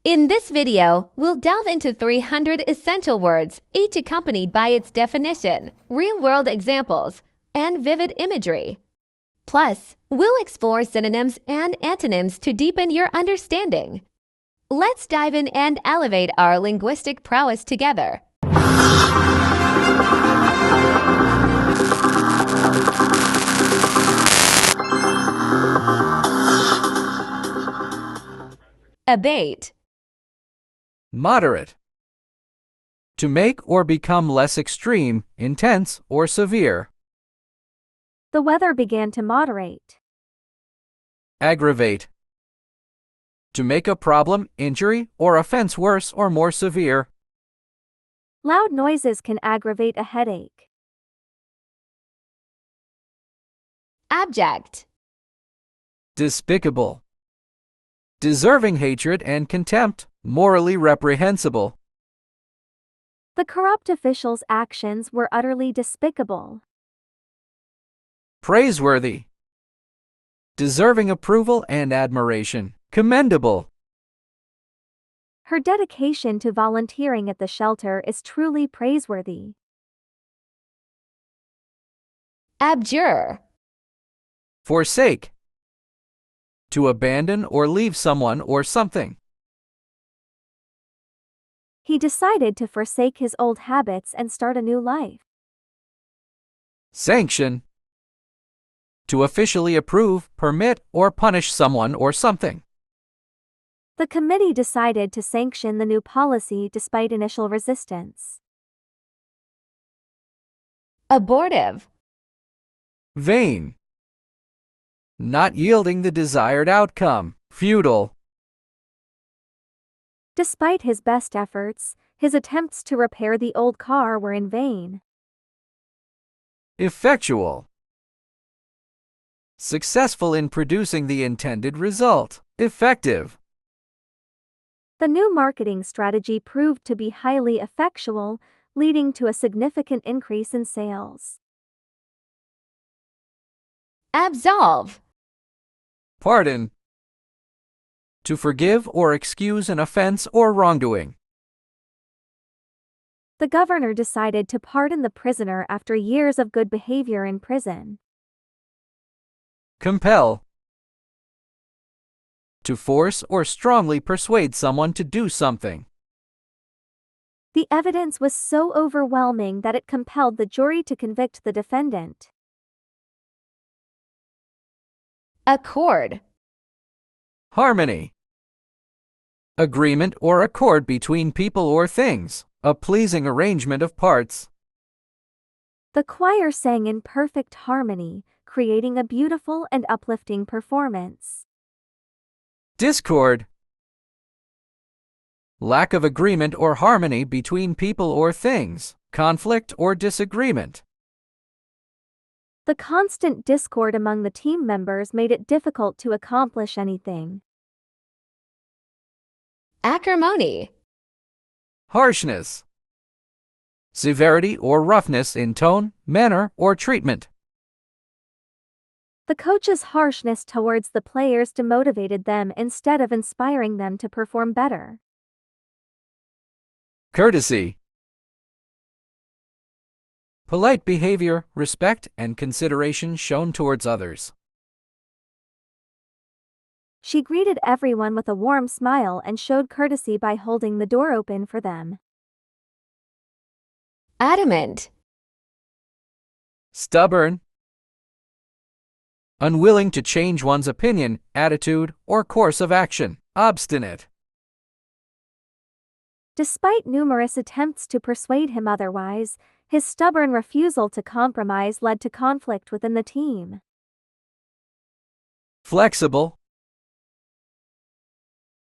In this video, we'll delve into 300 essential words, each accompanied by its definition, real-world examples, and vivid imagery. Plus, we'll explore synonyms and antonyms to deepen your understanding. Let's dive in and elevate our linguistic prowess together. Abate. Moderate. To make or become less extreme, intense, or severe. The weather began to moderate. Aggravate. To make a problem, injury, or offense worse or more severe. Loud noises can aggravate a headache. Abject. Despicable. Deserving hatred and contempt, morally reprehensible. The corrupt official's actions were utterly despicable. Praiseworthy. Deserving approval and admiration, commendable. Her dedication to volunteering at the shelter is truly praiseworthy. Abjure. Forsake. To abandon or leave someone or something. He decided to forsake his old habits and start a new life. Sanction. To officially approve, permit, or punish someone or something. The committee decided to sanction the new policy despite initial resistance. Abortive. Vain. Not yielding the desired outcome, futile. Despite his best efforts, his attempts to repair the old car were in vain. Effectual. Successful in producing the intended result, effective. The new marketing strategy proved to be highly effectual, leading to a significant increase in sales. Absolve. Pardon. To forgive or excuse an offense or wrongdoing. The governor decided to pardon the prisoner after years of good behavior in prison. Compel. To force or strongly persuade someone to do something. The evidence was so overwhelming that it compelled the jury to convict the defendant. Accord. Harmony. Agreement or accord between people or things, a pleasing arrangement of parts. The choir sang in perfect harmony, creating a beautiful and uplifting performance. Discord. Lack of agreement or harmony between people or things, conflict or disagreement. The constant discord among the team members made it difficult to accomplish anything. Acrimony. Harshness. Severity or roughness in tone, manner, or treatment. The coach's harshness towards the players demotivated them instead of inspiring them to perform better. Courtesy. Polite behavior, respect, and consideration shown towards others. She greeted everyone with a warm smile and showed courtesy by holding the door open for them. Adamant. Stubborn. Unwilling to change one's opinion, attitude, or course of action. Obstinate. Despite numerous attempts to persuade him otherwise, his stubborn refusal to compromise led to conflict within the team. Flexible.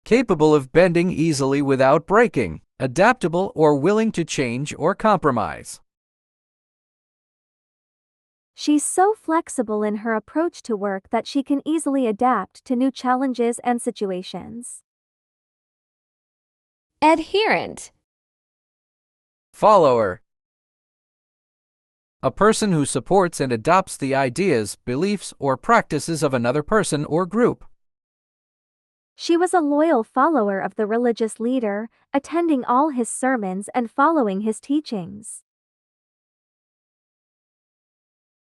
Capable of bending easily without breaking, adaptable or willing to change or compromise. She's so flexible in her approach to work that she can easily adapt to new challenges and situations. Adherent. Follower. A person who supports and adopts the ideas, beliefs, or practices of another person or group. She was a loyal follower of the religious leader, attending all his sermons and following his teachings.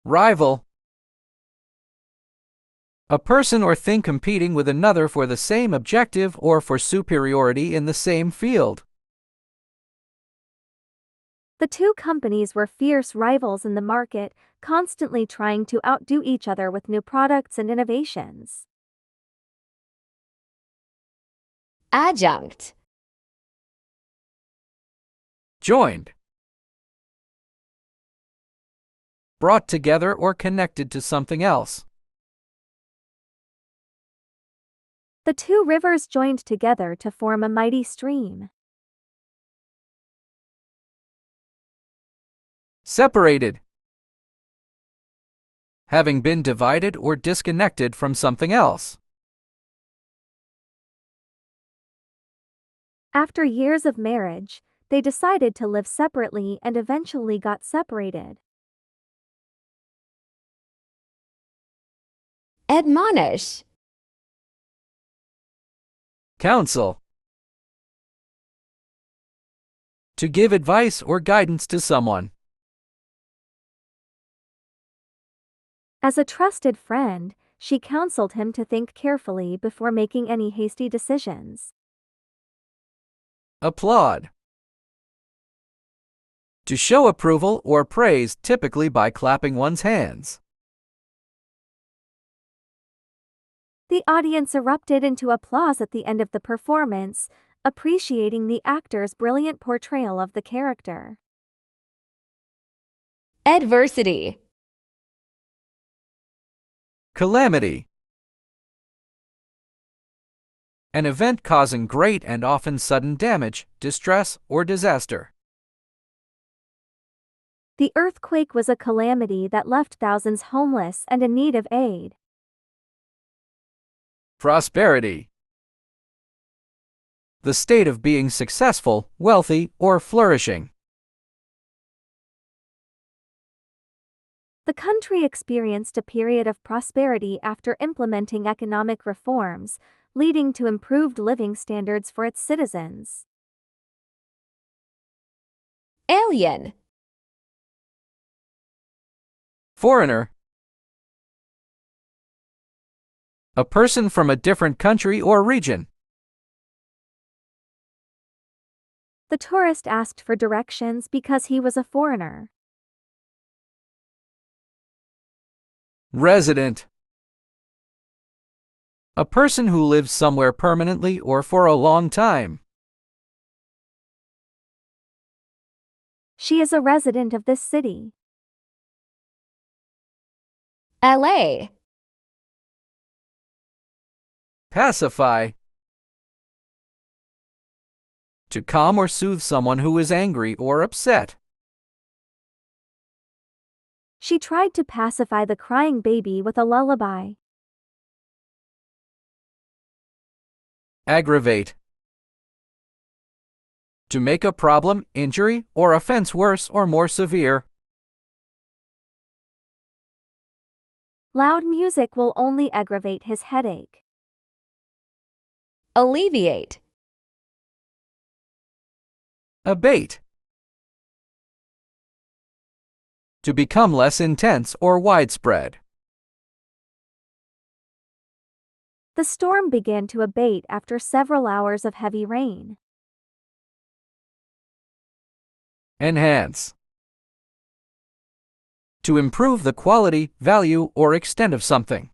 Rival. A person or thing competing with another for the same objective or for superiority in the same field. The two companies were fierce rivals in the market, constantly trying to outdo each other with new products and innovations. Adjunct. Joined. Brought together or connected to something else. The two rivers joined together to form a mighty stream. Separated. Having been divided or disconnected from something else. After years of marriage, they decided to live separately and eventually got separated. Admonish. Counsel. To give advice or guidance to someone. As a trusted friend, she counseled him to think carefully before making any hasty decisions. Applaud. To show approval or praise, typically by clapping one's hands. The audience erupted into applause at the end of the performance, appreciating the actor's brilliant portrayal of the character. Adversity. Calamity. An event causing great and often sudden damage, distress, or disaster. The earthquake was a calamity that left thousands homeless and in need of aid. Prosperity. The state of being successful, wealthy, or flourishing. The country experienced a period of prosperity after implementing economic reforms, leading to improved living standards for its citizens. Alien. Foreigner. A person from a different country or region. The tourist asked for directions because he was a foreigner. Resident. A person who lives somewhere permanently or for a long time. She is a resident of this city. LA. Pacify. To calm or soothe someone who is angry or upset. She tried to pacify the crying baby with a lullaby. Aggravate. To make a problem, injury, or offense worse or more severe. Loud music will only aggravate his headache. Alleviate. Abate. To become less intense or widespread. The storm began to abate after several hours of heavy rain. Enhance. To improve the quality, value, or extent of something.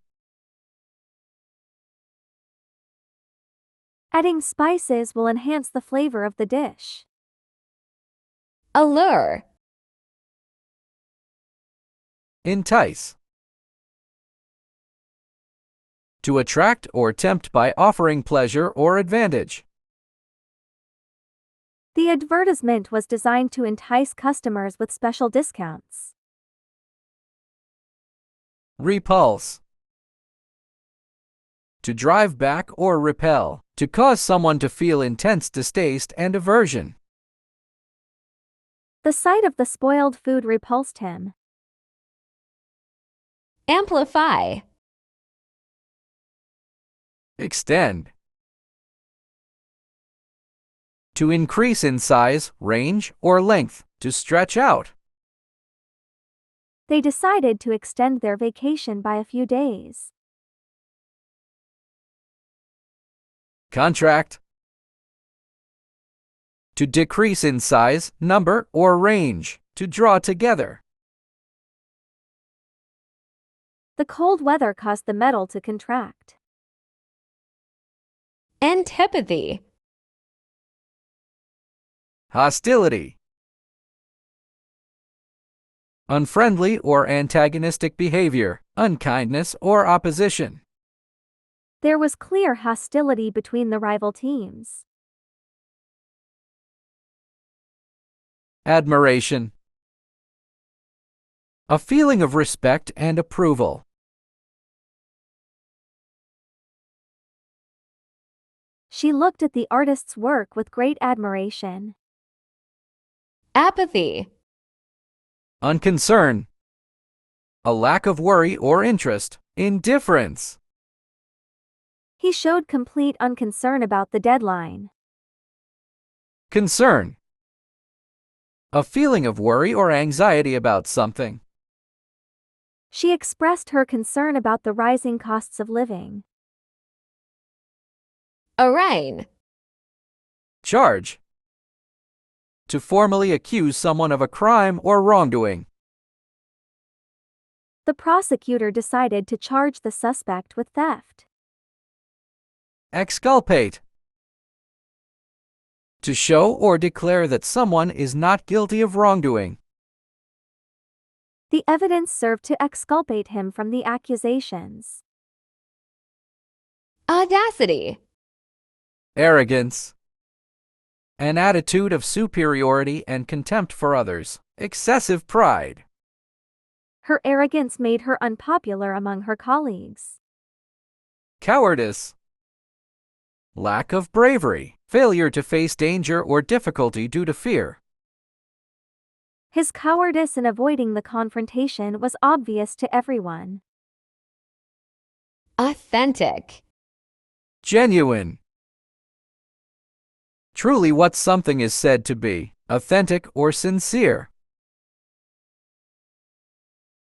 Adding spices will enhance the flavor of the dish. Allure. Entice. To attract or tempt by offering pleasure or advantage. The advertisement was designed to entice customers with special discounts. Repulse. To drive back or repel. To cause someone to feel intense distaste and aversion. The sight of the spoiled food repulsed him. Amplify. Extend. To increase in size, range, or length. To stretch out. They decided to extend their vacation by a few days. Contract. To decrease in size, number, or range. To draw together. The cold weather caused the metal to contract. Antipathy. Hostility. Unfriendly or antagonistic behavior, unkindness or opposition. There was clear hostility between the rival teams. Admiration. A feeling of respect and approval. She looked at the artist's work with great admiration. Apathy. Unconcern. A lack of worry or interest. Indifference. He showed complete unconcern about the deadline. Concern. A feeling of worry or anxiety about something. She expressed her concern about the rising costs of living. Arraign. Charge. To formally accuse someone of a crime or wrongdoing. The prosecutor decided to charge the suspect with theft. Exculpate. To show or declare that someone is not guilty of wrongdoing. The evidence served to exculpate him from the accusations. Audacity. Arrogance. An attitude of superiority and contempt for others. Excessive pride. Her arrogance made her unpopular among her colleagues. Cowardice. Lack of bravery. Failure to face danger or difficulty due to fear. His cowardice in avoiding the confrontation was obvious to everyone. Authentic. Genuine. Truly what something is said to be, authentic or sincere.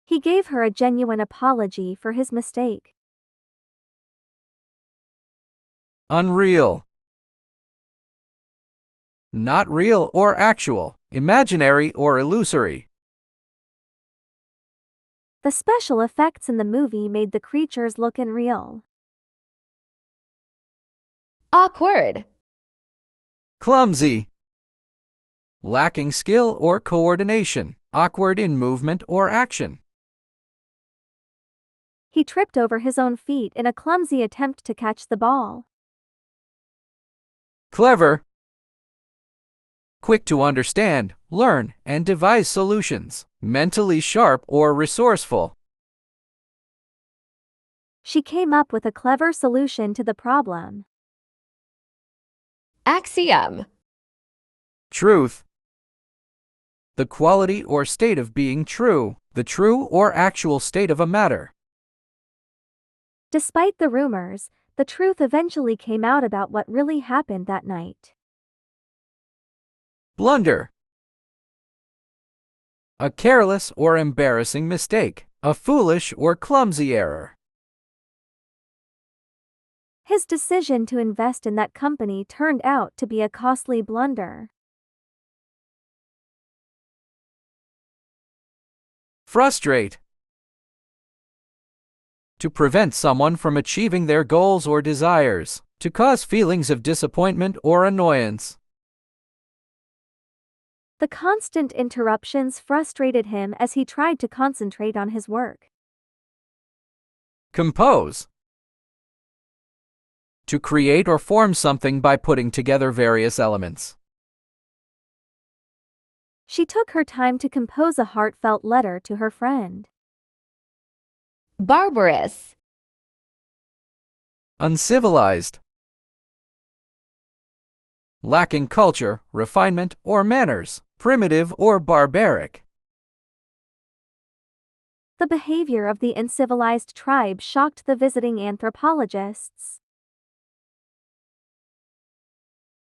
He gave her a genuine apology for his mistake. Unreal. Not real or actual, imaginary or illusory. The special effects in the movie made the creatures look unreal. Awkward. Clumsy. Lacking skill or coordination, awkward in movement or action. He tripped over his own feet in a clumsy attempt to catch the ball. Clever. Quick to understand, learn, and devise solutions. Mentally sharp or resourceful. She came up with a clever solution to the problem. Axiom. Truth. The quality or state of being true, the true or actual state of a matter. Despite the rumors, the truth eventually came out about what really happened that night. Blunder. A careless or embarrassing mistake, a foolish or clumsy error. His decision to invest in that company turned out to be a costly blunder. Frustrate. To prevent someone from achieving their goals or desires, to cause feelings of disappointment or annoyance. The constant interruptions frustrated him as he tried to concentrate on his work. Compose. To create or form something by putting together various elements. She took her time to compose a heartfelt letter to her friend. Barbarous. Uncivilized. Lacking culture, refinement, or manners, primitive or barbaric. The behavior of the uncivilized tribe shocked the visiting anthropologists.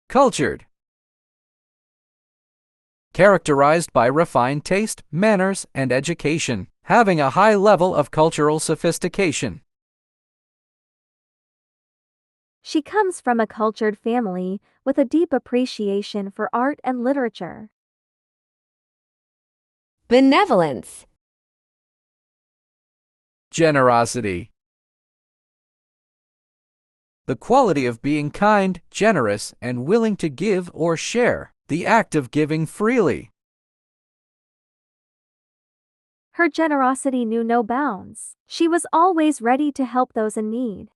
Cultured. characterized by refined taste, manners, and education, having a high level of cultural sophistication. She comes from a cultured family with a deep appreciation for art and literature. Benevolence. Generosity. The quality of being kind, generous, and willing to give or share, the act of giving freely. Her generosity knew no bounds. She was always ready to help those in need.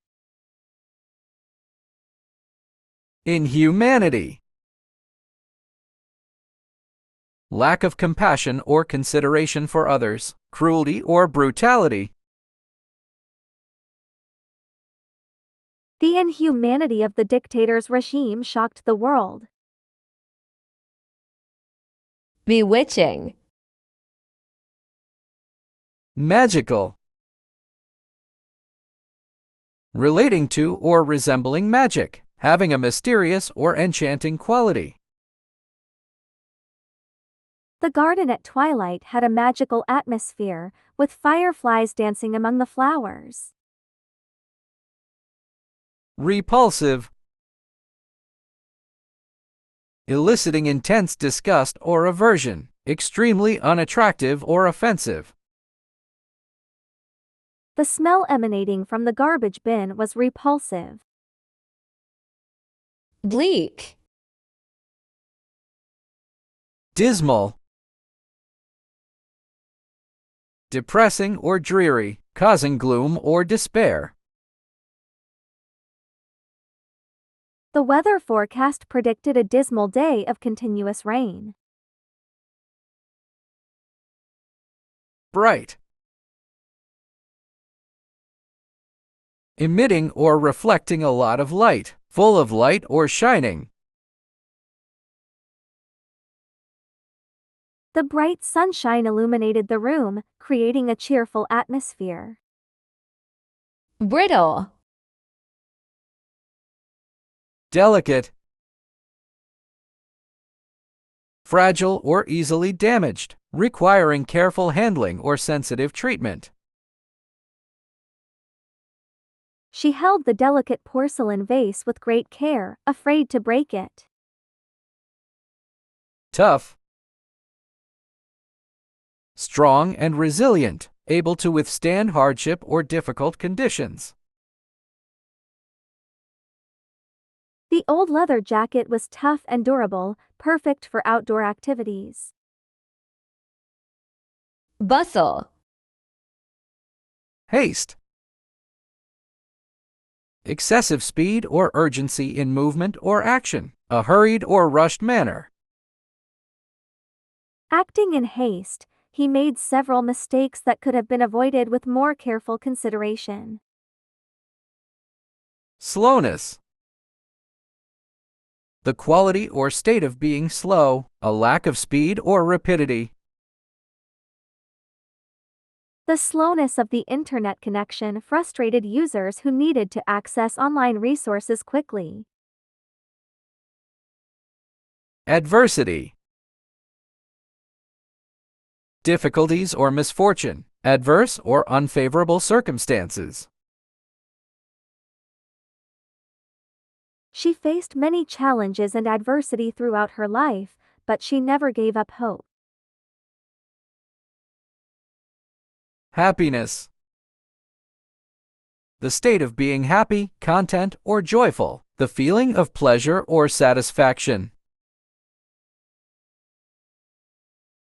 Inhumanity. Lack of compassion or consideration for others, cruelty or brutality. The inhumanity of the dictator's regime shocked the world. Bewitching. Magical. Relating to or resembling magic, having a mysterious or enchanting quality. The garden at twilight had a magical atmosphere, with fireflies dancing among the flowers. Repulsive. Eliciting intense disgust or aversion, extremely unattractive or offensive. The smell emanating from the garbage bin was repulsive. Bleak. Dismal. Depressing or dreary, causing gloom or despair. The weather forecast predicted a dismal day of continuous rain. Bright. Emitting or reflecting a lot of light, full of light or shining. The bright sunshine illuminated the room, creating a cheerful atmosphere. Brittle. Delicate. Fragile or easily damaged, requiring careful handling or sensitive treatment. She held the delicate porcelain vase with great care, afraid to break it. Tough. Strong and resilient, able to withstand hardship or difficult conditions. The old leather jacket was tough and durable, perfect for outdoor activities. Bustle. Haste. Excessive speed or urgency in movement or action, a hurried or rushed manner. Acting in haste, he made several mistakes that could have been avoided with more careful consideration. Slowness. The quality or state of being slow, a lack of speed or rapidity. The slowness of the internet connection frustrated users who needed to access online resources quickly. Adversity. Difficulties or misfortune, adverse or unfavorable circumstances. She faced many challenges and adversity throughout her life, but she never gave up hope. Happiness. The state of being happy, content, or joyful, the feeling of pleasure or satisfaction.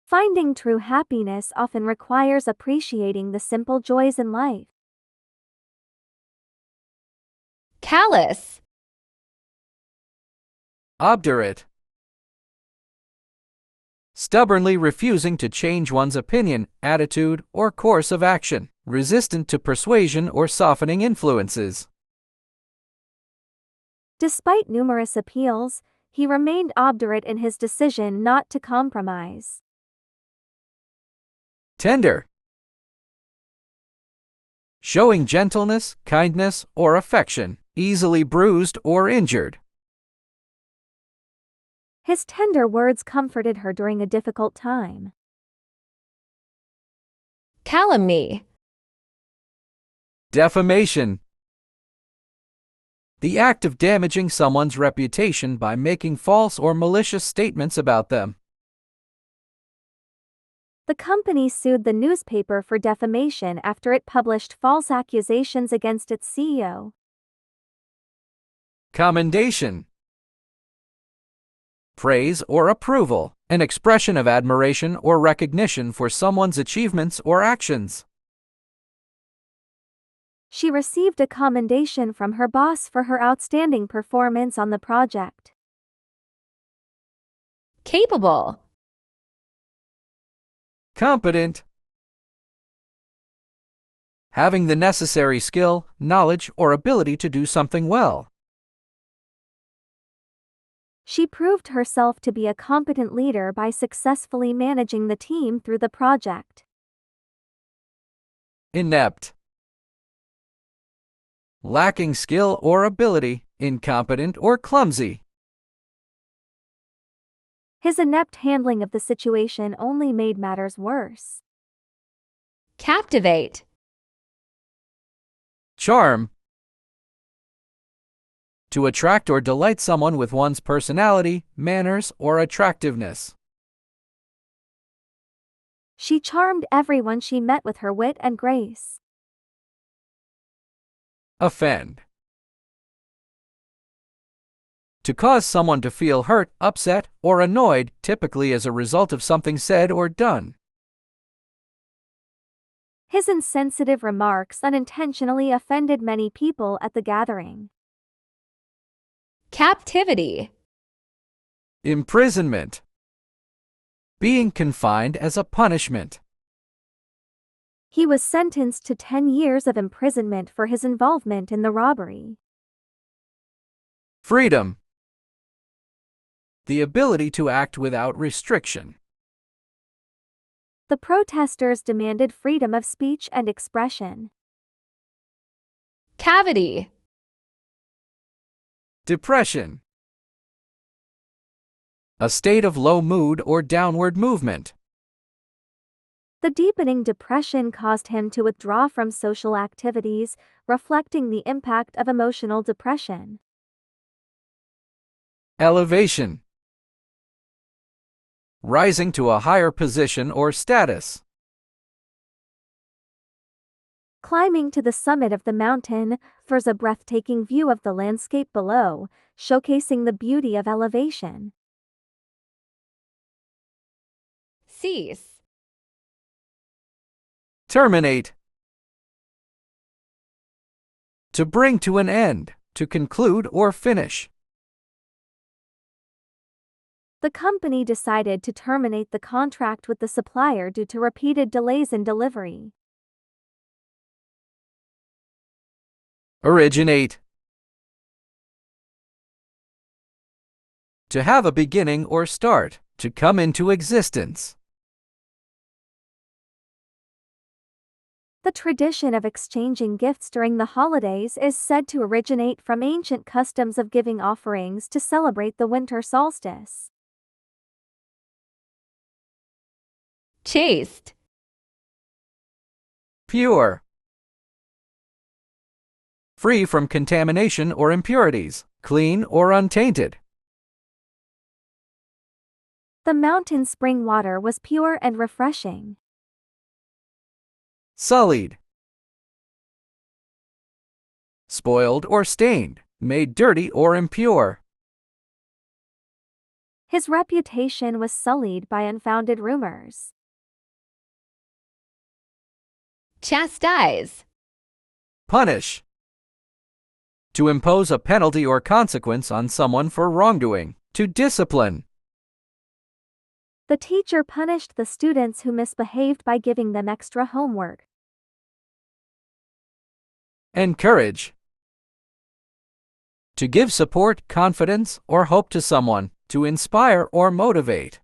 Finding true happiness often requires appreciating the simple joys in life. Callous. Obdurate. Stubbornly refusing to change one's opinion, attitude, or course of action, resistant to persuasion or softening influences. Despite numerous appeals, he remained obdurate in his decision not to compromise. Tender. Showing gentleness, kindness, or affection, easily bruised or injured. His tender words comforted her during a difficult time. Calumny. Defamation. The act of damaging someone's reputation by making false or malicious statements about them. The company sued the newspaper for defamation after it published false accusations against its CEO. Commendation. Praise or approval, an expression of admiration or recognition for someone's achievements or actions. She received a commendation from her boss for her outstanding performance on the project. Capable. Competent. Having the necessary skill, knowledge, or ability to do something well. She proved herself to be a competent leader by successfully managing the team through the project. Inept. Lacking skill or ability, incompetent or clumsy. His inept handling of the situation only made matters worse. Captivate. Charm. To attract or delight someone with one's personality, manners, or attractiveness. She charmed everyone she met with her wit and grace. Offend. To cause someone to feel hurt, upset, or annoyed, typically as a result of something said or done. His insensitive remarks unintentionally offended many people at the gathering. Captivity. Imprisonment. Being confined as a punishment. He was sentenced to 10 years of imprisonment for his involvement in the robbery. Freedom. The ability to act without restriction. The protesters demanded freedom of speech and expression. Cavity. Depression. A state of low mood or downward movement. The deepening depression caused him to withdraw from social activities, reflecting the impact of emotional depression. Elevation. Rising to a higher position or status. Climbing to the summit of the mountain offers a breathtaking view of the landscape below, showcasing the beauty of elevation. Cease. Terminate. To bring to an end, to conclude or finish. The company decided to terminate the contract with the supplier due to repeated delays in delivery. Originate. To have a beginning or start, to come into existence. The tradition of exchanging gifts during the holidays is said to originate from ancient customs of giving offerings to celebrate the winter solstice. Chaste. Pure. Free from contamination or impurities, clean or untainted. The mountain spring water was pure and refreshing. Sullied. Spoiled or stained, made dirty or impure. His reputation was sullied by unfounded rumors. Chastise. Punish. To impose a penalty or consequence on someone for wrongdoing, to discipline. The teacher punished the students who misbehaved by giving them extra homework. Encourage. To give support, confidence, or hope to someone, to inspire or motivate.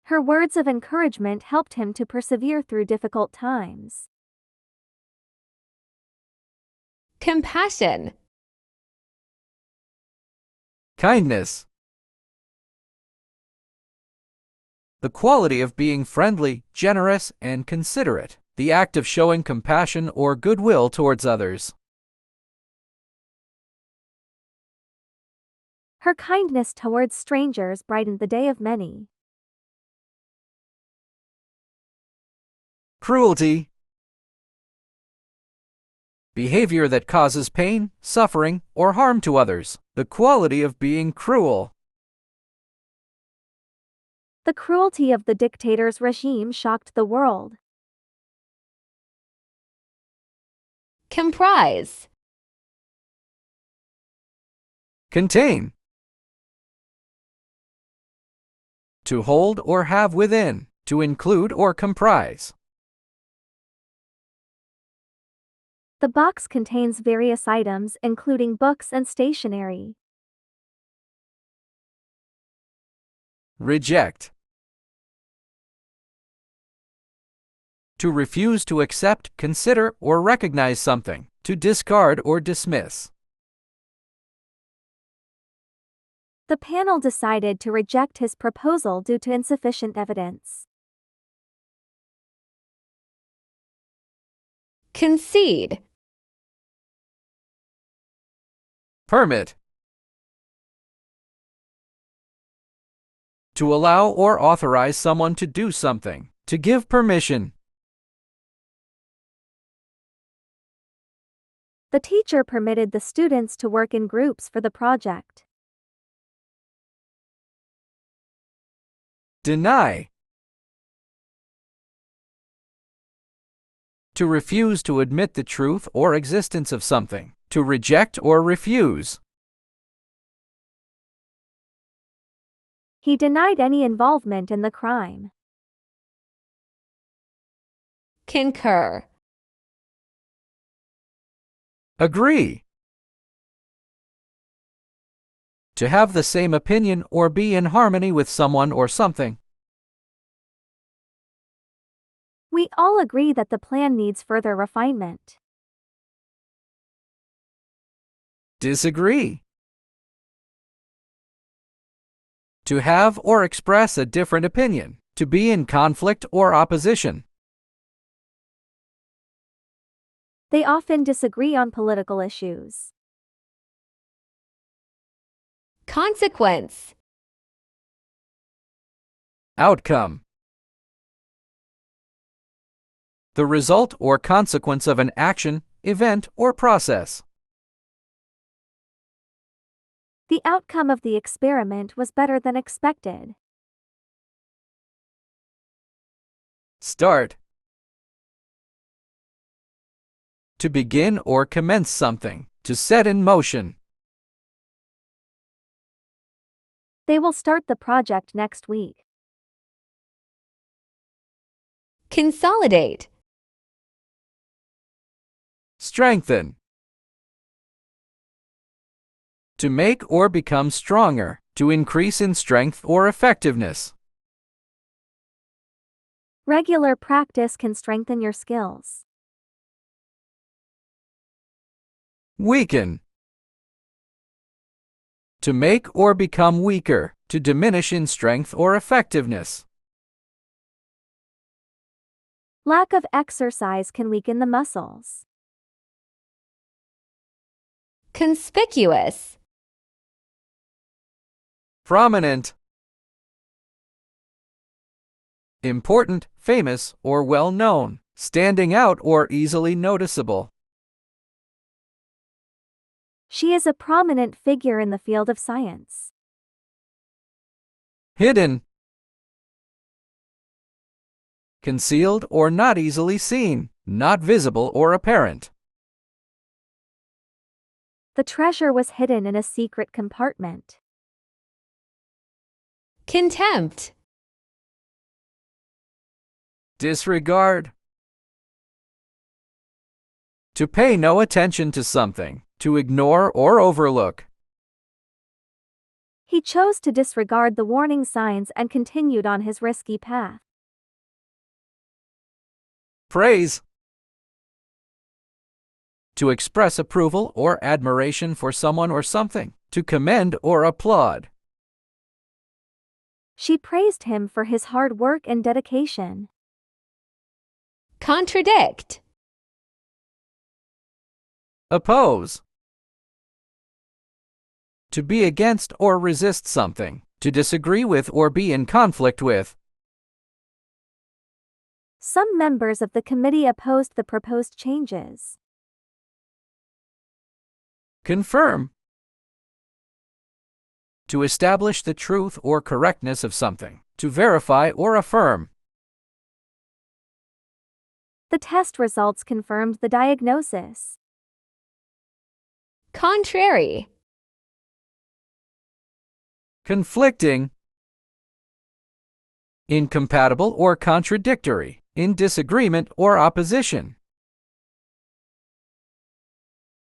Her words of encouragement helped him to persevere through difficult times. Compassion. Kindness. The quality of being friendly, generous, and considerate. The act of showing compassion or goodwill towards others. Her kindness towards strangers brightened the day of many. Cruelty. Behavior that causes pain, suffering, or harm to others. The quality of being cruel. The cruelty of the dictator's regime shocked the world. Comprise. Contain. To hold or have within. To include or comprise. The box contains various items including books and stationery. Reject. To refuse to accept, consider, or recognize something. To discard or dismiss. The panel decided to reject his proposal due to insufficient evidence. Concede. Permit. To allow or authorize someone to do something. To give permission. The teacher permitted the students to work in groups for the project. Deny. To refuse to admit the truth or existence of something. To reject or refuse. He denied any involvement in the crime. Concur. Agree. To have the same opinion or be in harmony with someone or something. We all agree that the plan needs further refinement. Disagree. To have or express a different opinion. To be in conflict or opposition. They often disagree on political issues. Consequence. Outcome. The result or consequence of an action, event, or process. The outcome of the experiment was better than expected. Start. To begin or commence something. To set in motion. They will start the project next week. Consolidate. Strengthen. To make or become stronger. To increase in strength or effectiveness. Regular practice can strengthen your skills. Weaken. To make or become weaker. To diminish in strength or effectiveness. Lack of exercise can weaken the muscles. Conspicuous. Prominent. Important, famous, or well known. Standing out or easily noticeable. She is a prominent figure in the field of science. Hidden. Concealed or not easily seen, not visible or apparent. The treasure was hidden in a secret compartment. Contempt. Disregard. To pay no attention to something, to ignore or overlook. He chose to disregard the warning signs and continued on his risky path. Praise. To express approval or admiration for someone or something. to commend or applaud. She praised him for his hard work and dedication. Contradict. Oppose. To be against or resist something, to disagree with or be in conflict with. Some members of the committee opposed the proposed changes. Confirm. To establish the truth or correctness of something, to verify or affirm. The test results confirmed the diagnosis. Contrary. Conflicting. Incompatible or contradictory, in disagreement or opposition.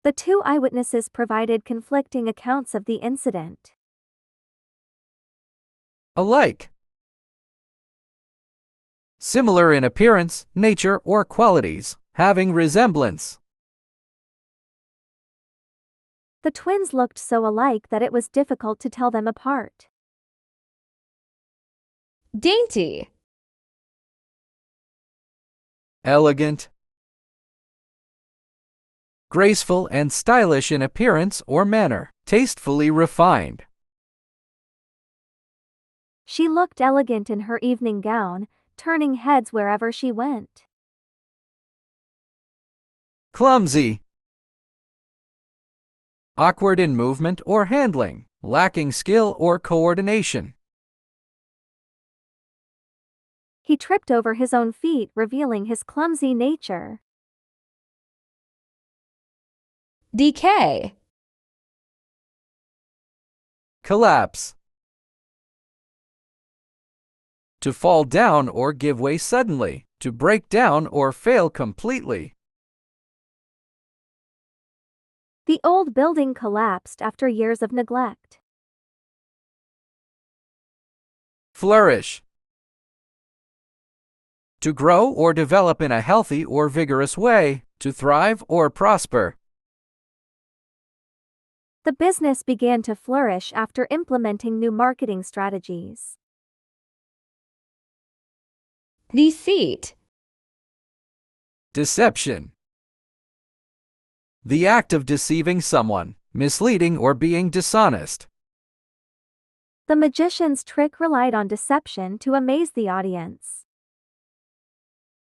The two eyewitnesses provided conflicting accounts of the incident. Alike. Similar in appearance, nature, or qualities, having resemblance. The twins looked so alike that it was difficult to tell them apart. Dainty. Elegant. Graceful and stylish in appearance or manner, tastefully refined. She looked elegant in her evening gown, turning heads wherever she went. Clumsy. Awkward in movement or handling, lacking skill or coordination. He tripped over his own feet, revealing his clumsy nature. Decay. Collapse. To fall down or give way suddenly, to break down or fail completely. The old building collapsed after years of neglect. Flourish. To grow or develop in a healthy or vigorous way, to thrive or prosper. The business began to flourish after implementing new marketing strategies. Deceit. Deception. The act of deceiving someone, misleading or being dishonest. The magician's trick relied on deception to amaze the audience.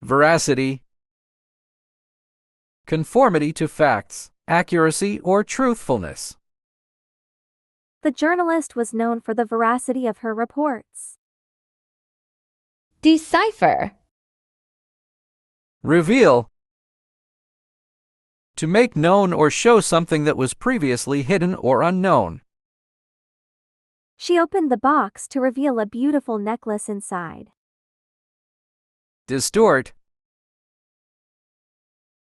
Veracity. Conformity to facts, accuracy or truthfulness. The journalist was known for the veracity of her reports. Decipher. Reveal. To make known or show something that was previously hidden or unknown. She opened the box to reveal a beautiful necklace inside. Distort.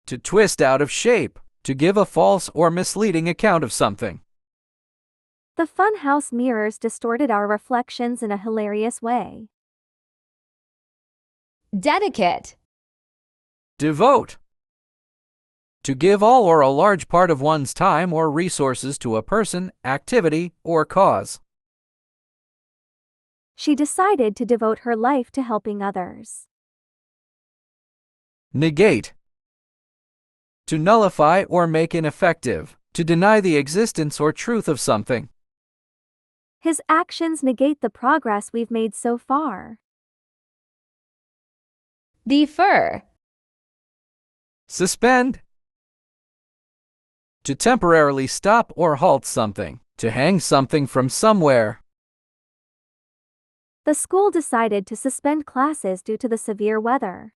To twist out of shape, to give a false or misleading account of something. The funhouse mirrors distorted our reflections in a hilarious way. Dedicate. Devote. To give all or a large part of one's time or resources to a person, activity, or cause. She decided to devote her life to helping others. Negate. To nullify or make ineffective, to deny the existence or truth of something. His actions negate the progress we've made so far. Defer. Suspend. To temporarily stop or halt something, to hang something from somewhere. The school decided to suspend classes due to the severe weather.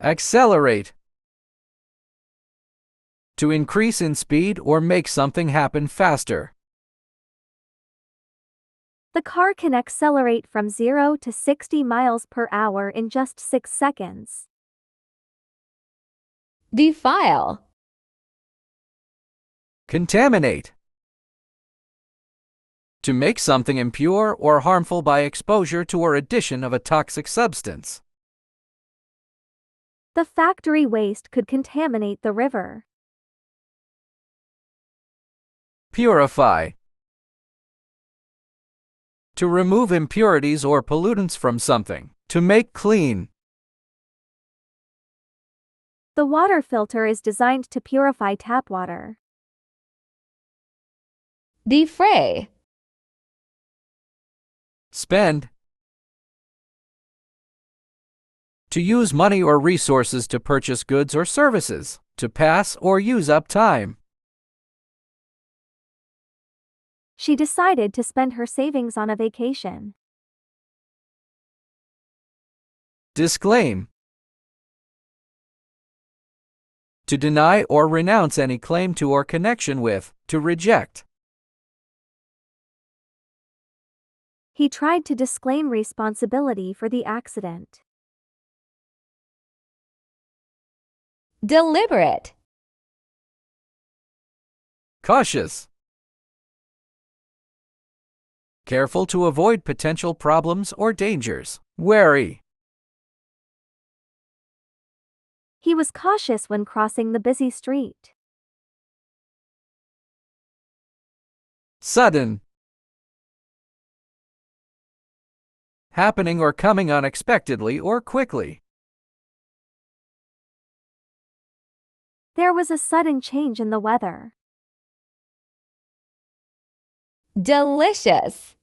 Accelerate. To increase in speed or make something happen faster. The car can accelerate from 0 to 60 miles per hour in just 6 seconds. Defile. Contaminate. To make something impure or harmful by exposure to or addition of a toxic substance. The factory waste could contaminate the river. Purify. To remove impurities or pollutants from something. To make clean. The water filter is designed to purify tap water. Defray. Spend. To use money or resources to purchase goods or services. To pass or use up time. She decided to spend her savings on a vacation. Disclaim. To deny or renounce any claim to or connection with. To reject. He tried to disclaim responsibility for the accident. Deliberate. Cautious. Careful to avoid potential problems or dangers. Wary. He was cautious when crossing the busy street. Sudden. Happening or coming unexpectedly or quickly. There was a sudden change in the weather. Delicious.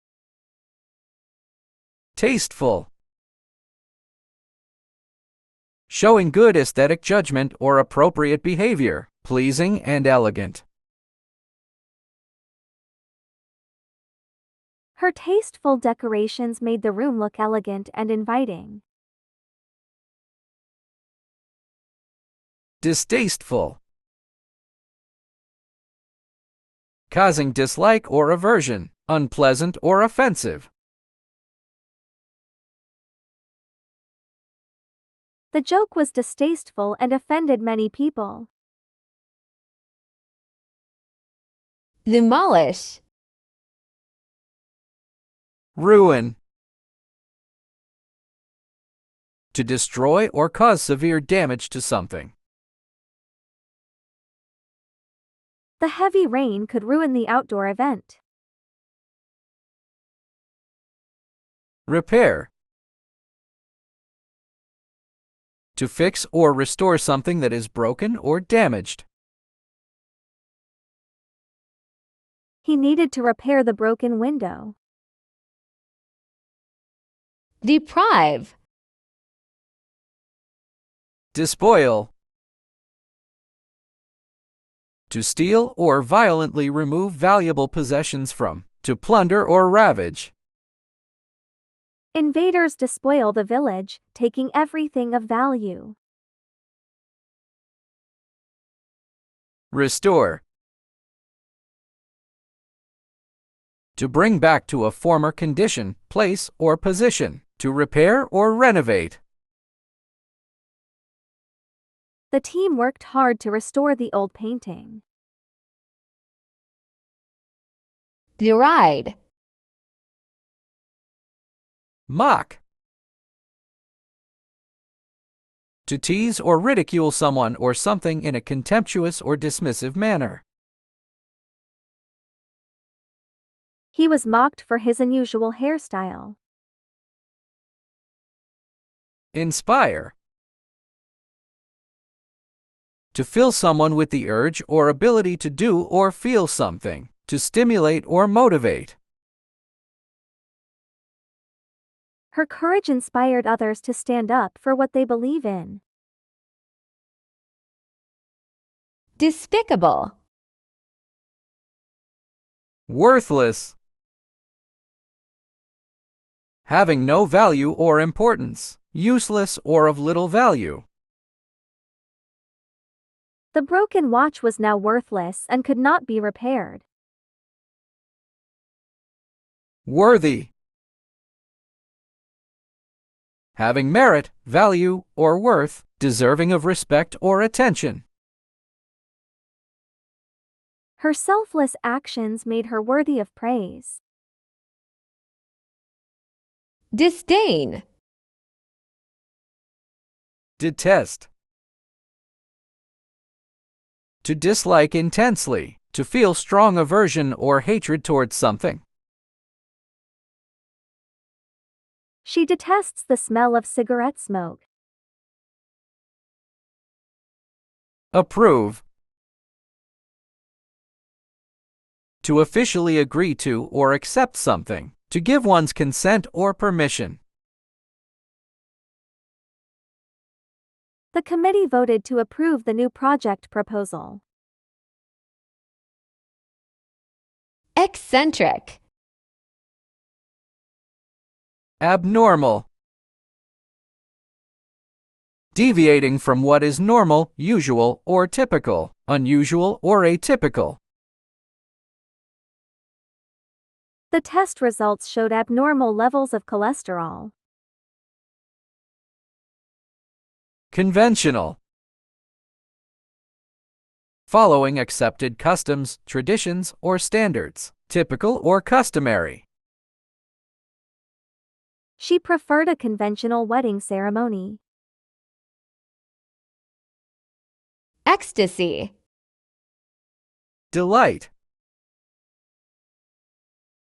Tasteful. Showing good aesthetic judgment or appropriate behavior. Pleasing and elegant. Her tasteful decorations made the room look elegant and inviting. Distasteful. Causing dislike or aversion, unpleasant or offensive. The joke was distasteful and offended many people. Demolish. Ruin. To destroy or cause severe damage to something. The heavy rain could ruin the outdoor event. Repair. To fix or restore something that is broken or damaged. He needed to repair the broken window. Deprive. Despoil. To steal or violently remove valuable possessions from. To plunder or ravage. Invaders despoil the village, taking everything of value. Restore. To bring back to a former condition, place, or position. To repair or renovate. The team worked hard to restore the old painting. Deride. Mock. To tease or ridicule someone or something in a contemptuous or dismissive manner. He was mocked for his unusual hairstyle. Inspire. To fill someone with the urge or ability to do or feel something. To stimulate or motivate. Her courage inspired others to stand up for what they believe in. Despicable. Worthless. Having no value or importance. Useless or of little value. The broken watch was now worthless and could not be repaired. Worthy. Having merit, value, or worth, deserving of respect or attention. Her selfless actions made her worthy of praise. Disdain. Detest. To dislike intensely, to feel strong aversion or hatred towards something. She detests the smell of cigarette smoke. Approve. To officially agree to or accept something, to give one's consent or permission. The committee voted to approve the new project proposal. Eccentric. Abnormal. Deviating from what is normal, usual, or typical, unusual or atypical. The test results showed abnormal levels of cholesterol. Conventional. Following accepted customs, traditions, or standards, typical or customary. She preferred a conventional wedding ceremony. Ecstasy. Delight.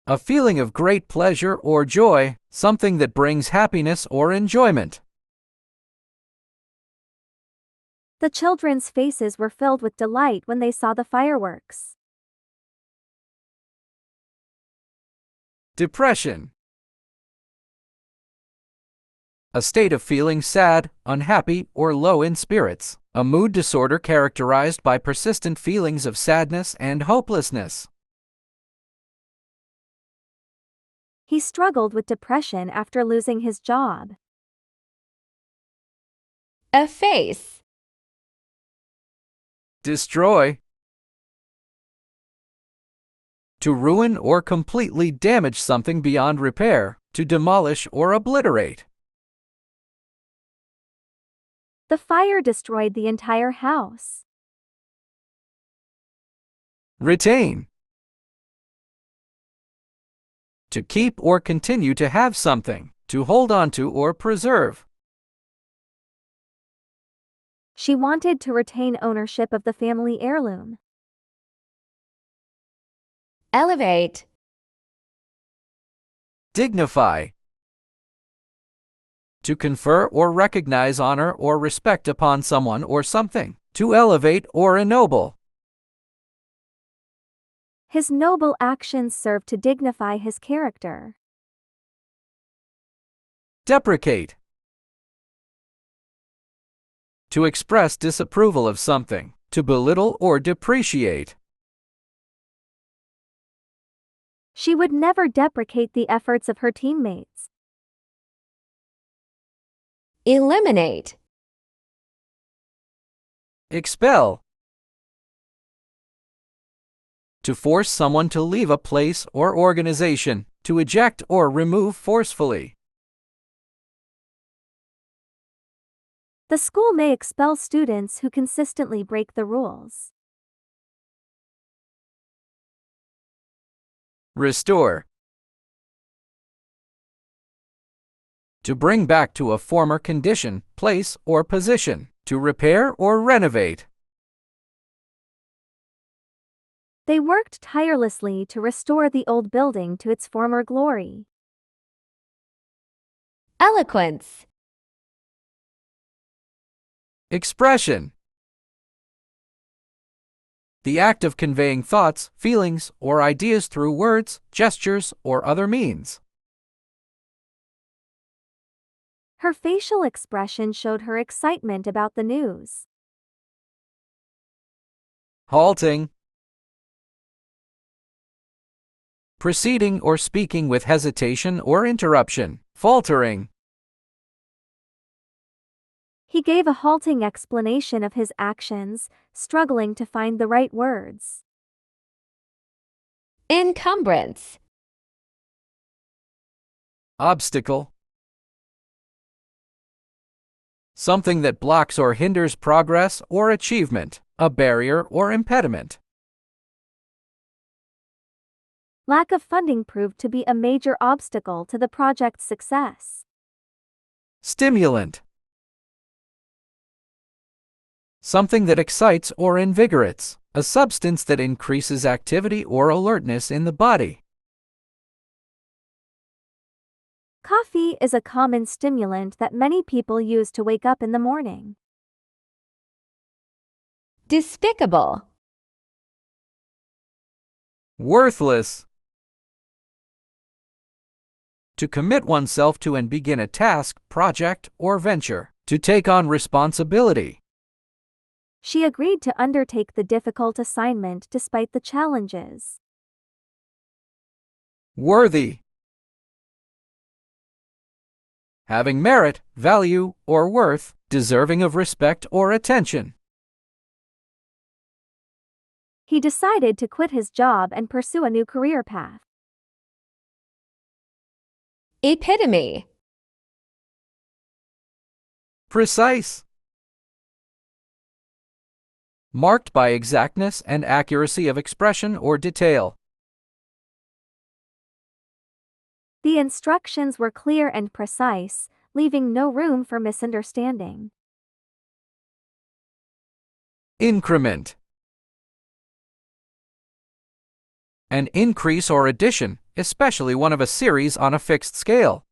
A feeling of great pleasure or joy, something that brings happiness or enjoyment. The children's faces were filled with delight when they saw the fireworks. Depression. A state of feeling sad, unhappy, or low in spirits. A mood disorder characterized by persistent feelings of sadness and hopelessness. He struggled with depression after losing his job. Efface. Destroy. To ruin or completely damage something beyond repair, to demolish or obliterate. The fire destroyed the entire house. Retain. To keep or continue to have something, to hold on to or preserve. She wanted to retain ownership of the family heirloom. Elevate. Dignify. To confer or recognize honor or respect upon someone or something, to elevate or ennoble. His noble actions served to dignify his character. Deprecate. To express disapproval of something, to belittle or depreciate. She would never deprecate the efforts of her teammates. Eliminate. Expel. To force someone to leave a place or organization, to eject or remove forcefully. The school may expel students who consistently break the rules. Restore. To bring back to a former condition, place, or position, to repair or renovate. They worked tirelessly to restore the old building to its former glory. Eloquence. Expression. The act of conveying thoughts, feelings, or ideas through words, gestures, or other means. Her facial expression showed her excitement about the news. Halting. Proceeding or speaking with hesitation or interruption, faltering. He gave a halting explanation of his actions, struggling to find the right words. Encumbrance. Obstacle. Something that blocks or hinders progress or achievement, a barrier or impediment. Lack of funding proved to be a major obstacle to the project's success. Stimulant. Something that excites or invigorates, a substance that increases activity or alertness in the body. Coffee is a common stimulant that many people use to wake up in the morning. Despicable. Worthless. To commit oneself to and begin a task, project, or venture. To take on responsibility. She agreed to undertake the difficult assignment despite the challenges. Worthy. Having merit, value, or worth, deserving of respect or attention. He decided to quit his job and pursue a new career path. Epitome. Precise. Marked by exactness and accuracy of expression or detail. The instructions were clear and precise, leaving no room for misunderstanding. Increment. An increase or addition, especially one of a series on a fixed scale.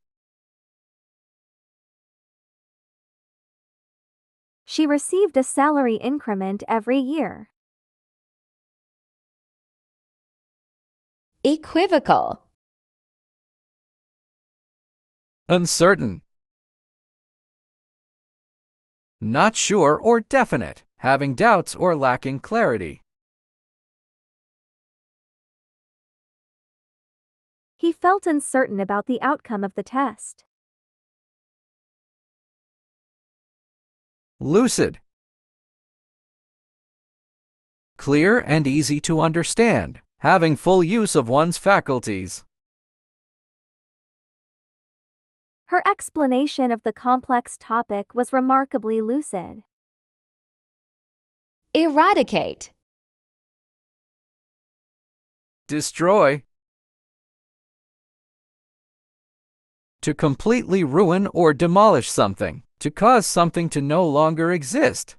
She received a salary increment every year. Equivocal. Uncertain. Not sure or definite, having doubts or lacking clarity. He felt uncertain about the outcome of the test. Lucid. Clear and easy to understand, having full use of one's faculties. Her explanation of the complex topic was remarkably lucid. Eradicate. Destroy. To completely ruin or demolish something, to cause something to no longer exist.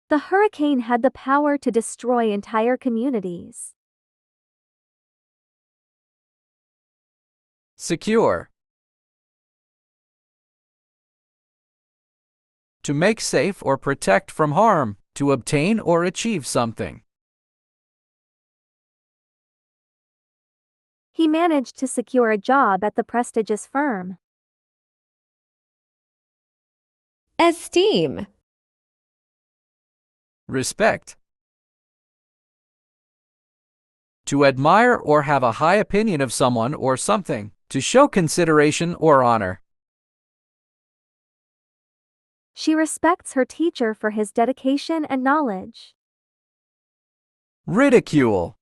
The hurricane had the power to destroy entire communities. Secure. To make safe or protect from harm, to obtain or achieve something. He managed to secure a job at the prestigious firm. Esteem. Respect. To admire or have a high opinion of someone or something, to show consideration or honor. She respects her teacher for his dedication and knowledge. Ridicule.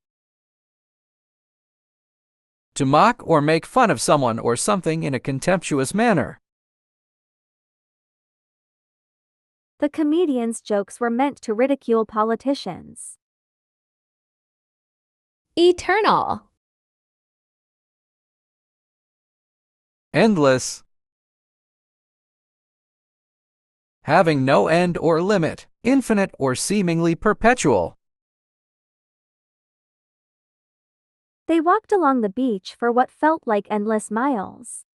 To mock or make fun of someone or something in a contemptuous manner. The comedian's jokes were meant to ridicule politicians. Eternal. Endless. Having no end or limit, infinite or seemingly perpetual. They walked along the beach for what felt like endless miles.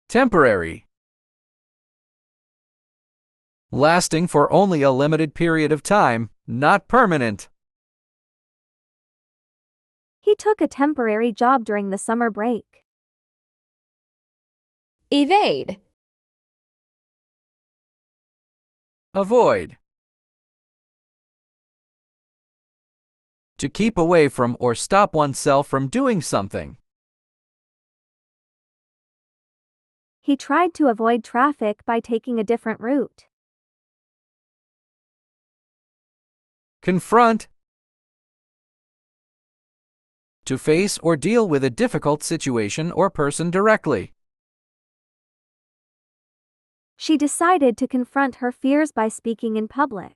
Temporary. Lasting for only a limited period of time, not permanent. He took a temporary job during the summer break. Evade. Avoid. To keep away from or stop oneself from doing something. He tried to avoid traffic by taking a different route. Confront. To face or deal with a difficult situation or person directly. She decided to confront her fears by speaking in public.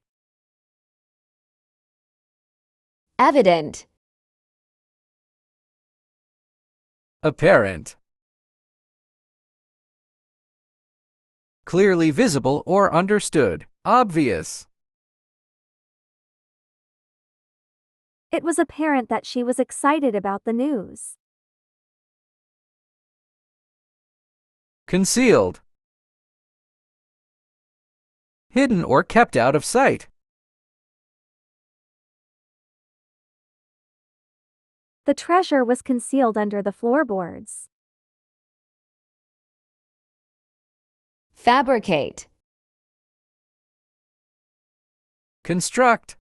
Evident. Apparent. clearly visible or understood, obvious. It was apparent that she was excited about the news. Concealed, hidden or kept out of sight. The treasure was concealed under the floorboards. Fabricate. Construct,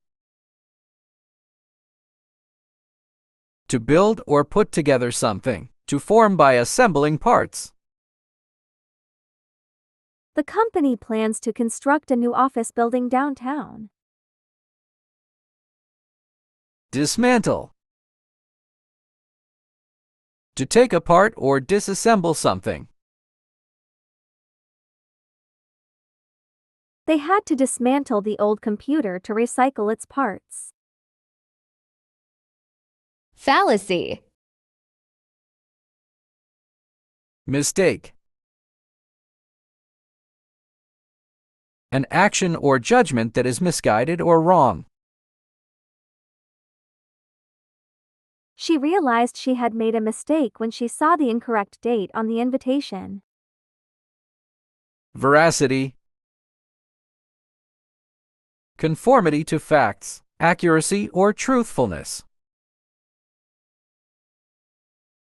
to build or put together something, to form by assembling parts. The company plans to construct a new office building downtown. Dismantle, to take apart or disassemble something. They had to dismantle the old computer to recycle its parts. Fallacy. Mistake, an action or judgment that is misguided or wrong. She realized she had made a mistake when she saw the incorrect date on the invitation. Veracity, conformity to facts, accuracy or truthfulness.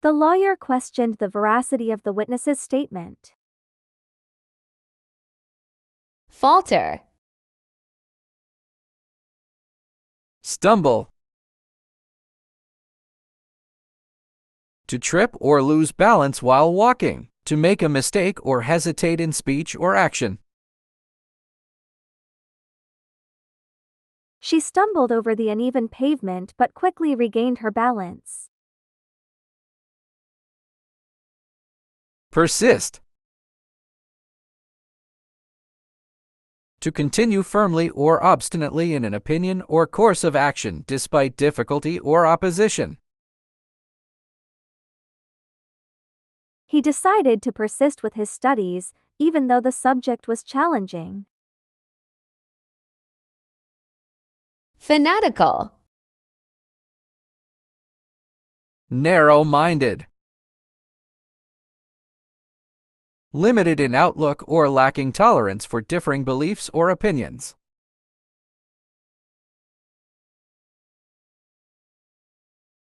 The lawyer questioned the veracity of the witness's statement. Falter. Stumble, to trip or lose balance while walking, to make a mistake or hesitate in speech or action. She stumbled over the uneven pavement but quickly regained her balance. Persist, to continue firmly or obstinately in an opinion or course of action despite difficulty or opposition. He decided to persist with his studies, even though the subject was challenging. Fanatical. Narrow-minded, limited in outlook or lacking tolerance for differing beliefs or opinions.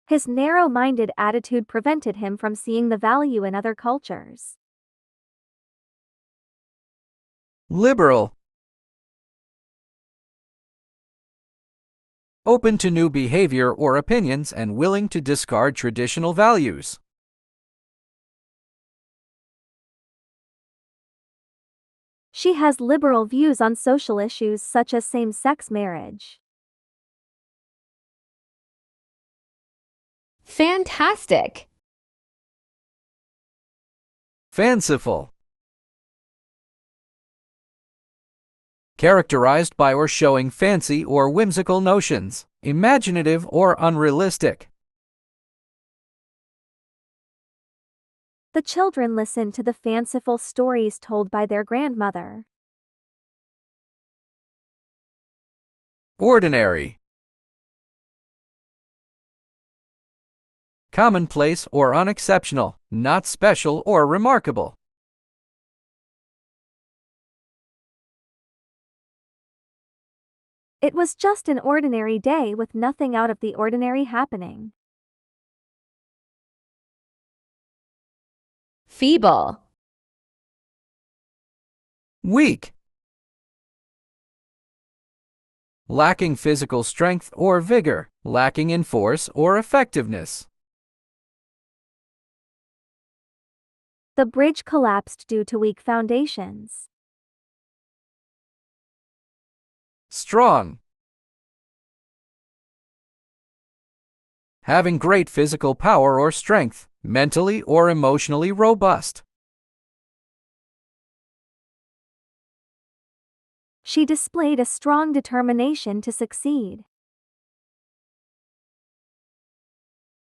His narrow-minded attitude prevented him from seeing the value in other cultures. Liberal, open to new behavior or opinions and willing to discard traditional values. She has liberal views on social issues such as same-sex marriage. Fantastic. Fanciful, characterized by or showing fancy or whimsical notions, imaginative or unrealistic. The children listened to the fanciful stories told by their grandmother. Ordinary, commonplace or unexceptional, not special or remarkable. It was just an ordinary day with nothing out of the ordinary happening. Feeble. Weak, lacking physical strength or vigor, lacking in force or effectiveness. The bridge collapsed due to weak foundations. Strong, having great physical power or strength, mentally or emotionally robust. She displayed a strong determination to succeed.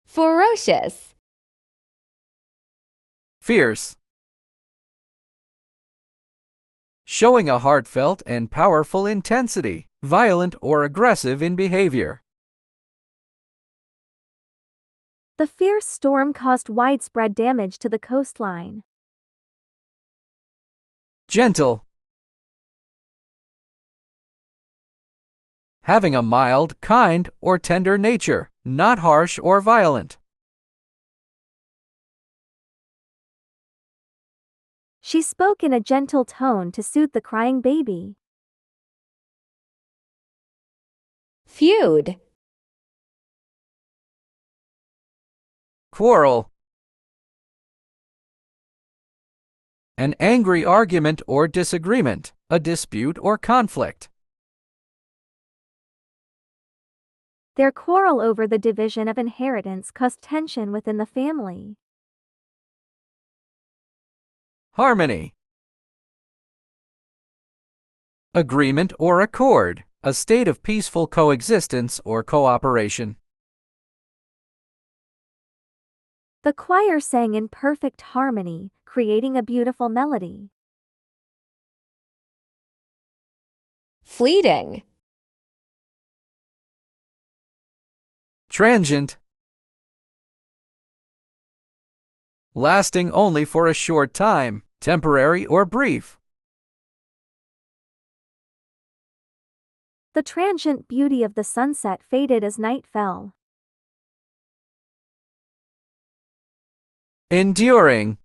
Ferocious. Fierce, showing a heartfelt and powerful intensity, violent or aggressive in behavior. The fierce storm caused widespread damage to the coastline. Gentle. Having a mild, kind, or tender nature, not harsh or violent. She spoke in a gentle tone to soothe the crying baby. Feud. Quarrel. An angry argument or disagreement, a dispute or conflict. Their quarrel over the division of inheritance caused tension within the family. Harmony. Agreement or accord, a state of peaceful coexistence or cooperation. The choir sang in perfect harmony, creating a beautiful melody. Fleeting. Transient. Lasting only for a short time, temporary or brief. The transient beauty of the sunset faded as night fell. Enduring.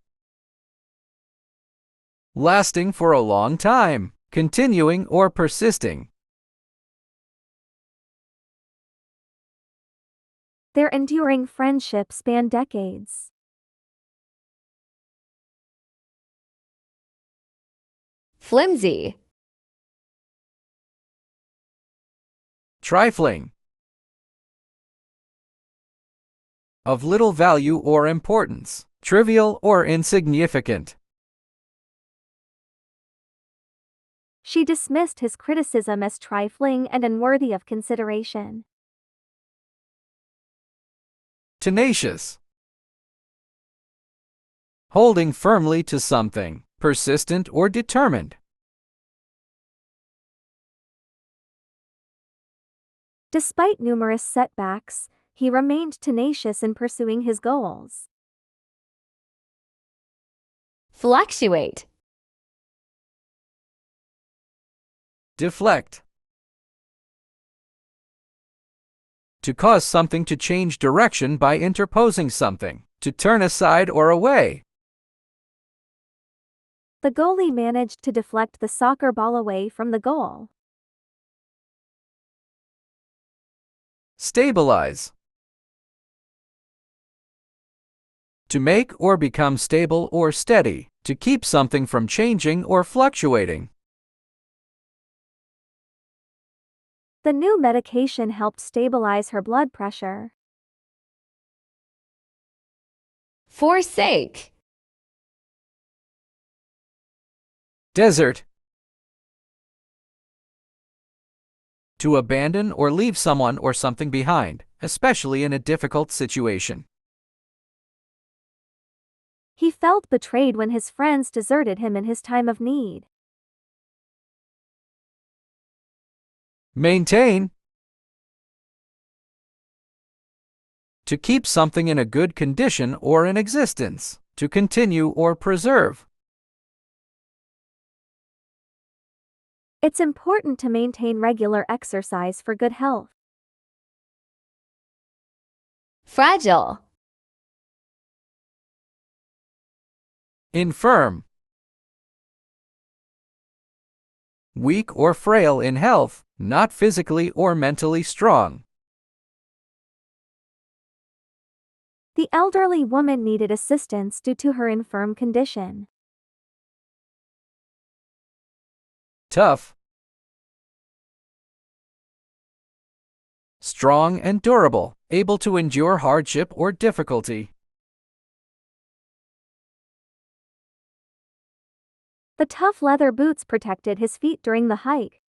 Lasting for a long time, continuing or persisting. Their enduring friendship spanned decades. Flimsy. Trifling. Of little value or importance, trivial or insignificant. She dismissed his criticism as trifling and unworthy of consideration. Tenacious. Holding firmly to something, persistent or determined. Despite numerous setbacks, he remained tenacious in pursuing his goals. Fluctuate. Deflect. To cause something to change direction by interposing something, to turn aside or away. The goalie managed to deflect the soccer ball away from the goal. Stabilize. To make or become stable or steady, to keep something from changing or fluctuating. The new medication helped stabilize her blood pressure. Forsake. Desert. To abandon or leave someone or something behind, especially in a difficult situation. He felt betrayed when his friends deserted him in his time of need. Maintain. To keep something in a good condition or in existence, to continue or preserve. It's important to maintain regular exercise for good health. Fragile. Infirm. Weak or frail in health, not physically or mentally strong. The elderly woman needed assistance due to her infirm condition. Tough. Strong and durable, able to endure hardship or difficulty. The tough leather boots protected his feet during the hike.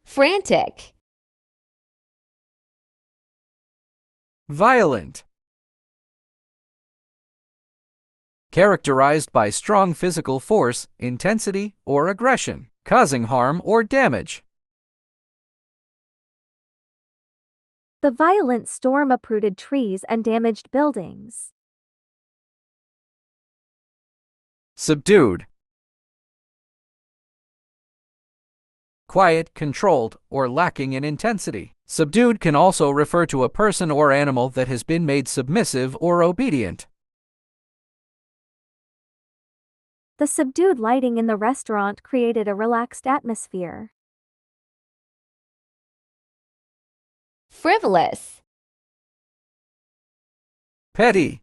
Frantic. Violent. characterized by strong physical force, intensity, or aggression, causing harm or damage. The violent storm uprooted trees and damaged buildings. Subdued. Quiet, controlled, or lacking in intensity. Subdued can also refer to a person or animal that has been made submissive or obedient. The subdued lighting in the restaurant created a relaxed atmosphere. Frivolous. Petty.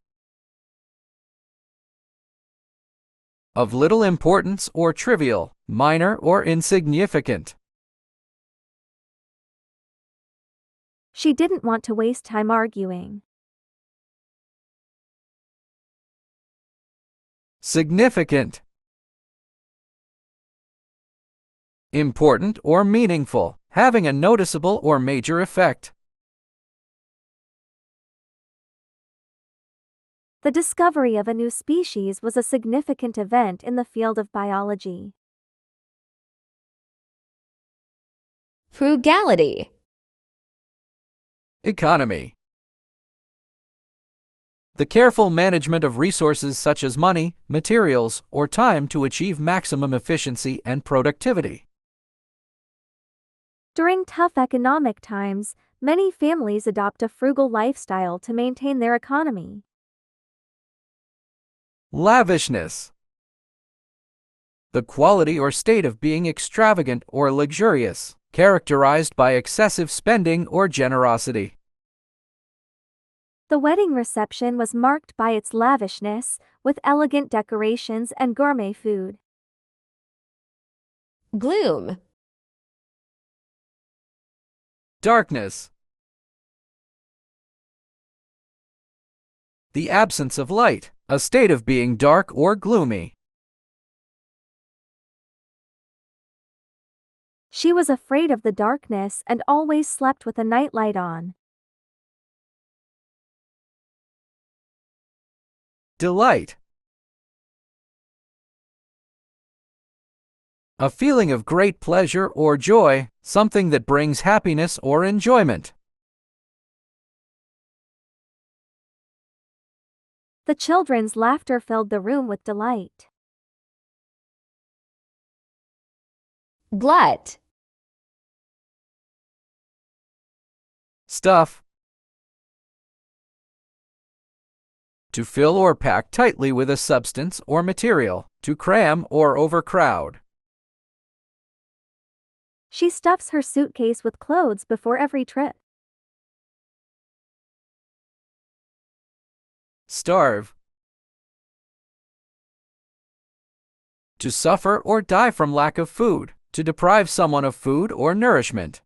Of little importance or trivial, minor or insignificant. She didn't want to waste time arguing. Significant. Important or meaningful, having a noticeable or major effect. The discovery of a new species was a significant event in the field of biology. Frugality. Economy. The careful management of resources such as money, materials, or time to achieve maximum efficiency and productivity. During tough economic times, many families adopt a frugal lifestyle to maintain their economy. Lavishness. The quality or state of being extravagant or luxurious, characterized by excessive spending or generosity. The wedding reception was marked by its lavishness, with elegant decorations and gourmet food. Gloom. Darkness. The absence of light, a state of being dark or gloomy. She was afraid of the darkness and always slept with a nightlight on. Delight. A feeling of great pleasure or joy, something that brings happiness or enjoyment. The children's laughter filled the room with delight. Glut. Stuff. To fill or pack tightly with a substance or material, to cram or overcrowd. She stuffs her suitcase with clothes before every trip. Starve. To suffer or die from lack of food, to deprive someone of food or nourishment.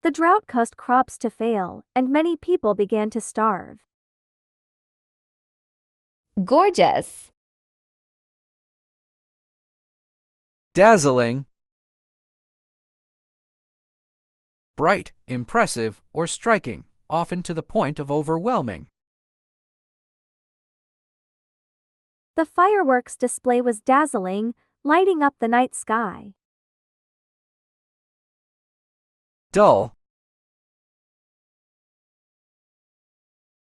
The drought caused crops to fail, and many people began to starve. Gorgeous. Dazzling. Bright, impressive, or striking, often to the point of overwhelming. The fireworks display was dazzling, lighting up the night sky. Dull.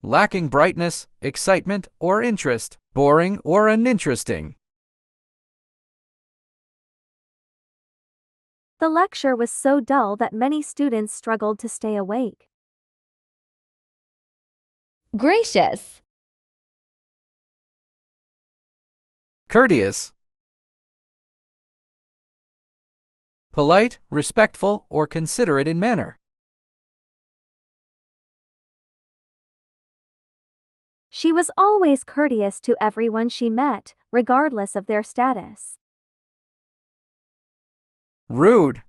Lacking brightness, excitement, or interest, boring or uninteresting. The lecture was so dull that many students struggled to stay awake. Gracious. Courteous. Polite, respectful, or considerate in manner. She was always courteous to everyone she met, regardless of their status. Rude.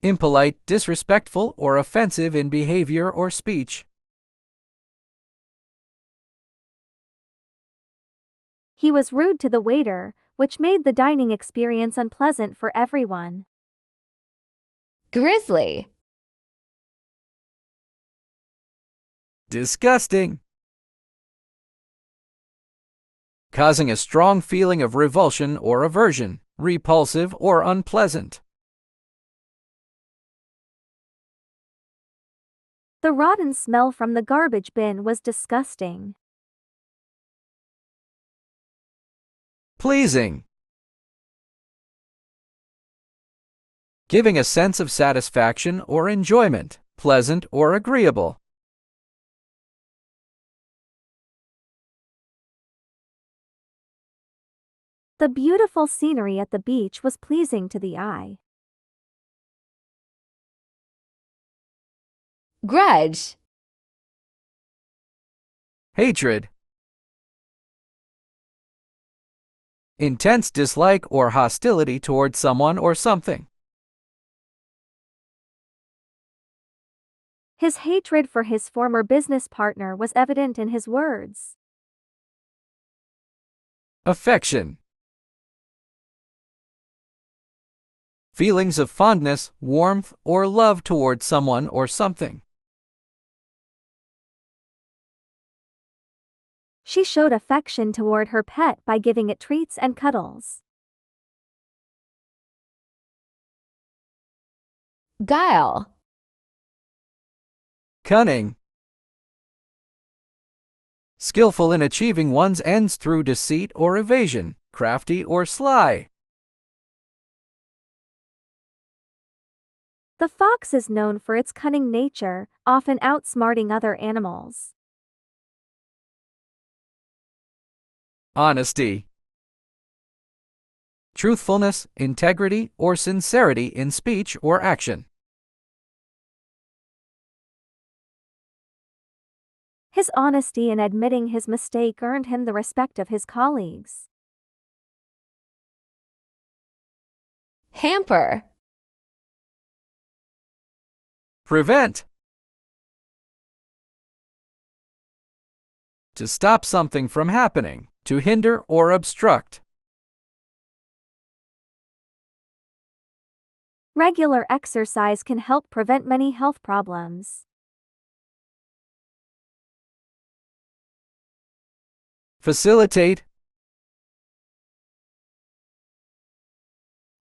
Impolite, disrespectful, or offensive in behavior or speech. He was rude to the waiter, which made the dining experience unpleasant for everyone. Grisly. disgusting, causing a strong feeling of revulsion or aversion, repulsive or unpleasant. The rotten smell from the garbage bin was disgusting. Pleasing, giving a sense of satisfaction or enjoyment, pleasant or agreeable. The beautiful scenery at the beach was pleasing to the eye. Grudge. Hatred, intense dislike or hostility toward someone or something. His hatred for his former business partner was evident in his words. Affection, feelings of fondness, warmth, or love toward someone or something. She showed affection toward her pet by giving it treats and cuddles. Guile. Cunning, skillful in achieving one's ends through deceit or evasion, crafty or sly. The fox is known for its cunning nature, often outsmarting other animals. Honesty, truthfulness, integrity, or sincerity in speech or action. His honesty in admitting his mistake earned him the respect of his colleagues. Hamper. Prevent, to stop something from happening, to hinder or obstruct. Regular exercise can help prevent many health problems. Facilitate,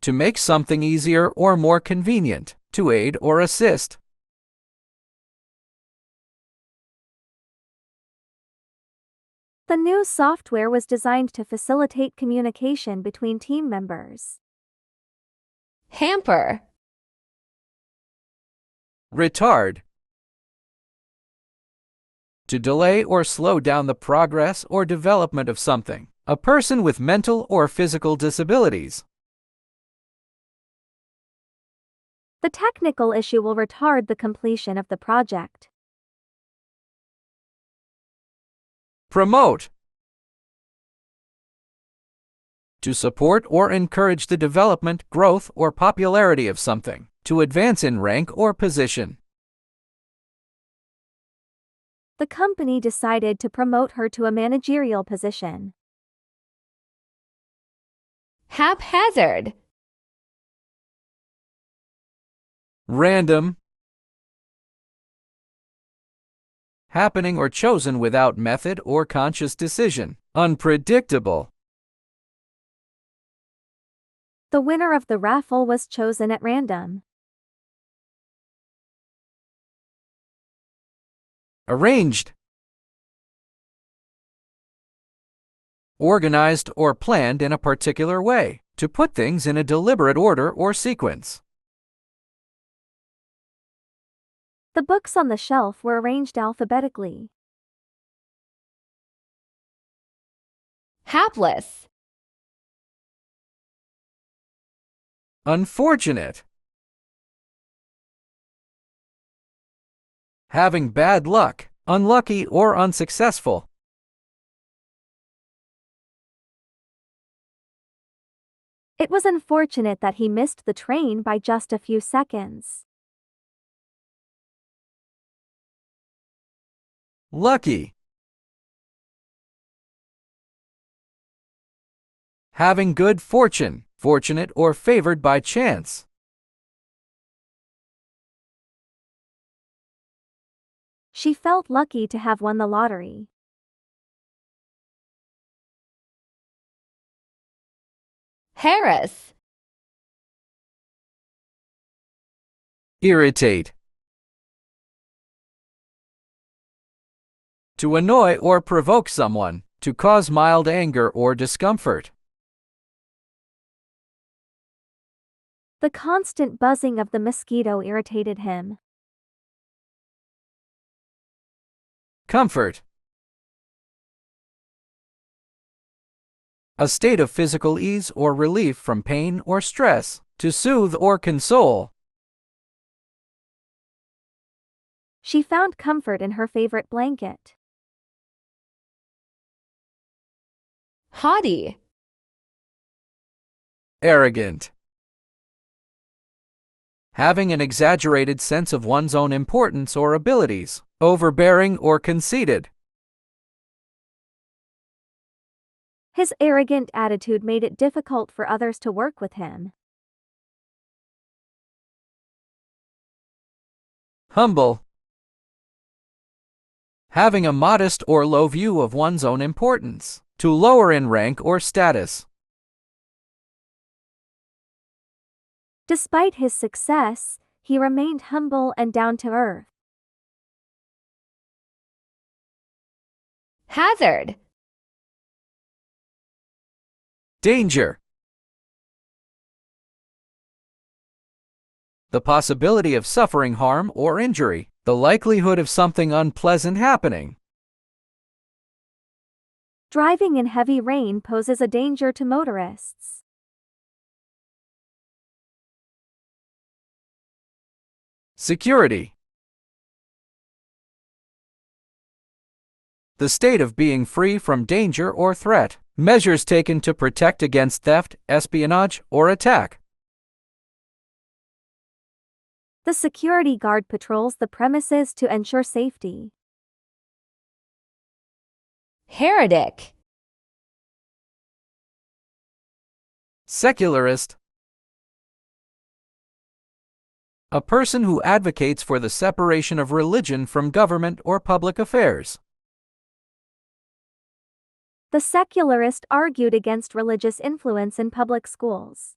to make something easier or more convenient, to aid or assist. The new software was designed to facilitate communication between team members. Hamper. Retard, to delay or slow down the progress or development of something, a person with mental or physical disabilities. The technical issue will retard the completion of the project. Promote, to support or encourage the development, growth, or popularity of something, to advance in rank or position. The company decided to promote her to a managerial position. Haphazard. Random, happening or chosen without method or conscious decision. Unpredictable, The winner of the raffle was chosen at random. arranged, organized or planned in a particular way, to put things in a deliberate order or sequence. The books on the shelf were arranged alphabetically. Hapless. Unfortunate, having bad luck, unlucky or unsuccessful. It was unfortunate that he missed the train by just a few seconds. Lucky, having good fortune, fortunate or favored by chance. She felt lucky to have won the lottery. Harass. Irritate. To annoy or provoke someone, to cause mild anger or discomfort. The constant buzzing of the mosquito irritated him. Comfort. A state of physical ease or relief from pain or stress, to soothe or console. She found comfort in her favorite blanket. Haughty. Arrogant. Having an exaggerated sense of one's own importance or abilities, overbearing or conceited. His arrogant attitude made it difficult for others to work with him. Humble. Having a modest or low view of one's own importance, to lower in rank or status. Despite his success, he remained humble and down to earth. Hazard. Danger. The possibility of suffering harm or injury, the likelihood of something unpleasant happening. Driving in heavy rain poses a danger to motorists. Security. The state of being free from danger or threat, measures taken to protect against theft, espionage, or attack. The security guard patrols the premises to ensure safety. Heretic. Secularist. A person who advocates for the separation of religion from government or public affairs. The secularist argued against religious influence in public schools.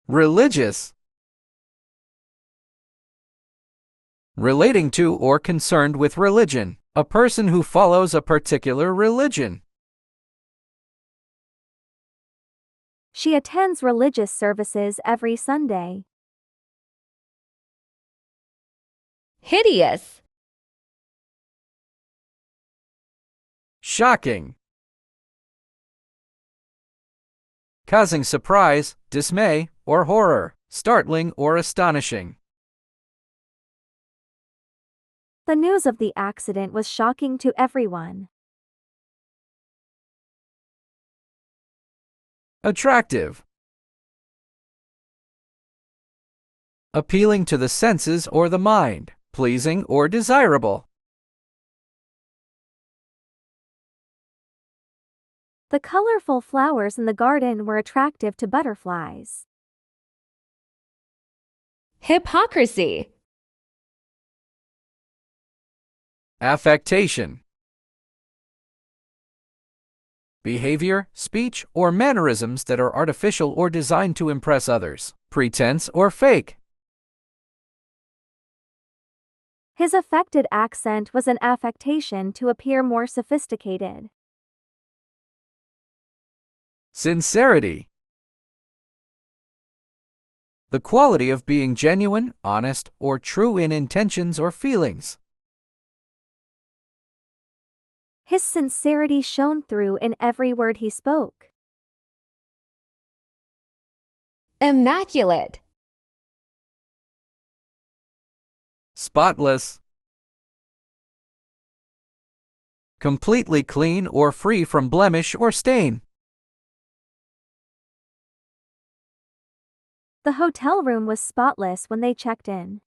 Religious. Relating to or concerned with religion, a person who follows a particular religion. She attends religious services every Sunday. Hideous. Shocking. Causing surprise, dismay, or horror, startling or astonishing. The news of the accident was shocking to everyone. Attractive. Appealing to the senses or the mind, pleasing or desirable. The colorful flowers in the garden were attractive to butterflies. Hypocrisy. Affectation. Behavior, speech, or mannerisms that are artificial or designed to impress others, pretense or fake. His affected accent was an affectation to appear more sophisticated. Sincerity. The quality of being genuine, honest, or true in intentions or feelings. His sincerity shone through in every word he spoke. Immaculate. Spotless. Completely clean or free from blemish or stain. The hotel room was spotless when they checked in.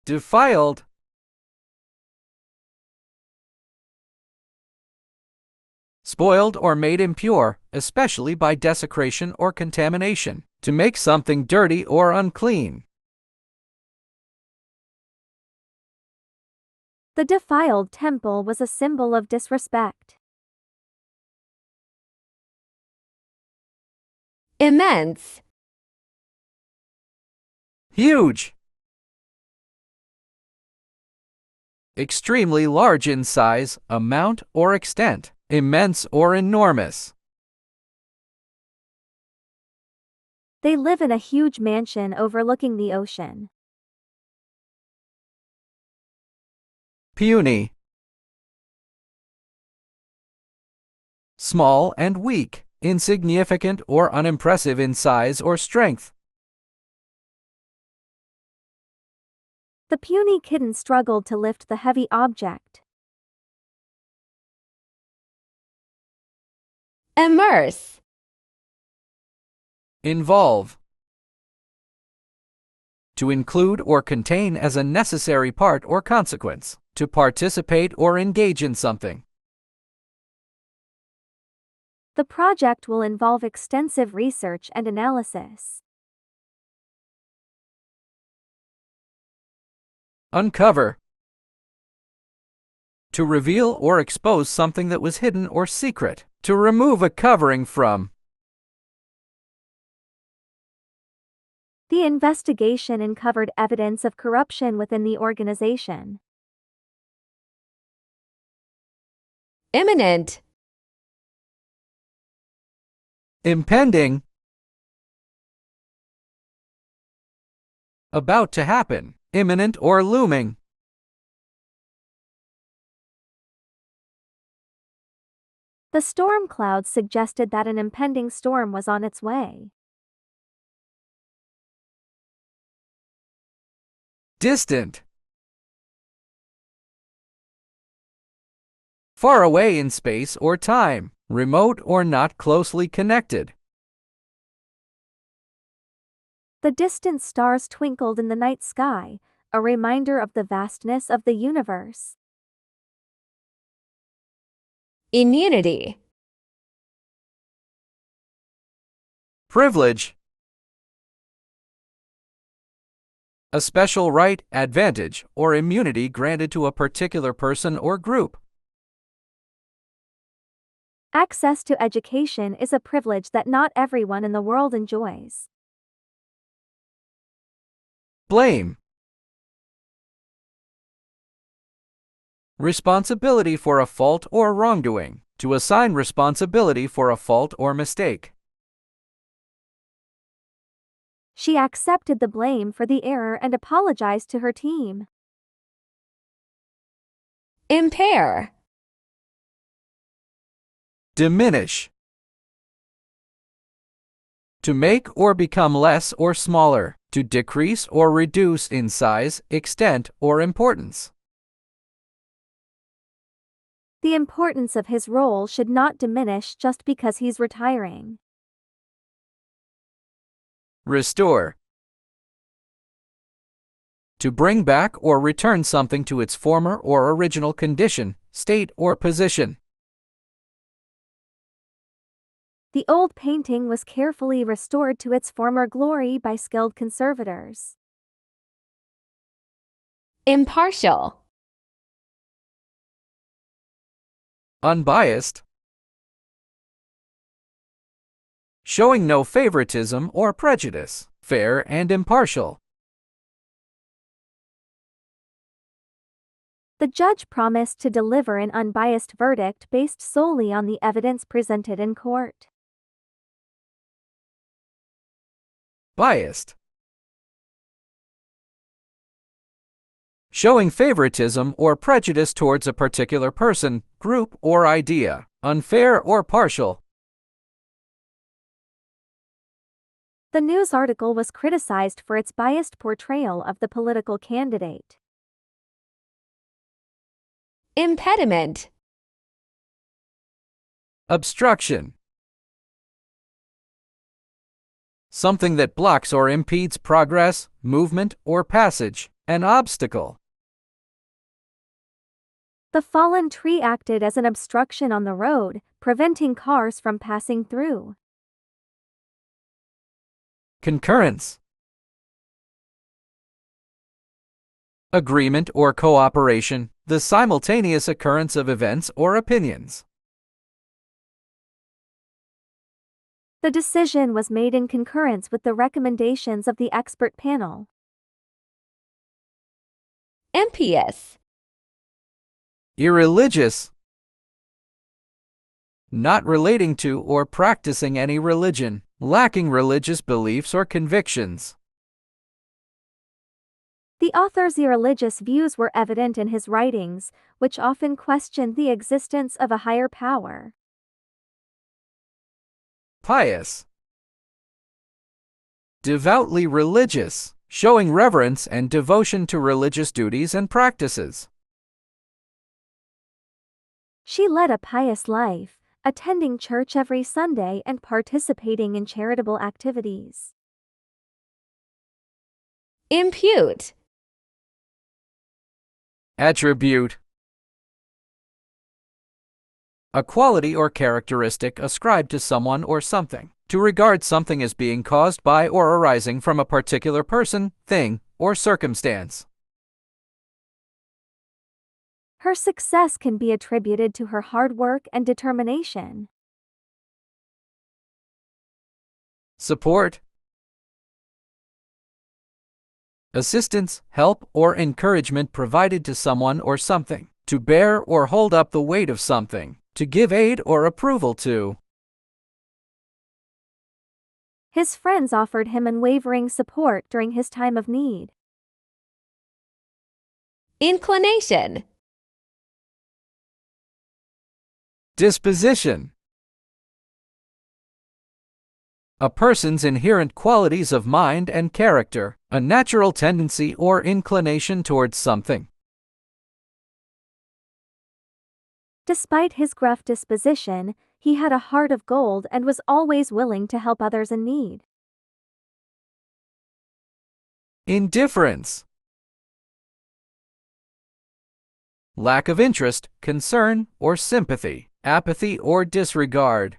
Defiled. Spoiled or made impure, especially by desecration or contamination, To make something dirty or unclean. The defiled temple was a symbol of disrespect. Immense. Huge. Extremely large in size, amount, or extent. Immense or enormous. They live in a huge mansion overlooking the ocean. Puny. Small and weak, insignificant or unimpressive in size or strength. The puny kitten struggled to lift the heavy object. Immerse. Involve. To include or contain as a necessary part or consequence. To participate or engage in something. The project will involve extensive research and analysis. Uncover. To reveal or expose something that was hidden or secret. To remove a covering from. The investigation uncovered evidence of corruption within the organization. Imminent. Impending. About to happen. Imminent or looming. The storm clouds suggested that an impending storm was on its way. Distant. Far away in space or time. Remote or not closely connected. The distant stars twinkled in the night sky, a reminder of the vastness of the universe. Immunity. Privilege. A special right, advantage, or immunity granted to a particular person or group. Access to education is a privilege that not everyone in the world enjoys. Blame. Responsibility for a fault or wrongdoing. To assign responsibility for a fault or mistake. She accepted the blame for the error and apologized to her team. Impair. Diminish. To make or become less or smaller. To decrease or reduce in size, extent, or importance. The importance of his role should not diminish just because he's retiring. Restore. To bring back or return something to its former or original condition, state, or position. The old painting was carefully restored to its former glory by skilled conservators. Impartial. Unbiased. Showing no favoritism or prejudice, fair and impartial. The judge promised to deliver an unbiased verdict based solely on the evidence presented in court. Biased. Showing favoritism or prejudice towards a particular person, group, or idea, unfair or partial. The news article was criticized for its biased portrayal of the political candidate. Impediment. Obstruction. Something that blocks or impedes progress, movement, or passage, an obstacle. The fallen tree acted as an obstruction on the road, preventing cars from passing through. Concurrence. Agreement or cooperation, the simultaneous occurrence of events or opinions. The decision was made in concurrence with the recommendations of the expert panel. Impious. Irreligious. Not relating to or practicing any religion, lacking religious beliefs or convictions. The author's irreligious views were evident in his writings, which often questioned the existence of a higher power. Pious. Devoutly religious, showing reverence and devotion to religious duties and practices. She led a pious life, attending church every Sunday and participating in charitable activities. Impute. Attribute. A quality or characteristic ascribed to someone or something. To regard something as being caused by or arising from a particular person, thing, or circumstance. Her success can be attributed to her hard work and determination. Support. Assistance, help, or encouragement provided to someone or something. To bear or hold up the weight of something. To give aid or approval to. His friends offered him unwavering support during his time of need. Inclination. Disposition. A person's inherent qualities of mind and character, a natural tendency or inclination towards something. Despite his gruff disposition, he had a heart of gold and was always willing to help others in need. Indifference. Lack of interest, concern, or sympathy, apathy or disregard.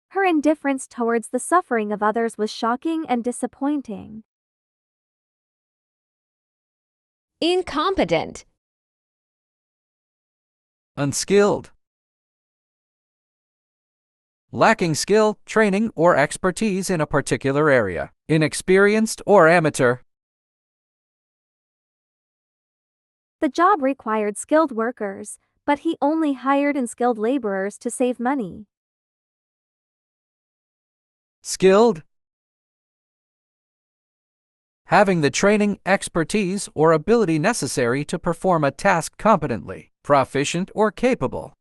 Her indifference towards the suffering of others was shocking and disappointing. Incompetent. Unskilled. Lacking skill, training, or expertise in a particular area. Inexperienced or amateur. The job required skilled workers, but he only hired unskilled laborers to save money. Skilled. Having the training, expertise, or ability necessary to perform a task competently, proficient or capable.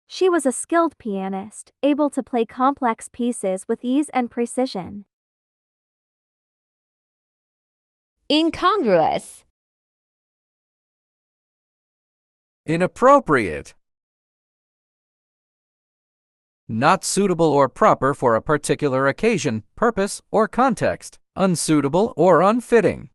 She was a skilled pianist, able to play complex pieces with ease and precision. Incongruous. Inappropriate. Not suitable or proper for a particular occasion, purpose, or context. Unsuitable or unfitting.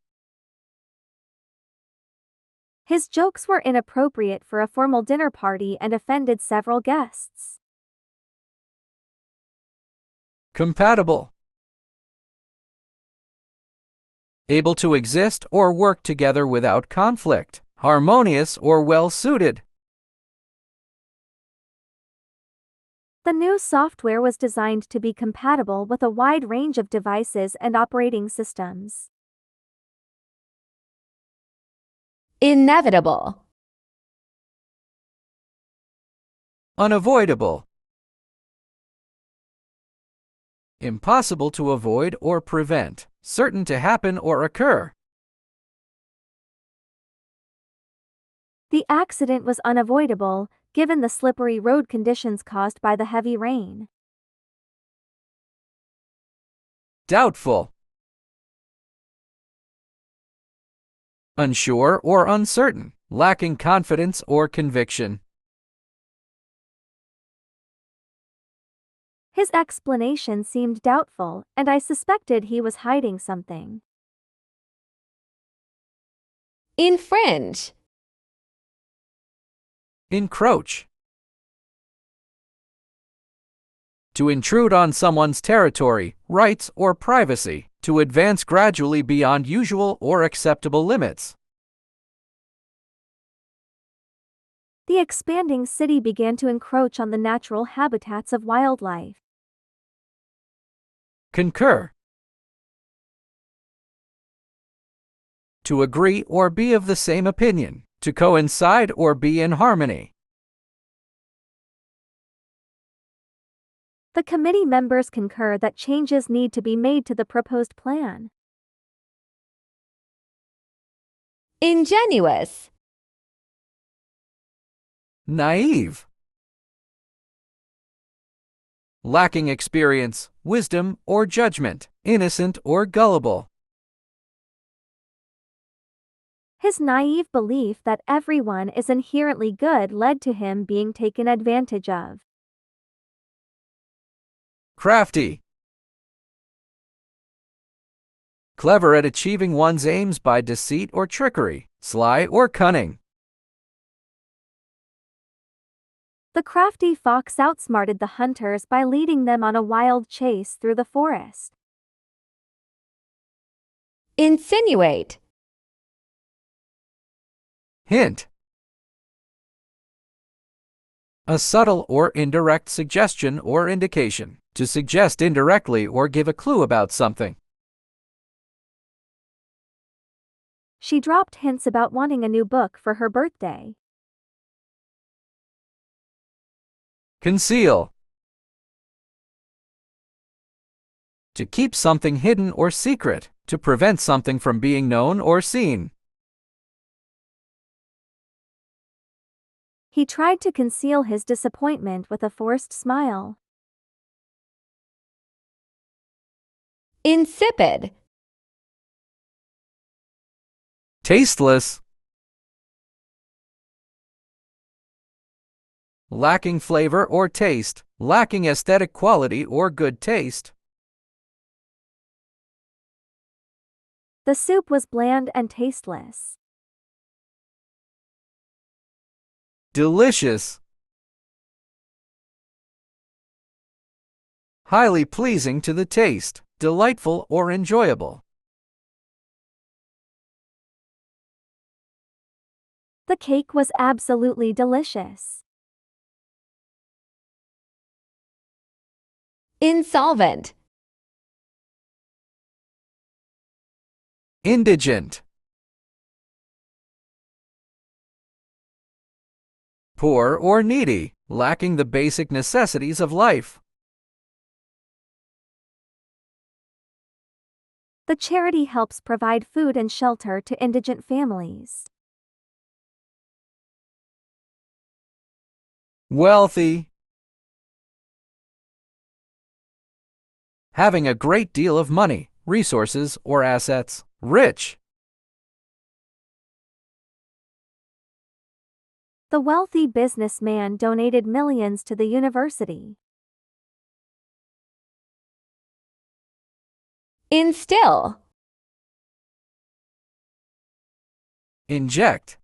His jokes were inappropriate for a formal dinner party and offended several guests. Compatible. Able to exist or work together without conflict. Harmonious or well-suited. The new software was designed to be compatible with a wide range of devices and operating systems. Inevitable. Unavoidable. Impossible to avoid or prevent. Certain to happen or occur. The accident was unavoidable, given the slippery road conditions caused by the heavy rain. Doubtful. Unsure or uncertain, lacking confidence or conviction. His explanation seemed doubtful, and I suspected he was hiding something. Infringe. Encroach. To intrude on someone's territory, rights, or privacy. To advance gradually beyond usual or acceptable limits. The expanding city began to encroach on the natural habitats of wildlife. Concur. To agree or be of the same opinion. To coincide or be in harmony. The committee members concur that changes need to be made to the proposed plan. Ingenuous. Naive. Lacking experience, wisdom, or judgment. Innocent or gullible. His naive belief that everyone is inherently good led to him being taken advantage of. Crafty. Clever at achieving one's aims by deceit or trickery, sly or cunning. The crafty fox outsmarted the hunters by leading them on a wild chase through the forest. Insinuate. Hint. A subtle or indirect suggestion or indication. To suggest indirectly or give a clue about something. She dropped hints about wanting a new book for her birthday. Conceal. To keep something hidden or secret. To prevent something from being known or seen. He tried to conceal his disappointment with a forced smile. Insipid. Tasteless. Lacking flavor or taste. Lacking aesthetic quality or good taste. The soup was bland and tasteless. Delicious. Highly pleasing to the taste. Delightful or enjoyable. The cake was absolutely delicious. Insolvent. Indigent. Poor or needy, lacking the basic necessities of life. The charity helps provide food and shelter to indigent families. Wealthy. Having a great deal of money, resources, or assets. Rich. The wealthy businessman donated millions to the university. Instill. Inject.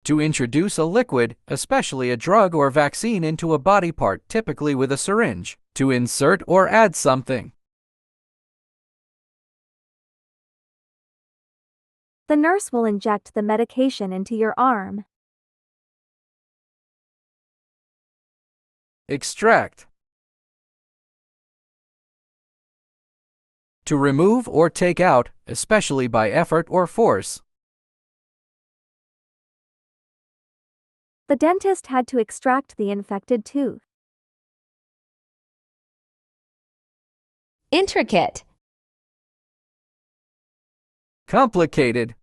To introduce a liquid, especially a drug or vaccine, into a body part, typically with a syringe. To insert or add something. The nurse will inject the medication into your arm. Extract. To remove or take out, especially by effort or force. The dentist had to extract the infected tooth. Intricate. Complicated.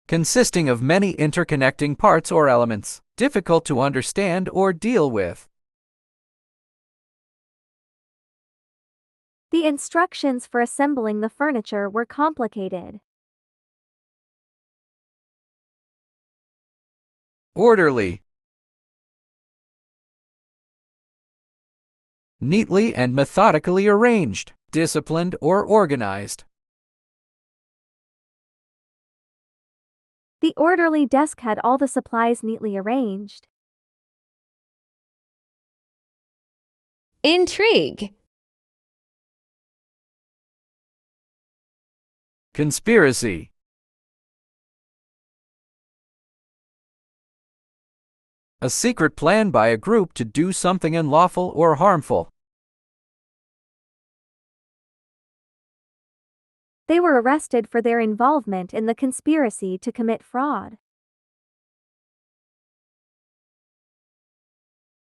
Consisting of many interconnecting parts or elements, difficult to understand or deal with. The instructions for assembling the furniture were complicated. Orderly. Neatly and methodically arranged, disciplined or organized. The orderly desk had all the supplies neatly arranged. Intrigue. Conspiracy. A secret plan by a group to do something unlawful or harmful. They were arrested for their involvement in the conspiracy to commit fraud.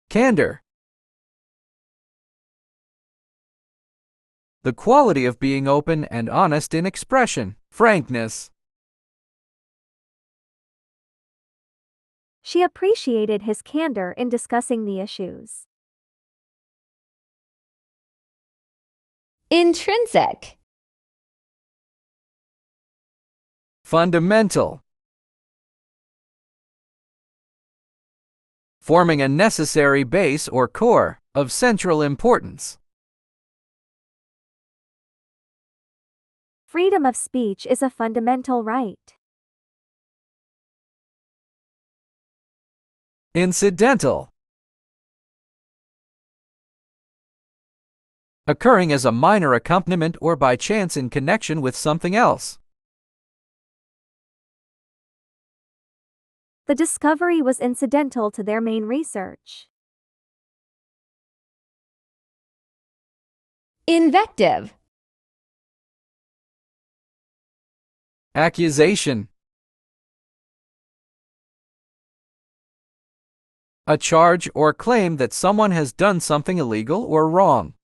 Candor. The quality of being open and honest in expression. Frankness. She appreciated his candor in discussing the issues. Intrinsic. Fundamental. Forming a necessary base or core, of central importance. Freedom of speech is a fundamental right. Incidental. Occurring as a minor accompaniment or by chance in connection with something else. The discovery was incidental to their main research. Invective. Accusation. A charge or claim that someone has done something illegal or wrong.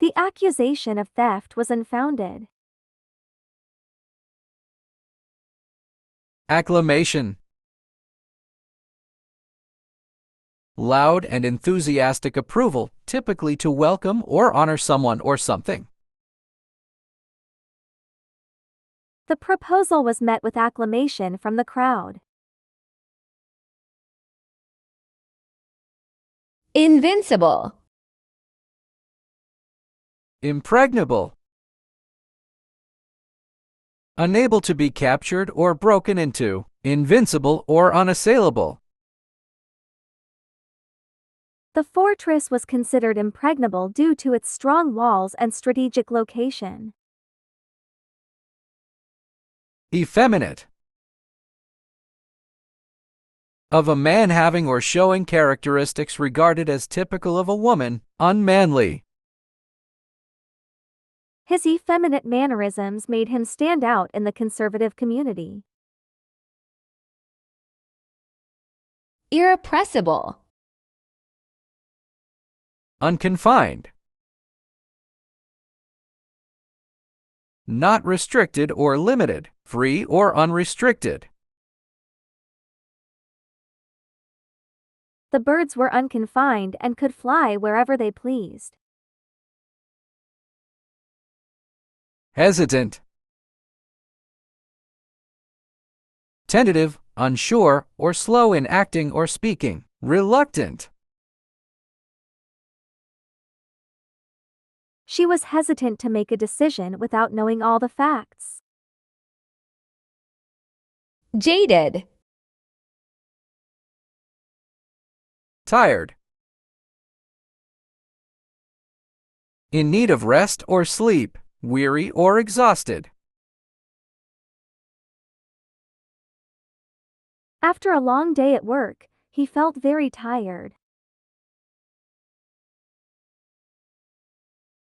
The accusation of theft was unfounded. Acclamation. Loud and enthusiastic approval, typically to welcome or honor someone or something. The proposal was met with acclamation from the crowd. Invincible. Impregnable. Unable to be captured or broken into, invincible or unassailable. The fortress was considered impregnable due to its strong walls and strategic location. Effeminate. Of a man having or showing characteristics regarded as typical of a woman, unmanly. His effeminate mannerisms made him stand out in the conservative community. Irrepressible. Unconfined. Not restricted or limited, free or unrestricted. The birds were unconfined and could fly wherever they pleased. Hesitant. Tentative, unsure, or slow in acting or speaking. Reluctant. She was hesitant to make a decision without knowing all the facts. Jaded. Tired. In need of rest or sleep, weary or exhausted. After a long day at work, he felt very tired.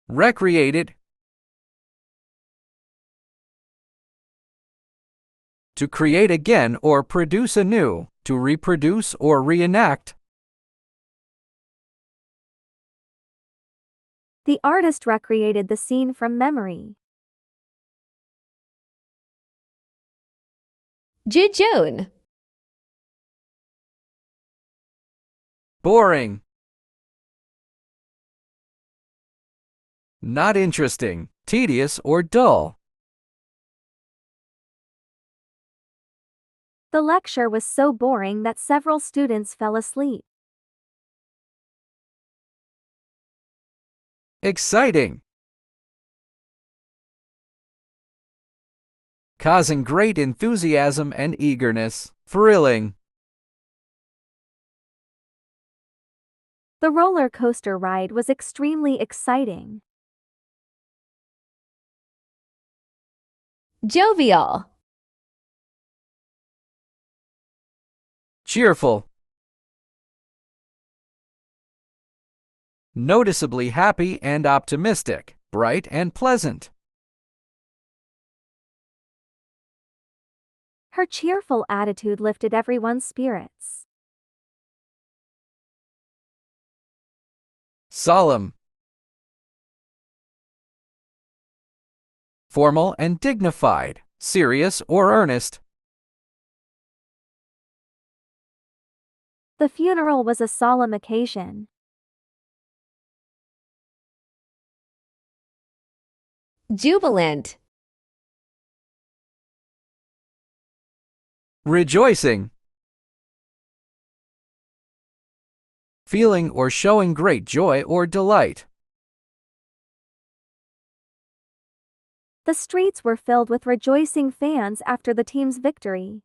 Recreated. To create again or produce anew, to reproduce or reenact. The artist recreated the scene from memory. Jejune. Boring. Not interesting, tedious, or dull. The lecture was so boring that several students fell asleep. Exciting. causing great enthusiasm and eagerness. Thrilling. The roller coaster ride was extremely exciting. Jovial. Cheerful. Noticeably happy and optimistic, bright and pleasant. Her cheerful attitude lifted everyone's spirits. Solemn. Formal and dignified, serious or earnest. The funeral was a solemn occasion. Jubilant. Rejoicing. Feeling or showing great joy or delight. The streets were filled with rejoicing fans after the team's victory.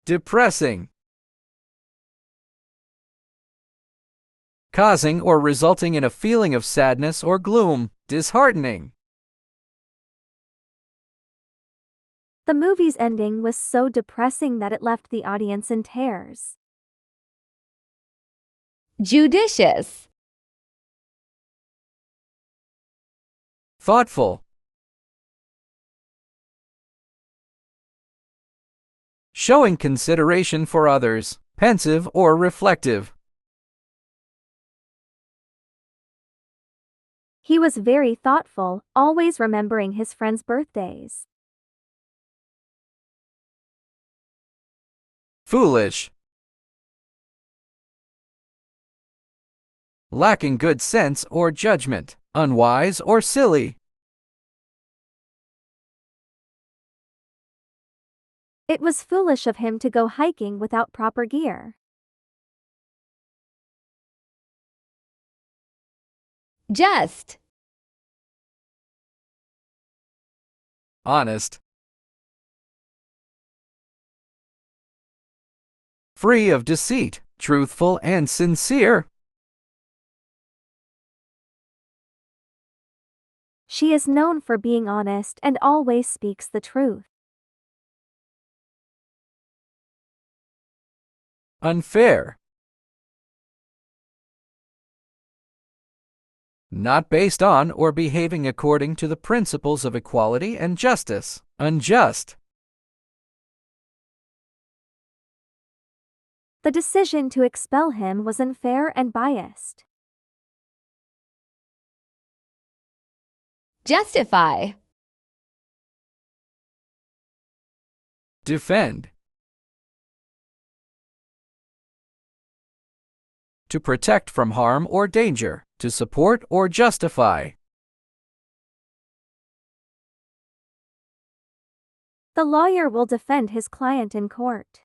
Depressing. Causing or resulting in a feeling of sadness or gloom, disheartening. The movie's ending was so depressing that it left the audience in tears. Judicious. Thoughtful. Showing consideration for others, pensive or reflective. He was very thoughtful, always remembering his friends' birthdays. Foolish. Lacking good sense or judgment, unwise or silly. It was foolish of him to go hiking without proper gear. Just. Honest. Free of deceit, truthful and sincere. She is known for being honest and always speaks the truth. Unfair. Not based on or behaving according to the principles of equality and justice. Unjust. The decision to expel him was unfair and biased. Justify. Defend. To protect from harm or danger, to support or justify. The lawyer will defend his client in court.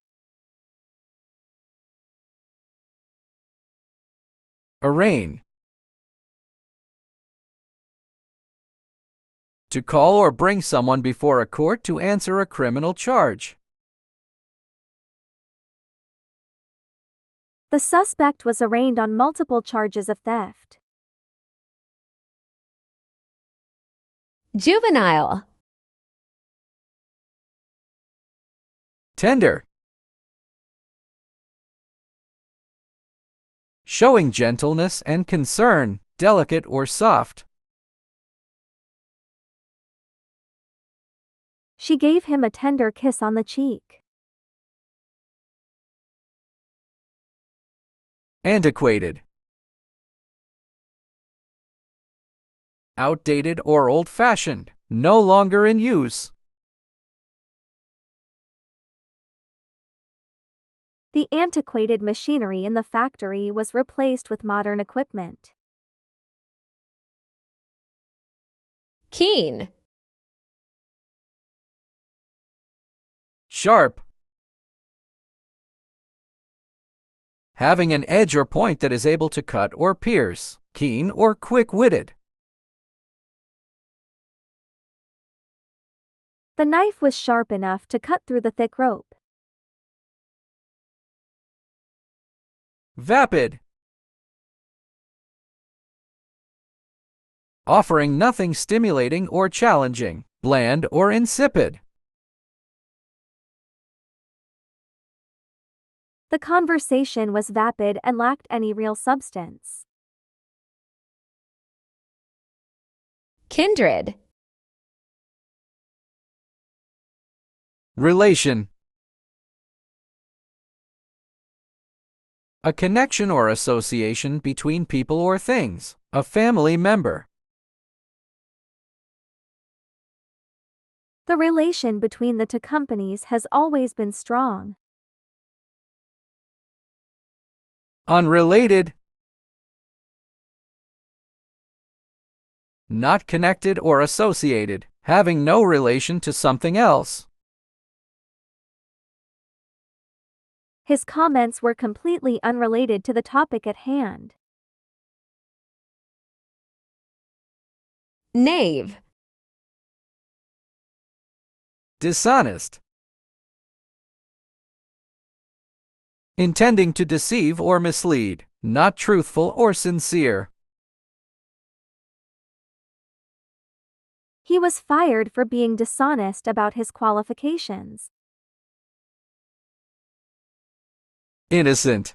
Arraign. To call or bring someone before a court to answer a criminal charge. The suspect was arraigned on multiple charges of theft. Juvenile. Tender. Showing gentleness and concern, delicate or soft. She gave him a tender kiss on the cheek. Antiquated. Outdated or old-fashioned, no longer in use. The antiquated machinery in the factory was replaced with modern equipment. Keen. Sharp. Having an edge or point that is able to cut or pierce. Keen or quick-witted. The knife was sharp enough to cut through the thick rope. Vapid. Offering nothing stimulating or challenging, bland or insipid. The conversation was vapid and lacked any real substance. Kindred. Relation. A connection or association between people or things, a family member. The relation between the two companies has always been strong. Unrelated. Not connected or associated, having no relation to something else. His comments were completely unrelated to the topic at hand. Knave. Dishonest. Intending to deceive or mislead, not truthful or sincere. He was fired for being dishonest about his qualifications. Innocent.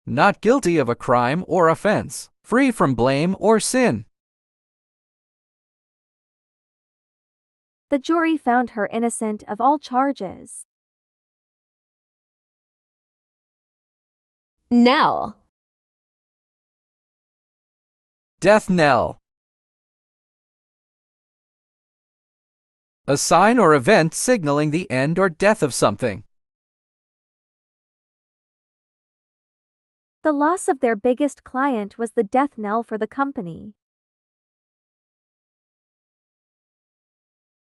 Not guilty of a crime or offense, free from blame or sin. The jury found her innocent of all charges. Knell. Death knell. A sign or event signaling the end or death of something. The loss of their biggest client was the death knell for the company.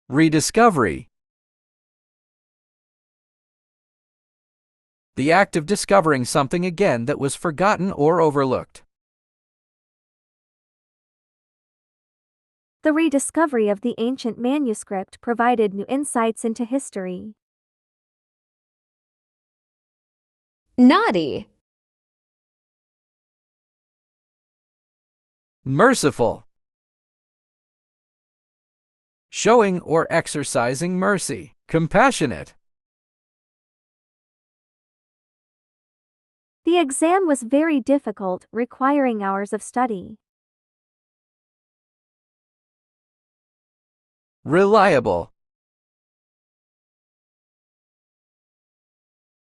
Rediscovery. The act of discovering something again that was forgotten or overlooked. The rediscovery of the ancient manuscript provided new insights into history. Naughty. Merciful. Showing or exercising mercy, compassionate. The exam was very difficult, requiring hours of study. Reliable.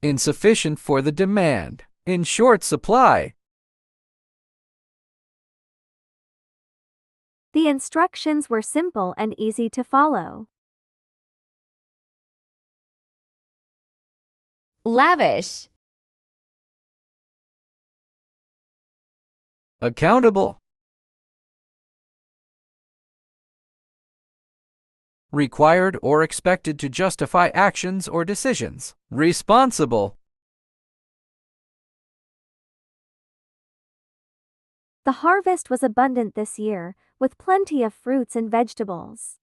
Insufficient for the demand, in short supply. The instructions were simple and easy to follow. Lavish. Accountable. Required or expected to justify actions or decisions. Responsible. The harvest was abundant this year, with plenty of fruits and vegetables.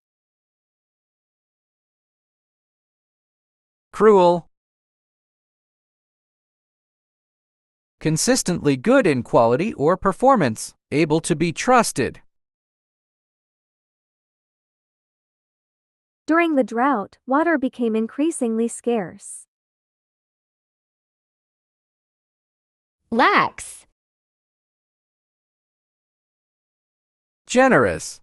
Cruel. Consistently good in quality or performance, able to be trusted. During the drought, water became increasingly scarce. Lax. Generous.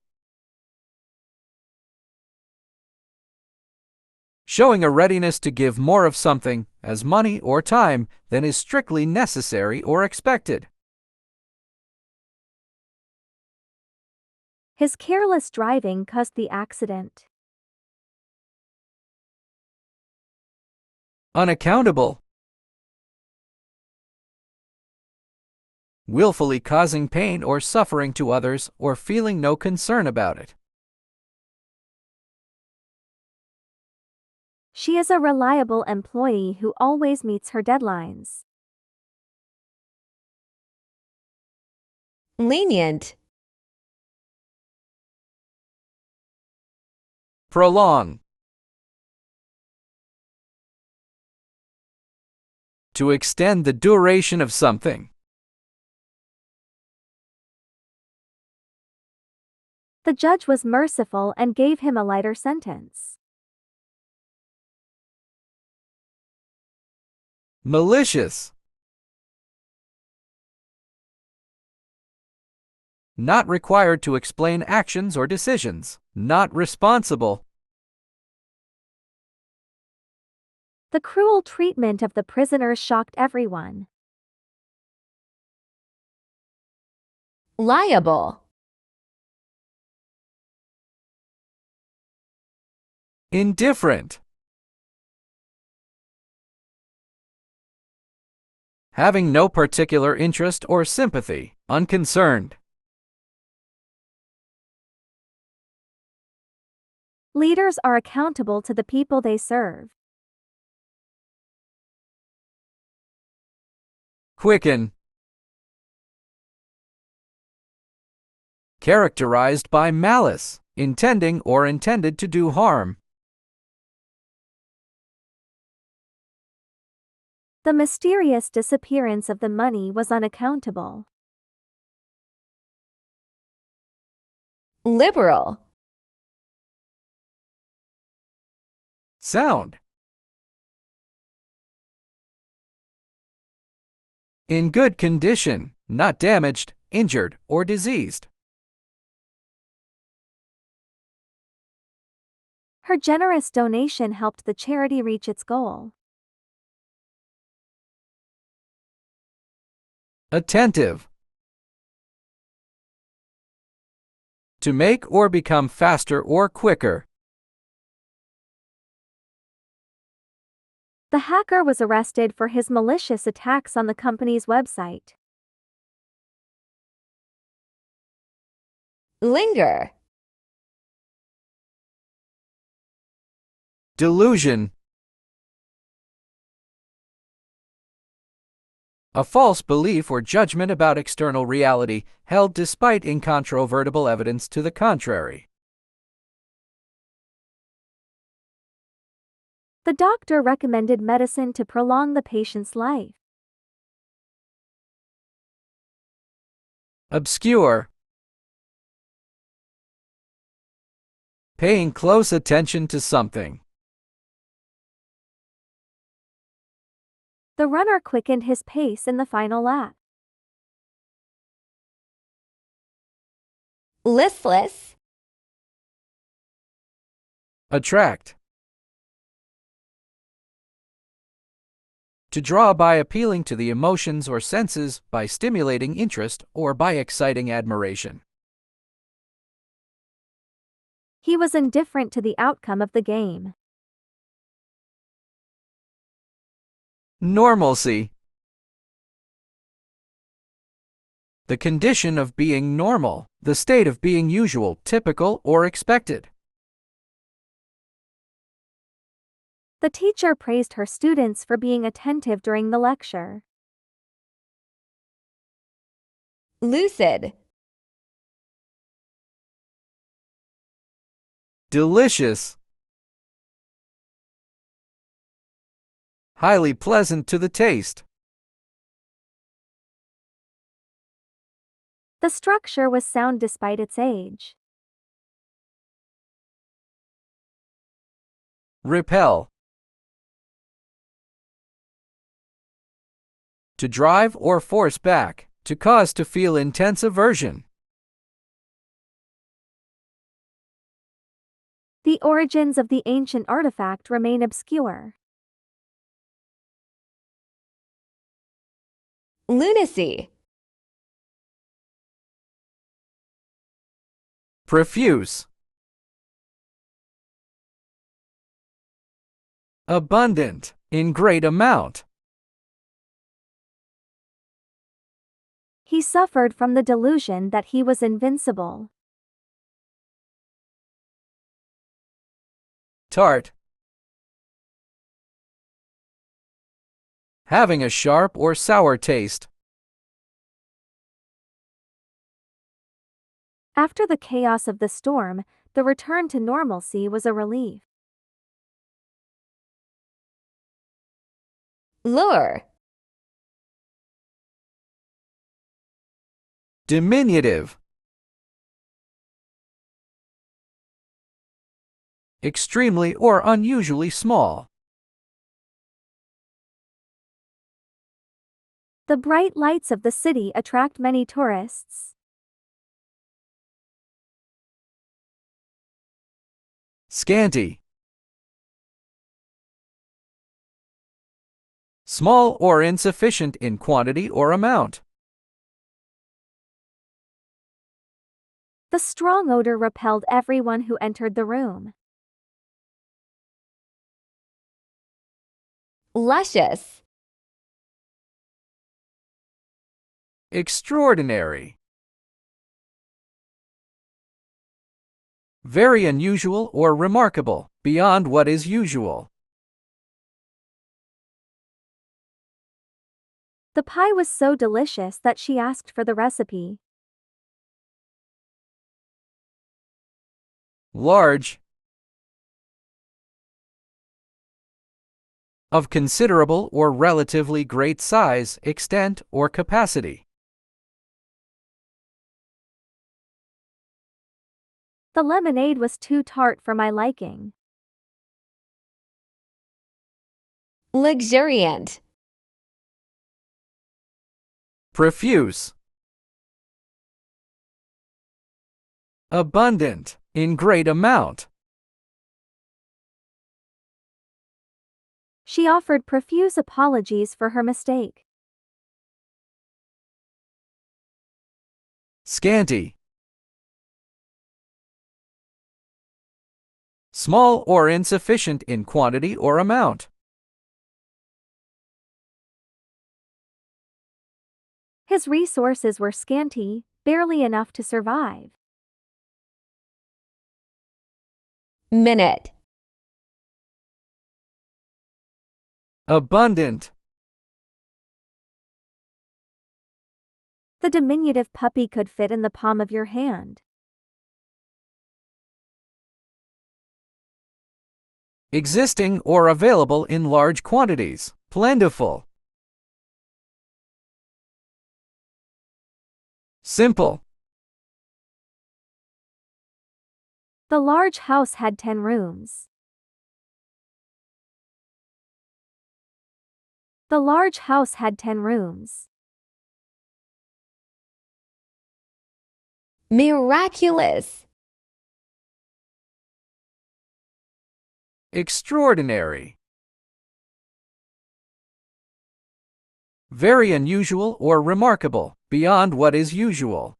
Showing a readiness to give more of something, as money or time, than is strictly necessary or expected. His careless driving caused the accident. Unaccountable. Willfully causing pain or suffering to others or feeling no concern about it. She is a reliable employee who always meets her deadlines. Lenient. Prolong. To extend the duration of something. The judge was merciful and gave him a lighter sentence. Malicious. Not required to explain actions or decisions. Not responsible. The cruel treatment of the prisoners shocked everyone. Liable. Indifferent. Having no particular interest or sympathy. Unconcerned. Leaders are accountable to the people they serve. Quicken. Characterized by malice, intending or intended to do harm. The mysterious disappearance of the money was unaccountable. Liberal. Sound. In good condition, not damaged, injured, or diseased. Her generous donation helped the charity reach its goal. Attentive. To make or become faster or quicker. The hacker was arrested for his malicious attacks on the company's website. Linger. Delusion. A false belief or judgment about external reality, held despite incontrovertible evidence to the contrary. The doctor recommended medicine to prolong the patient's life. Obscure. Paying close attention to something. The runner quickened his pace in the final lap. Listless. Attract. To draw by appealing to the emotions or senses, by stimulating interest, or by exciting admiration. He was indifferent to the outcome of the game. Normalcy. The condition of being normal, the state of being usual, typical, or expected. The teacher praised her students for being attentive during the lecture. Lucid. Delicious. Highly pleasant to the taste. The structure was sound despite its age. Repel. To drive or force back, to cause to feel intense aversion. The origins of the ancient artifact remain obscure. Lunacy. Profuse. Abundant, in great amount. He suffered from the delusion that he was invincible. Tart. Having a sharp or sour taste. After the chaos of the storm, the return to normalcy was a relief. Lure. Diminutive. Extremely or unusually small. The bright lights of the city attract many tourists. Scanty. Small or insufficient in quantity or amount. The strong odor repelled everyone who entered the room. Luscious. Extraordinary. Very unusual or remarkable, beyond what is usual. The pie was so delicious that she asked for the recipe. Large. Of considerable or relatively great size, extent, or capacity. The lemonade was too tart for my liking. Luxuriant. Profuse. Abundant, in great amount. She offered profuse apologies for her mistake. Scanty. Small or insufficient in quantity or amount. His resources were scanty, barely enough to survive. Minute. Abundant. The diminutive puppy could fit in the palm of your hand. Existing or available in large quantities. Plentiful. Simple. The large house had 10 rooms. The large house had 10 rooms. Miraculous. Extraordinary. Very unusual or remarkable, beyond what is usual.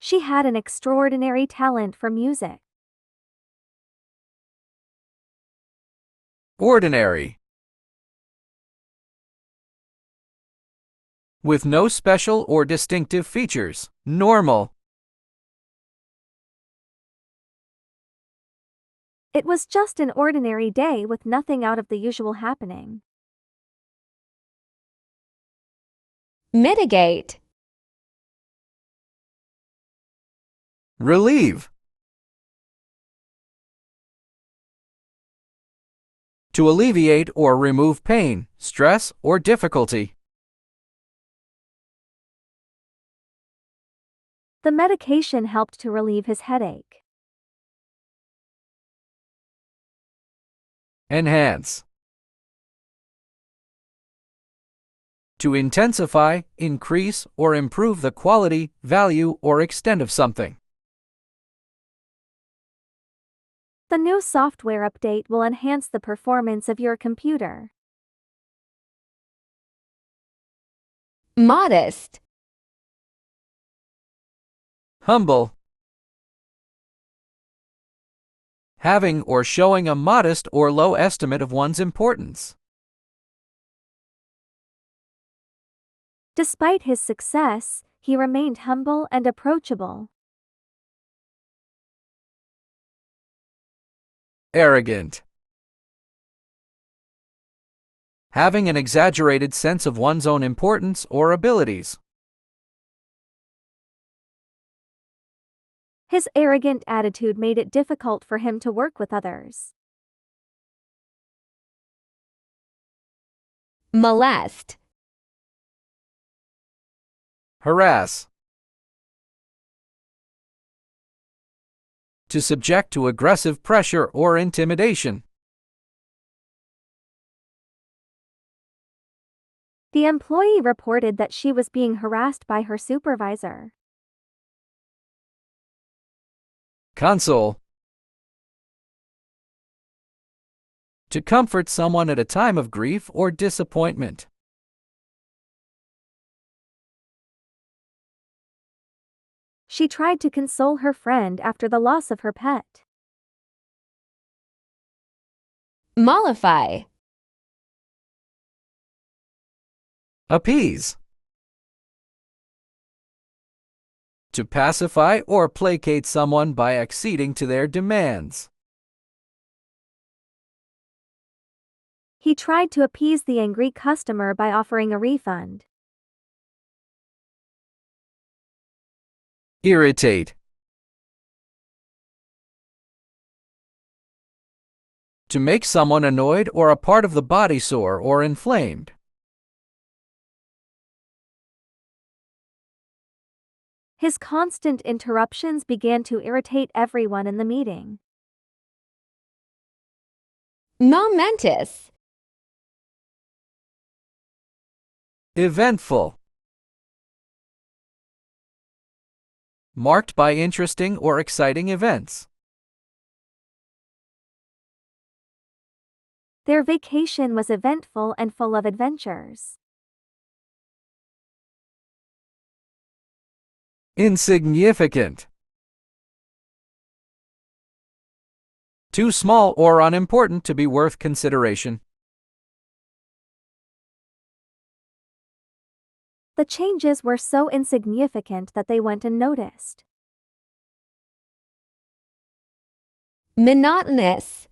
She had an extraordinary talent for music. Ordinary. With no special or distinctive features. Normal. It was just an ordinary day with nothing out of the usual happening. Mitigate. Relieve. To alleviate or remove pain, stress, or difficulty. The medication helped to relieve his headache. Enhance. To intensify, increase, or improve the quality, value, or extent of something. The new software update will enhance the performance of your computer. Modest. Humble. Having or showing a modest or low estimate of one's importance. Despite his success, he remained humble and approachable. Arrogant. Having an exaggerated sense of one's own importance or abilities. His arrogant attitude made it difficult for him to work with others. Molest. Harass. To subject to aggressive pressure or intimidation. The employee reported that she was being harassed by her supervisor. Console. To comfort someone at a time of grief or disappointment. She tried to console her friend after the loss of her pet. Mollify. Appease. To pacify or placate someone by acceding to their demands. He tried to appease the angry customer by offering a refund. Irritate. To make someone annoyed or a part of the body sore or inflamed. His constant interruptions began to irritate everyone in the meeting. Momentous. Eventful. Marked by interesting or exciting events. Their vacation was eventful and full of adventures. Insignificant. Too small or unimportant to be worth consideration. The changes were so insignificant that they went unnoticed. Monotonous.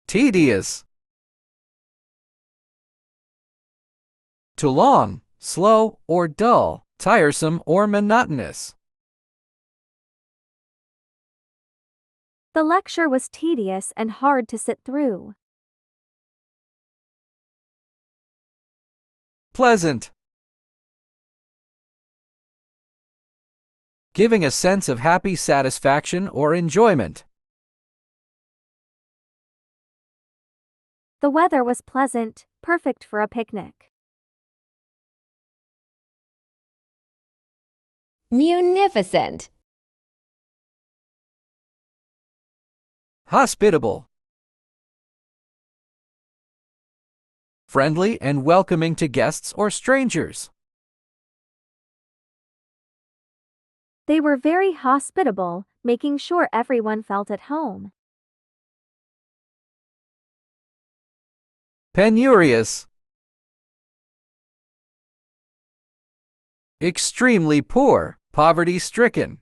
Tedious. Too long, slow, or dull, tiresome or monotonous. The lecture was tedious and hard to sit through. Pleasant. Giving a sense of happy satisfaction or enjoyment. The weather was pleasant, perfect for a picnic. Munificent. Hospitable. Friendly and welcoming to guests or strangers. They were very hospitable, making sure everyone felt at home. Penurious. Extremely poor, poverty-stricken.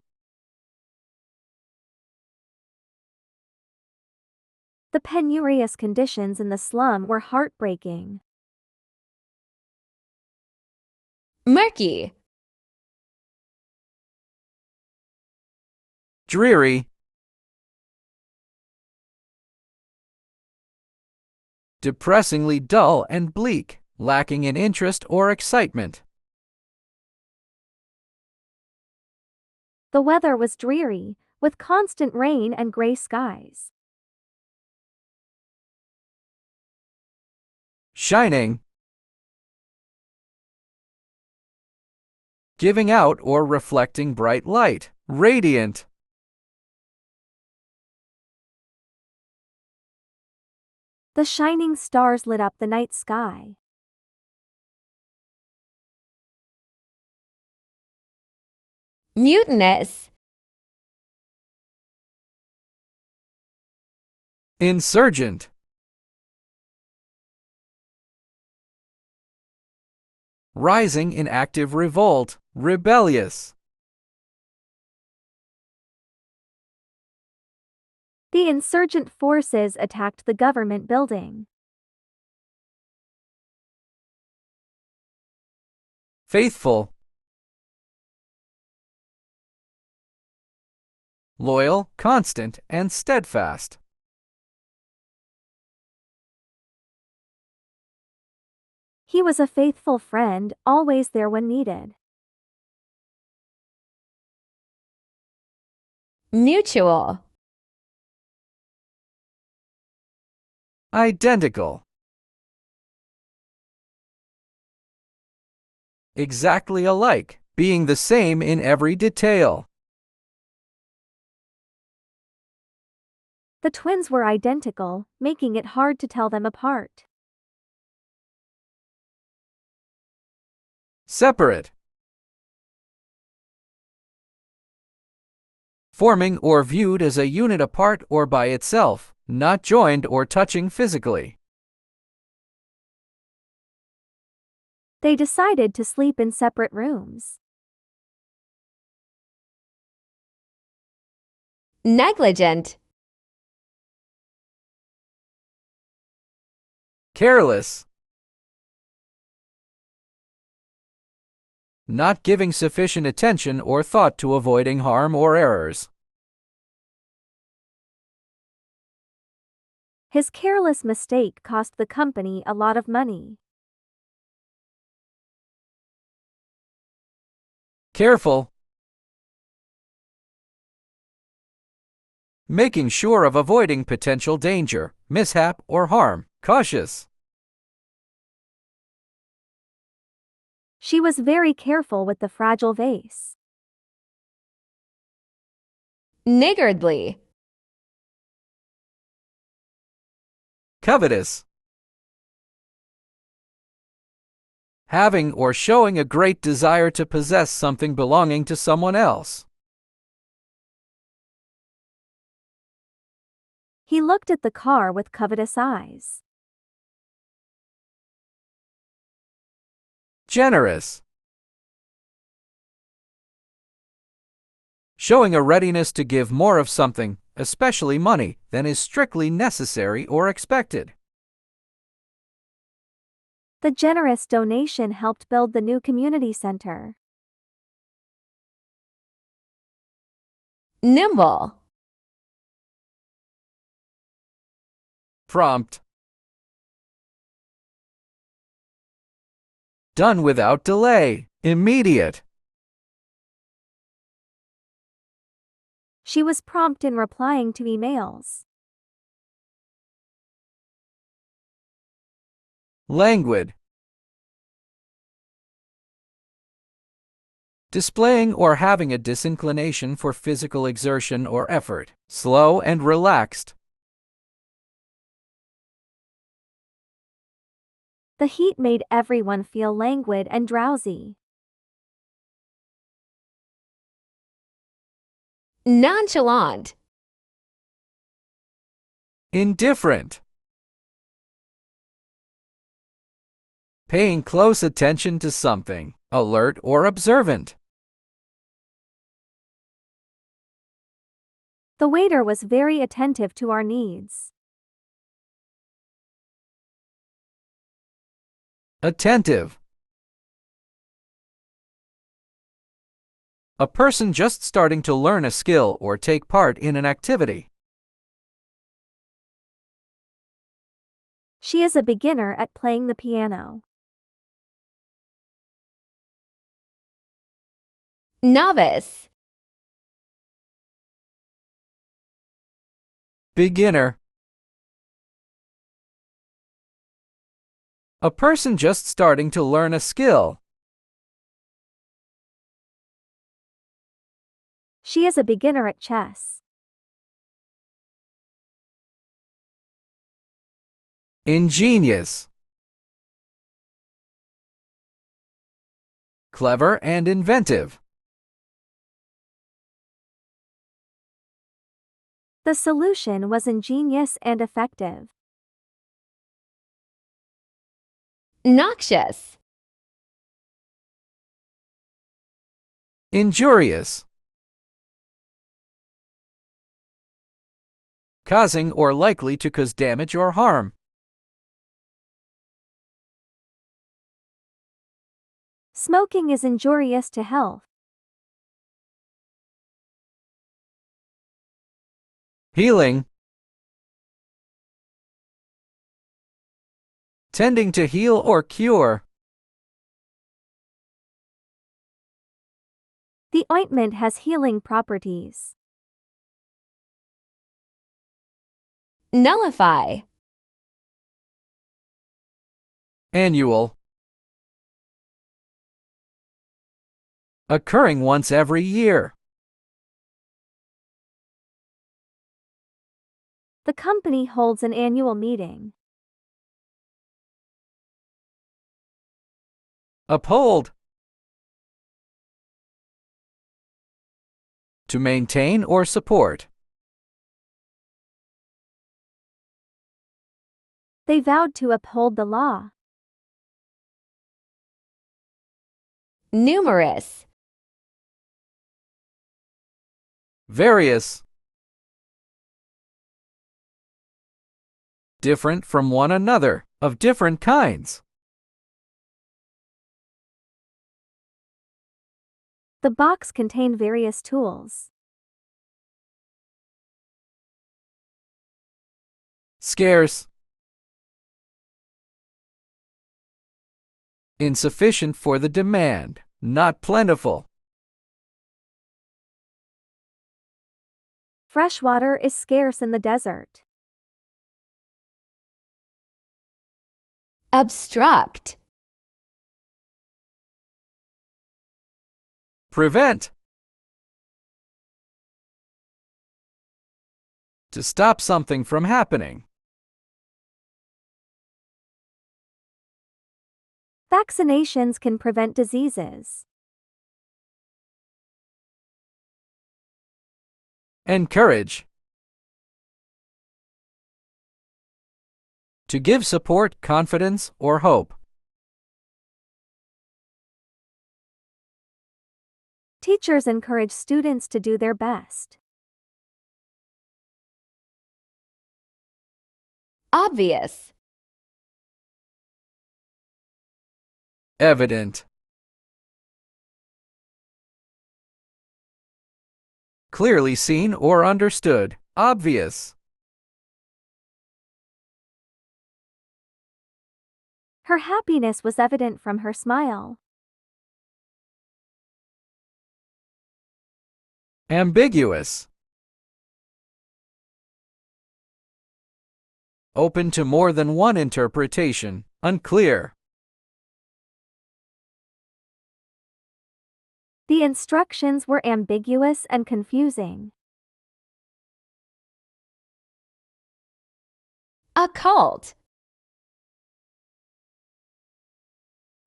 The penurious conditions in the slum were heartbreaking. Murky. Dreary. Depressingly dull and bleak, lacking in interest or excitement. The weather was dreary, with constant rain and gray skies. Shining. Giving out or reflecting bright light. Radiant. The shining stars lit up the night sky. Mutinous. Insurgent. Rising in active revolt. Rebellious. The insurgent forces attacked the government building. Faithful. loyal, constant, and steadfast. He was a faithful friend, always there when needed. Mutual. Identical. Exactly alike, being the same in every detail. The twins were identical, making it hard to tell them apart. Separate. Forming or viewed as a unit apart or by itself, not joined or touching physically. They decided to sleep in separate rooms. Negligent. Careless. Not giving sufficient attention or thought to avoiding harm or errors. His careless mistake cost the company a lot of money. Careful. Making sure of avoiding potential danger, mishap, or harm. Cautious. She was very careful with the fragile vase. Niggardly. Covetous. Having or showing a great desire to possess something belonging to someone else. He looked at the car with covetous eyes. Generous. Showing a readiness to give more of something, especially money, than is strictly necessary or expected. The generous donation helped build the new community center. Nimble. Prompt. Done without delay. Immediate. She was prompt in replying to emails. Languid. Displaying or having a disinclination for physical exertion or effort. Slow and relaxed. The heat made everyone feel languid and drowsy. Nonchalant. Indifferent. Paying close attention to something. Alert or observant. The waiter was very attentive to our needs. Attentive. A person just starting to learn a skill or take part in an activity. She is a beginner at playing the piano. Novice. Beginner. A person just starting to learn a skill. She is a beginner at chess. Ingenious. Clever and inventive. The solution was ingenious and effective. Noxious. Injurious. Causing or likely to cause damage or harm. Smoking is injurious to health. Healing. Tending to heal or cure. The ointment has healing properties. Nullify. Annual. Occurring once every year. The company holds an annual meeting. Uphold. To maintain or support. They vowed to uphold the law. Numerous. Various. Different from one another, of different kinds. The box contained various tools. Scarce. Insufficient for the demand, not plentiful. Fresh water is scarce in the desert. Obstruct. Prevent. To stop something from happening. Vaccinations can prevent diseases. Encourage. To give support, confidence, or hope. Teachers encourage students to do their best. Obvious. Evident. Clearly seen or understood. Obvious. Her happiness was evident from her smile. Ambiguous. Open to more than one interpretation. Unclear. The instructions were ambiguous and confusing. Occult.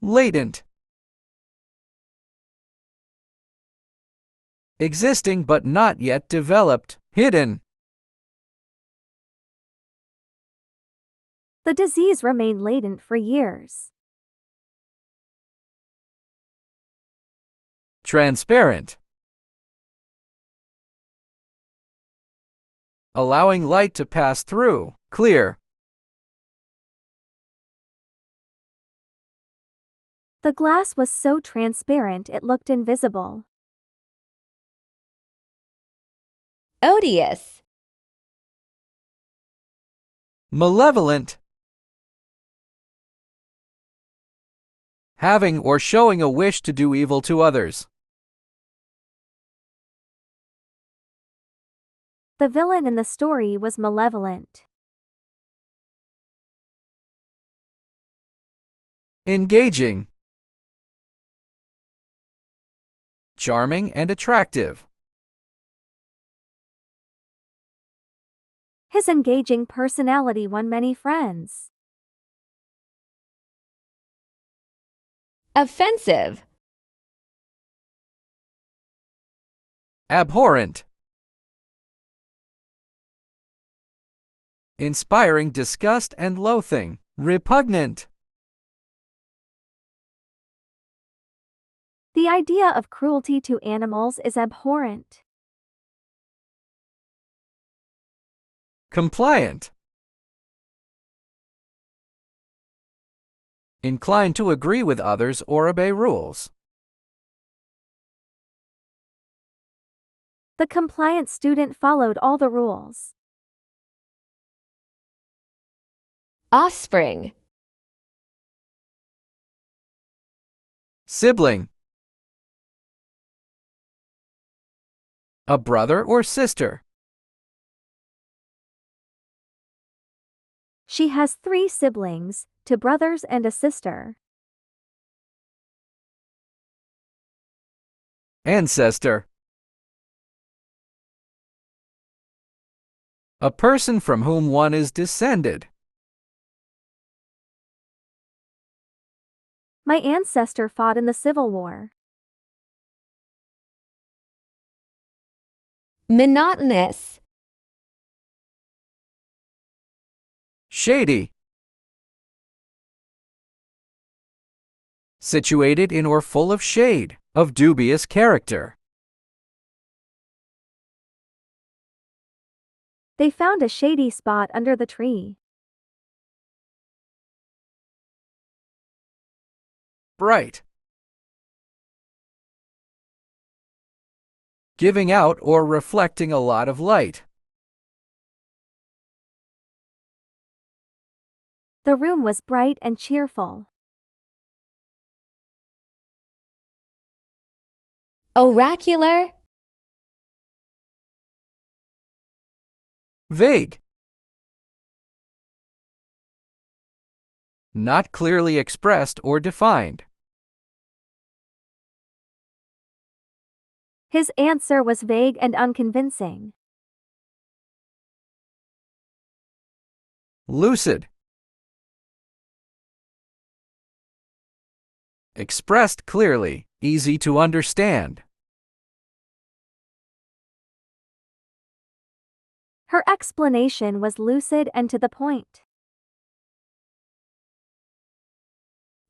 Latent. Existing but not yet developed. Hidden. The disease remained latent for years. Transparent. Allowing light to pass through. Clear. The glass was so transparent it looked invisible. Odious. Malevolent. Having or showing a wish to do evil to others. The villain in the story was malevolent. Engaging. Charming and attractive. His engaging personality won many friends. Offensive. Abhorrent. Inspiring disgust and loathing. Repugnant. The idea of cruelty to animals is abhorrent. Compliant. Inclined to agree with others or obey rules. The compliant student followed all the rules. offspring, sibling, a brother or sister, She has 3 siblings, 2 brothers and a sister. ancestor, a person from whom one is descended, My ancestor fought in the Civil War. monotonous, shady, situated in or full of shade, of dubious character, They found a shady spot under the tree. bright, giving out or reflecting a lot of light, The room was bright and cheerful. oracular, vague, not clearly expressed or defined, His answer was vague and unconvincing. lucid, expressed clearly, easy to understand, Her explanation was lucid and to the point.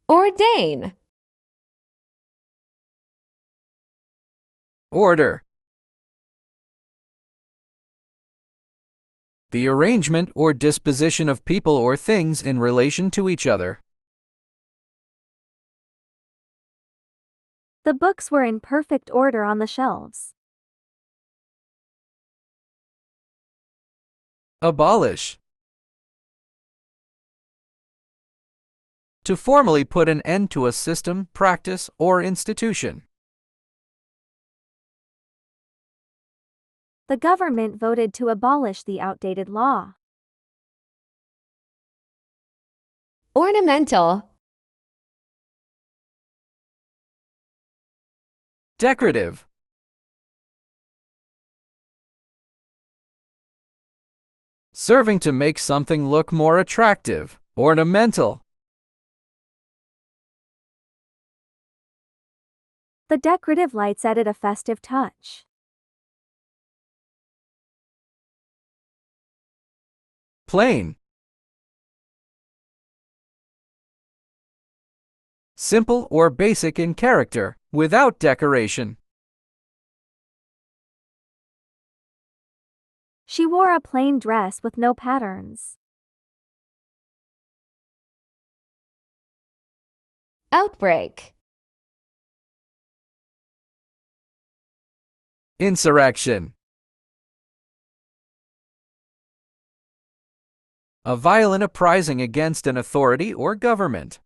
ordain, order, the arrangement or disposition of people or things in relation to each other, The books were in perfect order on the shelves. abolish, to formally put an end to a system, practice, or institution, The government voted to abolish the outdated law. ornamental, decorative, serving to make something look more attractive, ornamental, The decorative lights added a festive touch. plain, simple or basic in character, without decoration, She wore a plain dress with no patterns. outbreak, insurrection, a violent uprising against an authority or government,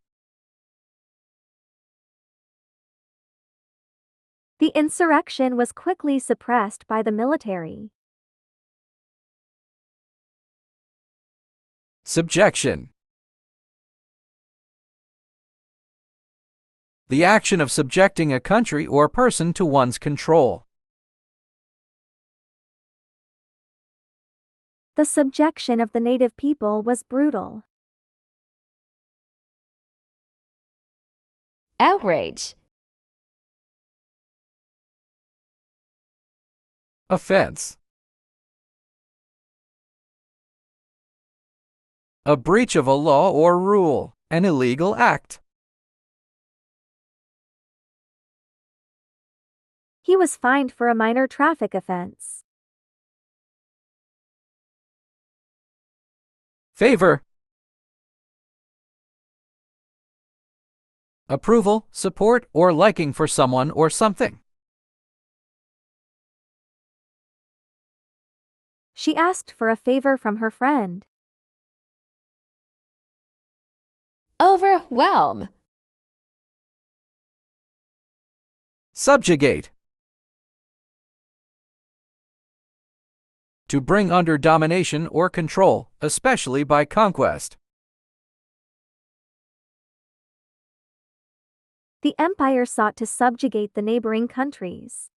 The insurrection was quickly suppressed by the military. subjection, the action of subjecting a country or person to one's control, The subjection of the native people was brutal. outrage, offense, a breach of a law or rule, an illegal act, He was fined for a minor traffic offense. favor, approval, support, or liking for someone or something, She asked for a favor from her friend. overwhelm, Subjugate. To bring under domination or control, especially by conquest. The empire sought to subjugate the neighboring countries.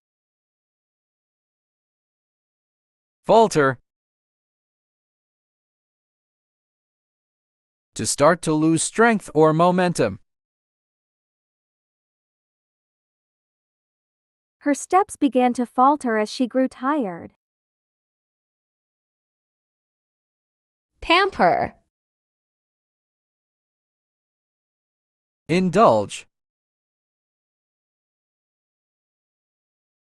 Falter. To start to lose strength or momentum. Her steps began to falter as she grew tired. pamper, Indulge.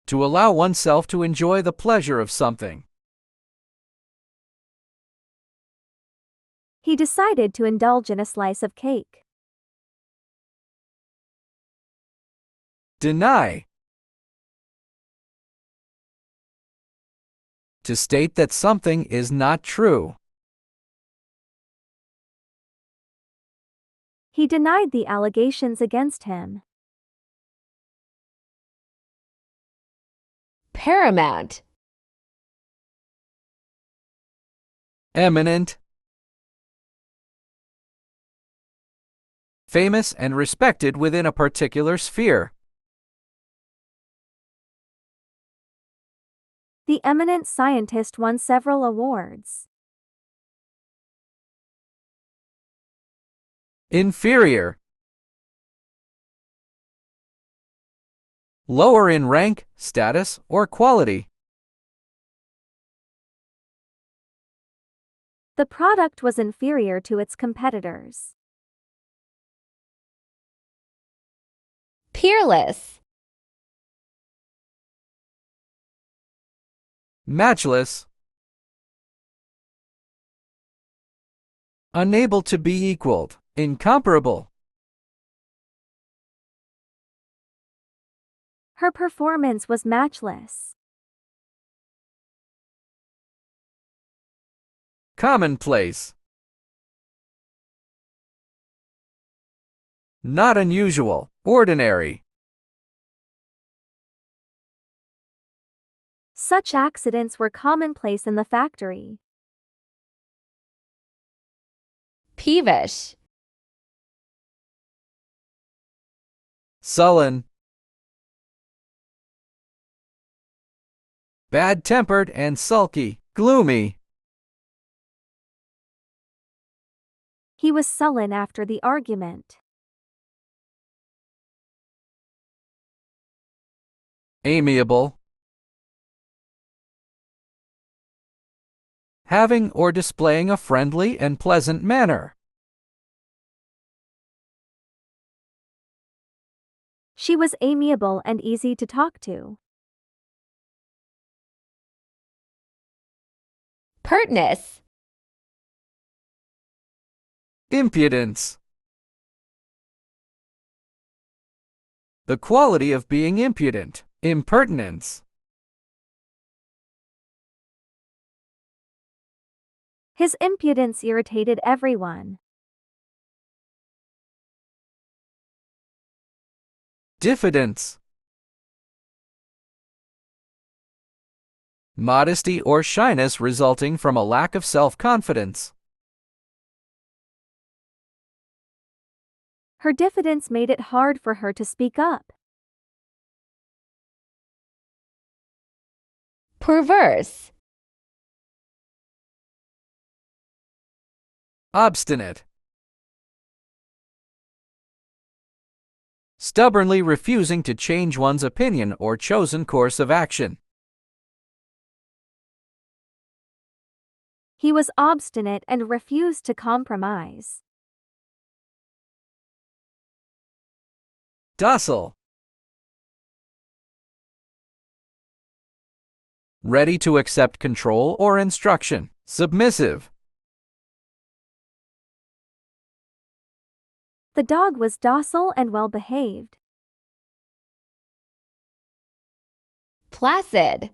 To allow oneself to enjoy the pleasure of something. He decided to indulge in a slice of cake. Deny. To state that something is not true. He denied the allegations against him. paramount, Eminent. Famous and respected within a particular sphere. The eminent scientist won several awards. Inferior. Lower in rank, status, or quality. The product was inferior to its competitors. peerless, Matchless. Unable to be equaled. Incomparable. Her performance was matchless. Commonplace. Not unusual. Ordinary. Such accidents were commonplace in the factory. peevish, Sullen. Bad-tempered and sulky. Gloomy. He was sullen after the argument. Amiable. Having or displaying a friendly and pleasant manner. She was amiable and easy to talk to. pertness, Impudence. The quality of being impudent. Impertinence. His impudence irritated everyone. Diffidence. Modesty or shyness resulting from a lack of self-confidence. Her diffidence made it hard for her to speak up. perverse, Obstinate. Stubbornly refusing to change one's opinion or chosen course of action. He was obstinate and refused to compromise. Docile. Ready to accept control or instruction. Submissive. The dog was docile and well-behaved. placid,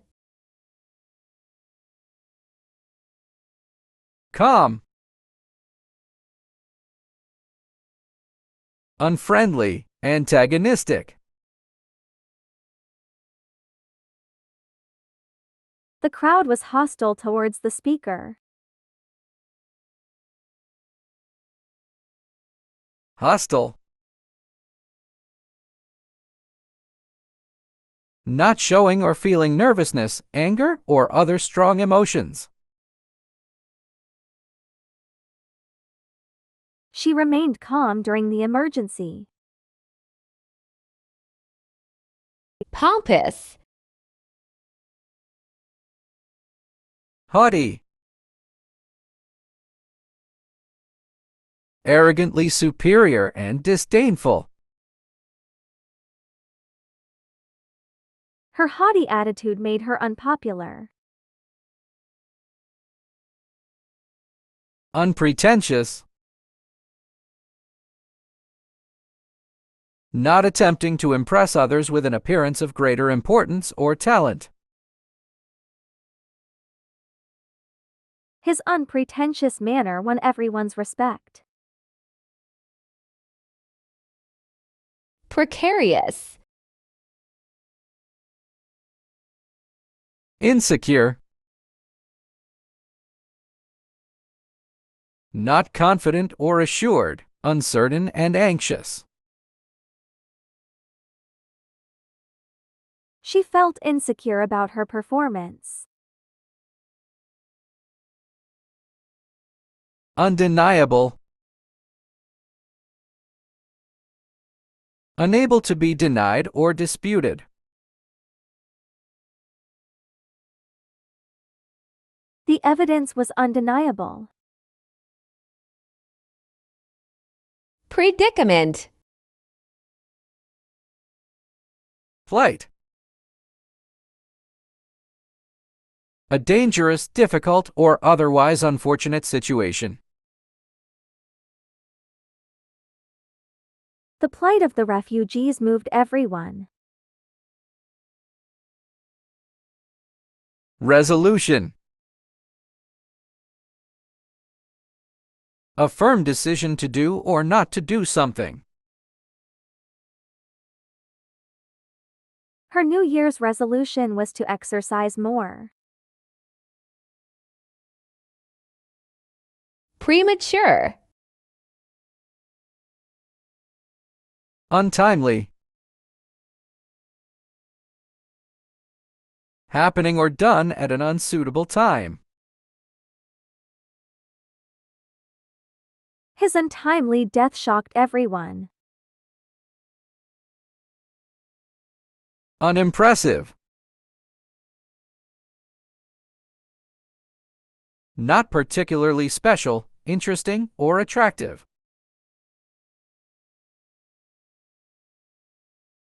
Calm. unfriendly, antagonistic. The crowd was hostile towards the speaker. Hostile. Not showing or feeling nervousness, anger, or other strong emotions. She remained calm during the emergency. Pompous. Haughty. Arrogantly superior and disdainful. Her haughty attitude made her unpopular. Unpretentious. Not attempting to impress others with an appearance of greater importance or talent. His unpretentious manner won everyone's respect. Precarious. Insecure. Not confident or assured, uncertain and anxious. She felt insecure about her performance. Undeniable. Unable to be denied or disputed. The evidence was undeniable. Predicament. Flight. A dangerous, difficult, or otherwise unfortunate situation. The plight of the refugees moved everyone. Resolution. A firm decision to do or not to do something. Her New Year's resolution was to exercise more. Premature. Untimely. Happening or done at an unsuitable time. His untimely death shocked everyone. Unimpressive. Not particularly special, interesting, or attractive.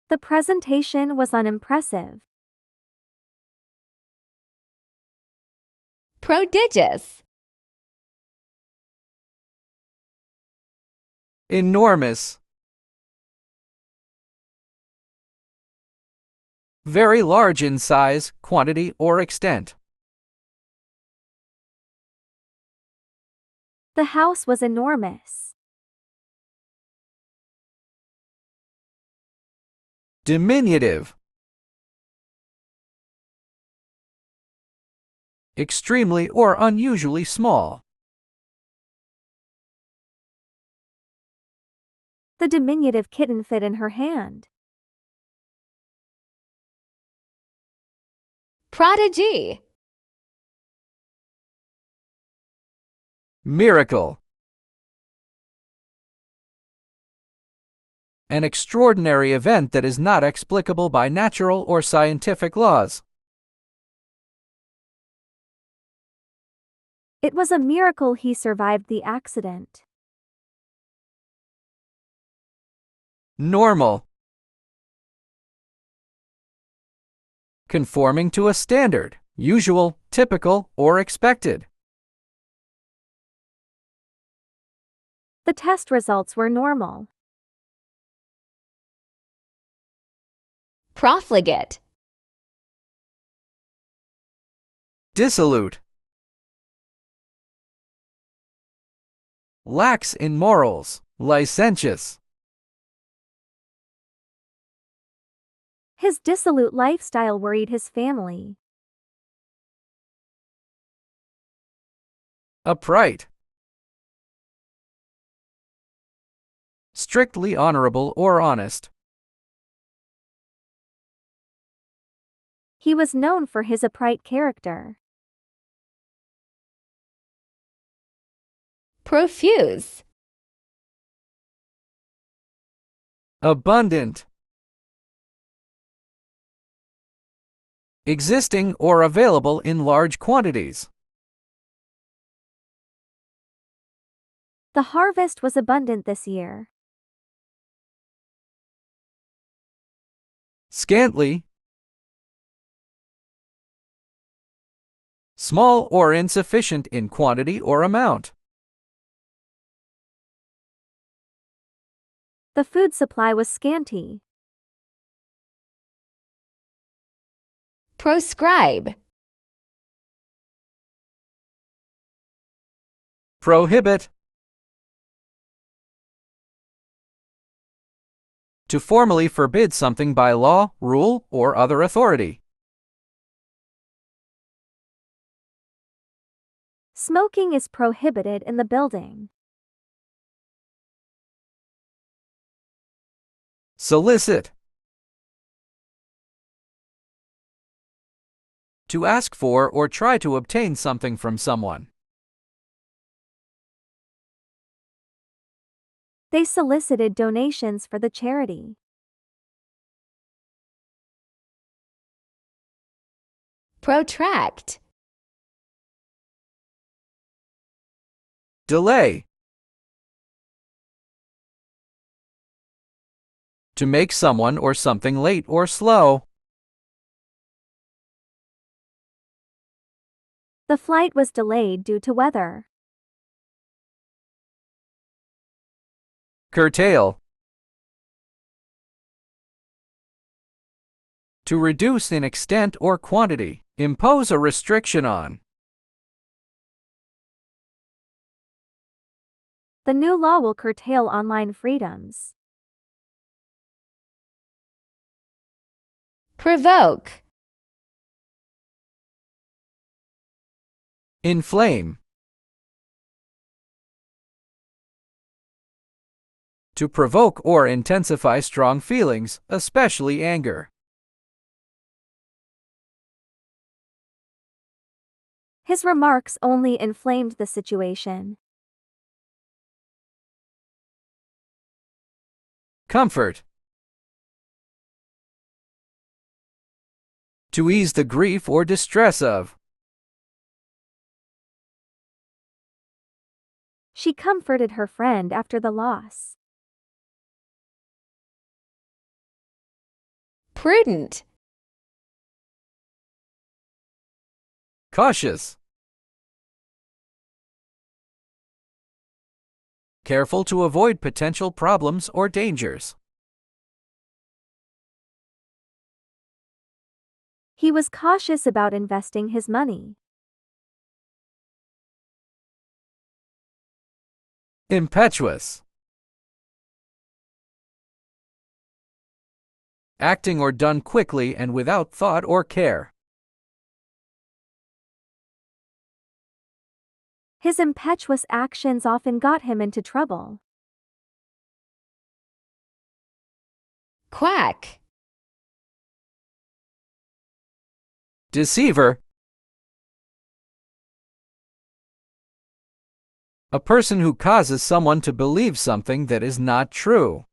The presentation was unimpressive. Prodigious. Enormous. Very large in size, quantity, or extent. The house was enormous. Diminutive. Extremely or unusually small. The diminutive kitten fit in her hand. Prodigy. Miracle. An extraordinary event that is not explicable by natural or scientific laws. It was a miracle he survived the accident. Normal. Conforming to a standard, usual, typical, or expected. The test results were normal. Profligate. Dissolute. Lax in morals, licentious. His dissolute lifestyle worried his family. Upright. Strictly honorable or honest. He was known for his upright character. Profuse. Abundant. Existing or available in large quantities. The harvest was abundant this year. Scantly. Small or insufficient in quantity or amount. The food supply was scanty. Proscribe. Prohibit. To formally forbid something by law, rule, or other authority. Smoking is prohibited in the building. Solicit. To ask for or try to obtain something from someone. They solicited donations for the charity. Protract. Delay. To make someone or something late or slow. The flight was delayed due to weather. Curtail. To reduce in extent or quantity. Impose a restriction on. The new law will curtail online freedoms. Provoke. Inflame. To provoke or intensify strong feelings, especially anger. His remarks only inflamed the situation. Comfort. To ease the grief or distress of. She comforted her friend after the loss. Prudent. Cautious. Careful to avoid potential problems or dangers. He was cautious about investing his money. Impetuous. Acting or done quickly and without thought or care. His impetuous actions often got him into trouble. Quack. Deceiver. A person who causes someone to believe something that is not true.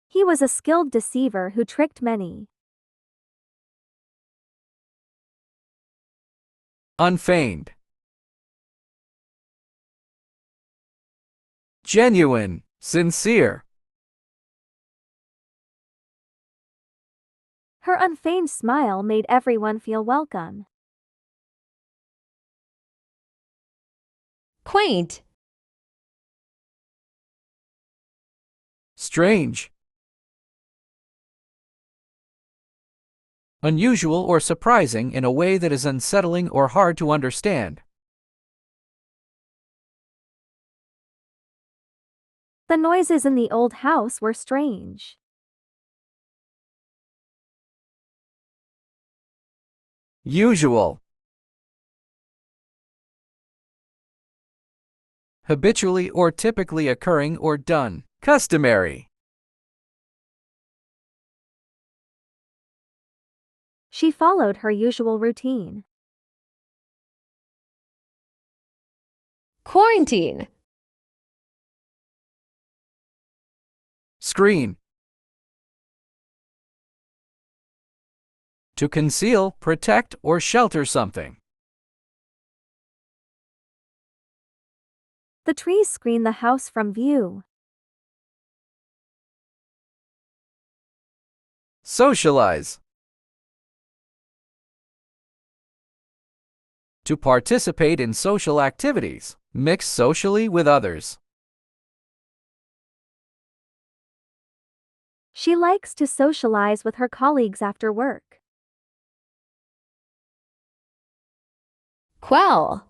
He was a skilled deceiver who tricked many. Unfeigned. Genuine, sincere. Her unfeigned smile made everyone feel welcome. Quaint. Strange. Unusual or surprising in a way that is unsettling or hard to understand. The noises in the old house were strange. Usual. Habitually or typically occurring or done. Customary. She followed her usual routine. Quarantine. Screen. To conceal, protect, or shelter something. The trees screen the house from view. Socialize. To participate in social activities. Mix socially with others. She likes to socialize with her colleagues after work. Quell.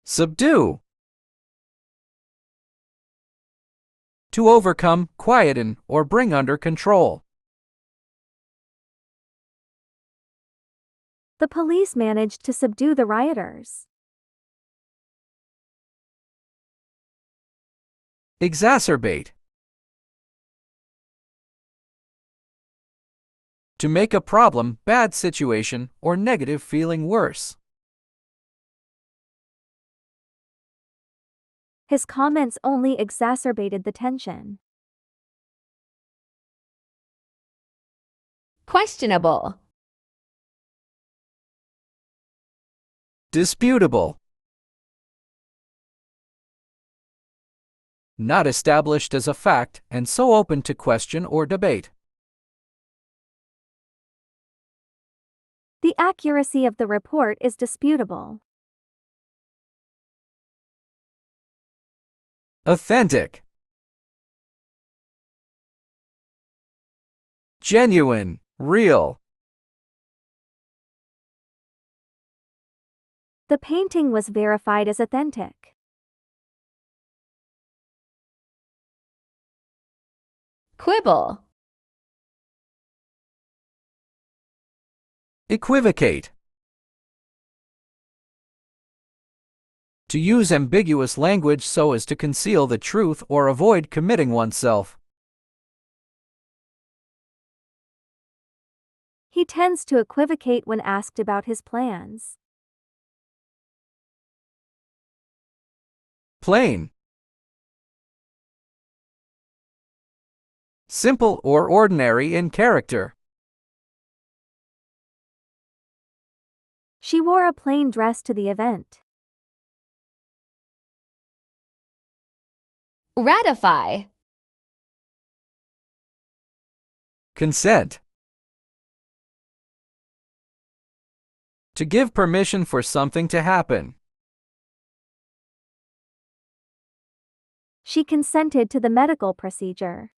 Subdue. To overcome, quieten, or bring under control. The police managed to subdue the rioters. Exacerbate. To make a problem, bad situation, or negative feeling worse. His comments only exacerbated the tension. Questionable. Disputable. Not established as a fact and so open to question or debate. The accuracy of the report is disputable. Authentic. Genuine, real. The painting was verified as authentic. Quibble. Equivocate. To use ambiguous language so as to conceal the truth or avoid committing oneself. He tends to equivocate when asked about his plans. Plain. Simple or ordinary in character. She wore a plain dress to the event. Ratify. Consent. To give permission for something to happen. She consented to the medical procedure.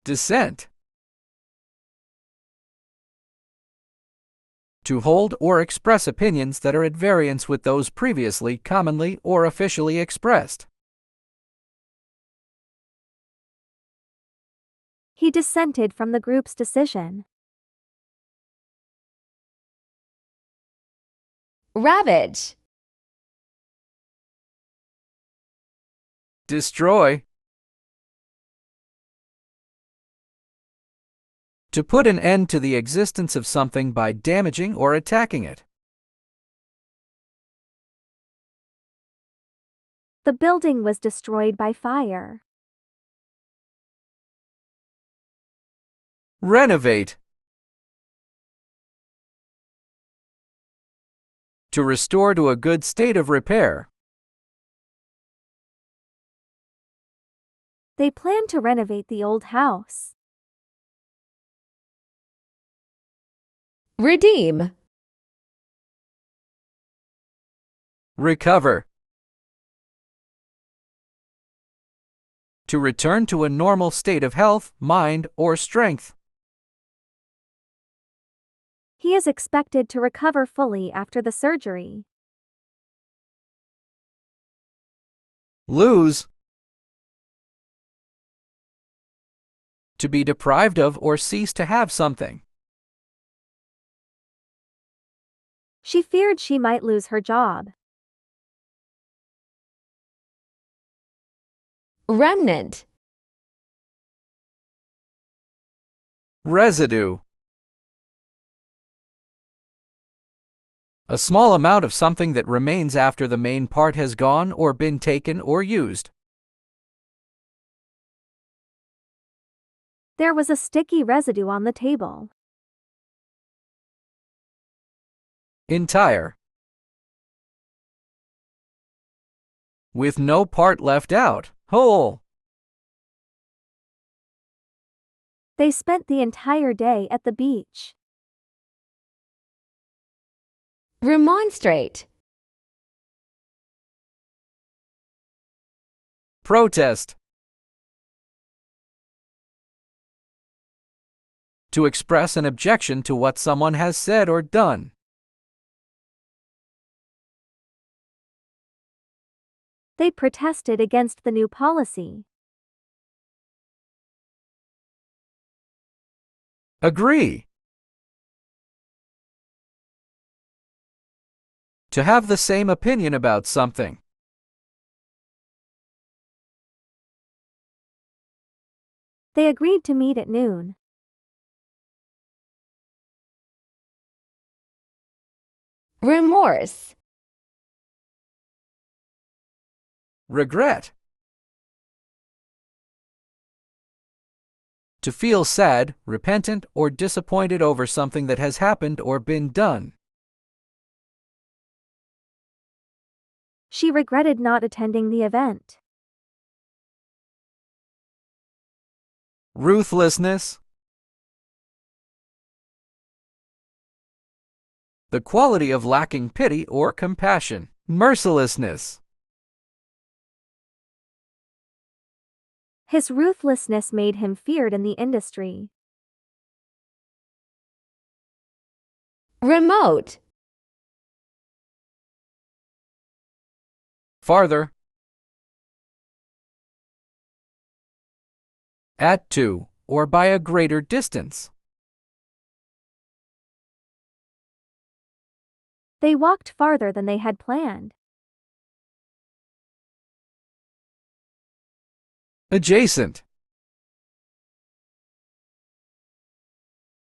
Dissent. To hold or express opinions that are at variance with those previously, commonly, or officially expressed. He dissented from the group's decision. Ravage. Destroy. To put an end to the existence of something by damaging or attacking it. The building was destroyed by fire. Renovate. To restore to a good state of repair. They plan to renovate the old house. Redeem. Recover. To return to a normal state of health, mind, or strength. He is expected to recover fully after the surgery. Lose. To be deprived of or cease to have something. She feared she might lose her job. Remnant. Residue. A small amount of something that remains after the main part has gone or been taken or used. There was a sticky residue on the table. Entire. With no part left out. Whole. They spent the entire day at the beach. Remonstrate. Protest. To express an objection to what someone has said or done. They protested against the new policy. Agree. To have the same opinion about something. They agreed to meet at noon. Remorse. Regret. To feel sad, repentant, or disappointed over something that has happened or been done. She regretted not attending the event. Ruthlessness. The quality of lacking pity or compassion. Mercilessness. His ruthlessness made him feared in the industry. Remote. Farther. At to, or by a greater distance. They walked farther than they had planned. Adjacent.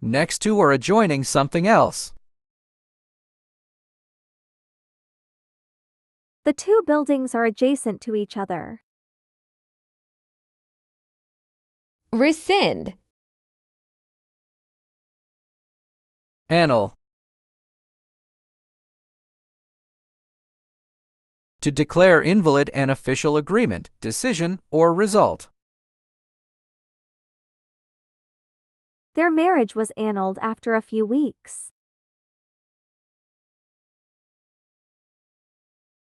Next to or adjoining something else. The two buildings are adjacent to each other. Rescind. Annul. To declare invalid an official agreement, decision, or result. Their marriage was annulled after a few weeks.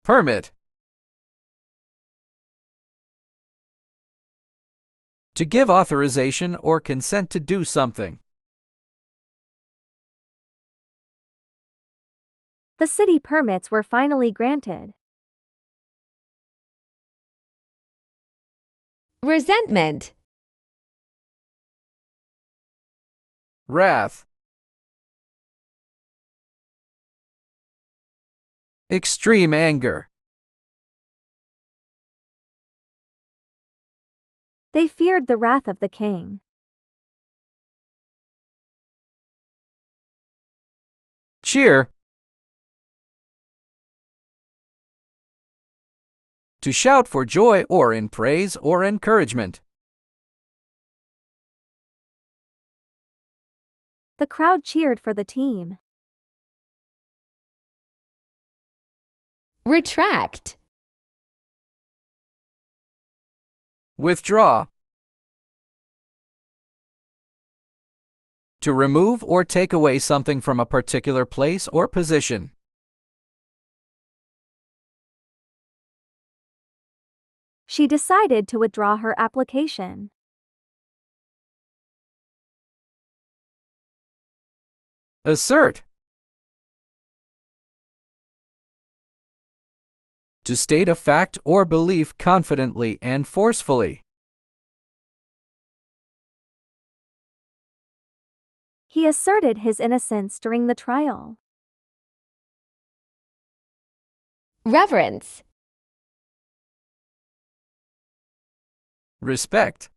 Permit. To give authorization or consent to do something. The city permits were finally granted. Resentment. Wrath. Extreme anger. They feared the wrath of the king. Cheer. To shout for joy or in praise or encouragement. The crowd cheered for the team. Retract. Withdraw. To remove or take away something from a particular place or position. She decided to withdraw her application. Assert. To state a fact or belief confidently and forcefully. He asserted his innocence during the trial. Reverence. Respect.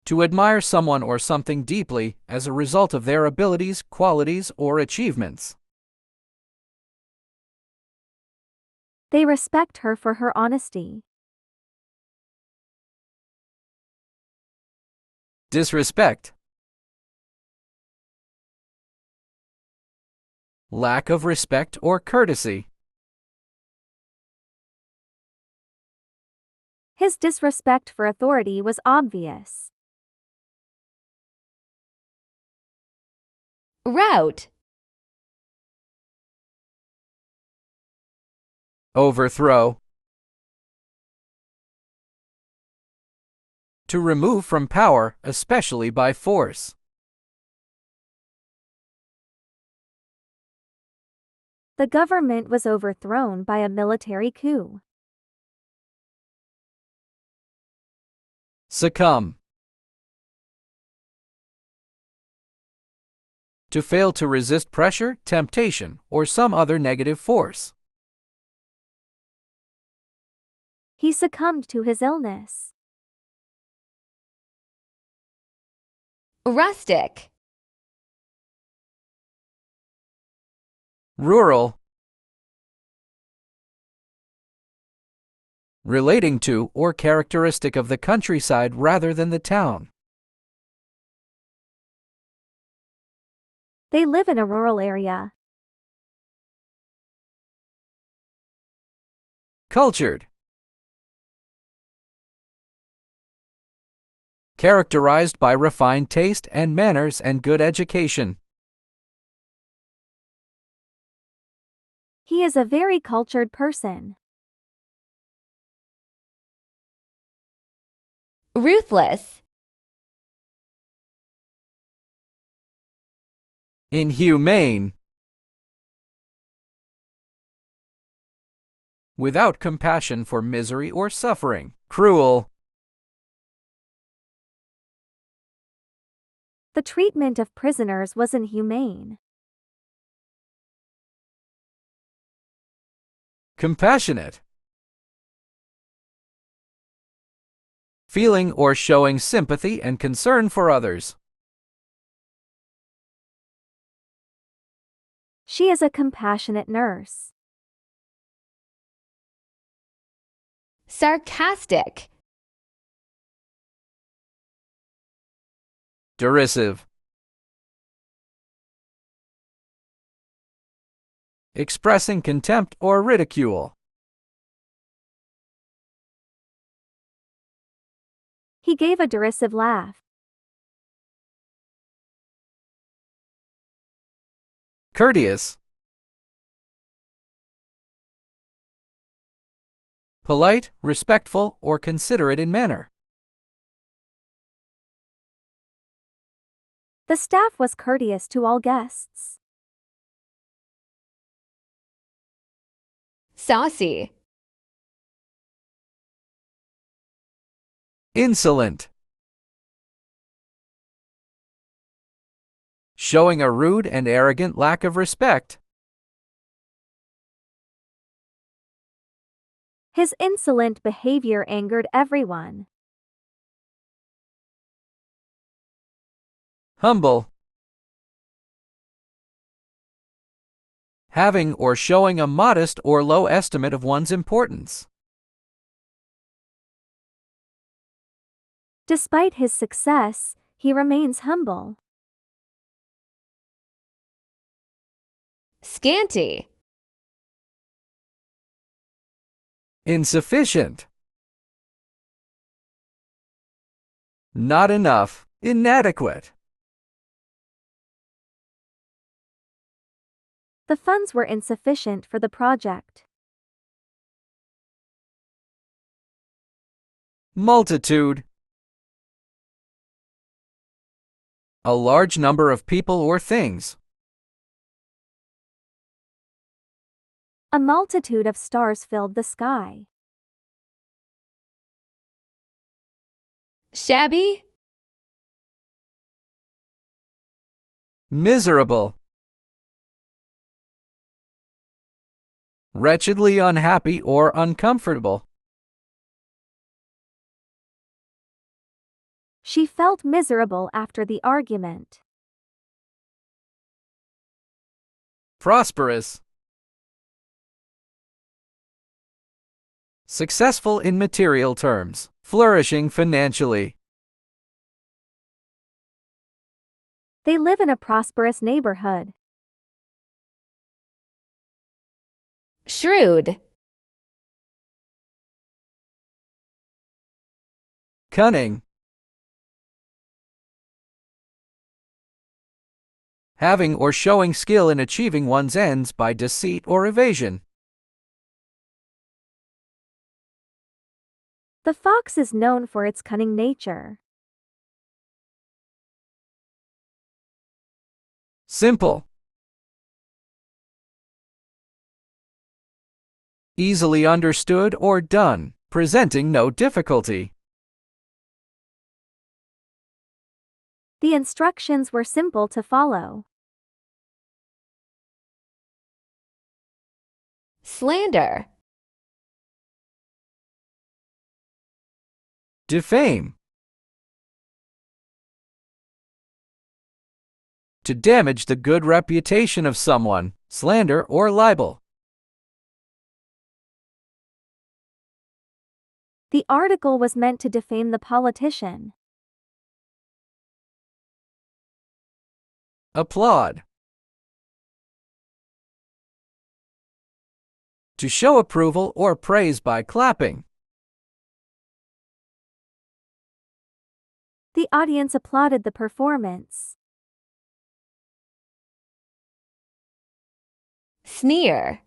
To admire someone or something deeply as a result of their abilities, qualities, or achievements. They respect her for her honesty. Disrespect. Lack of respect or courtesy. His disrespect for authority was obvious. Rout. Overthrow. To remove from power, especially by force. The government was overthrown by a military coup. Succumb. To fail to resist pressure, temptation, or some other negative force. He succumbed to his illness. Rustic. Rural. Relating to or characteristic of the countryside rather than the town. They live in a rural area. Cultured. Characterized by refined taste and manners and good education. He is a very cultured person. Ruthless. Inhumane. Without compassion for misery or suffering. Cruel. The treatment of prisoners was inhumane. Compassionate. Feeling or showing sympathy and concern for others. She is a compassionate nurse. Sarcastic. Derisive. Expressing contempt or ridicule. He gave a derisive laugh. Courteous. Polite, respectful, or considerate in manner. The staff was courteous to all guests. Saucy. Insolent. Showing a rude and arrogant lack of respect. His insolent behavior angered everyone. Humble. Having or showing a modest or low estimate of one's importance. Despite his success, he remains humble. Scanty. Insufficient. Not enough. Inadequate. The funds were insufficient for the project. Multitude. A large number of people or things. A multitude of stars filled the sky. Shabby? Miserable. Wretchedly unhappy or uncomfortable. She felt miserable after the argument. Prosperous. Successful in material terms, flourishing financially. They live in a prosperous neighborhood. Shrewd. Cunning. Having or showing skill in achieving one's ends by deceit or evasion. The fox is known for its cunning nature. Simple. Easily understood or done, presenting no difficulty. The instructions were simple to follow. Slander. Defame. To damage the good reputation of someone, slander or libel. The article was meant to defame the politician. Applaud. To show approval or praise by clapping. The audience applauded the performance. Sneer.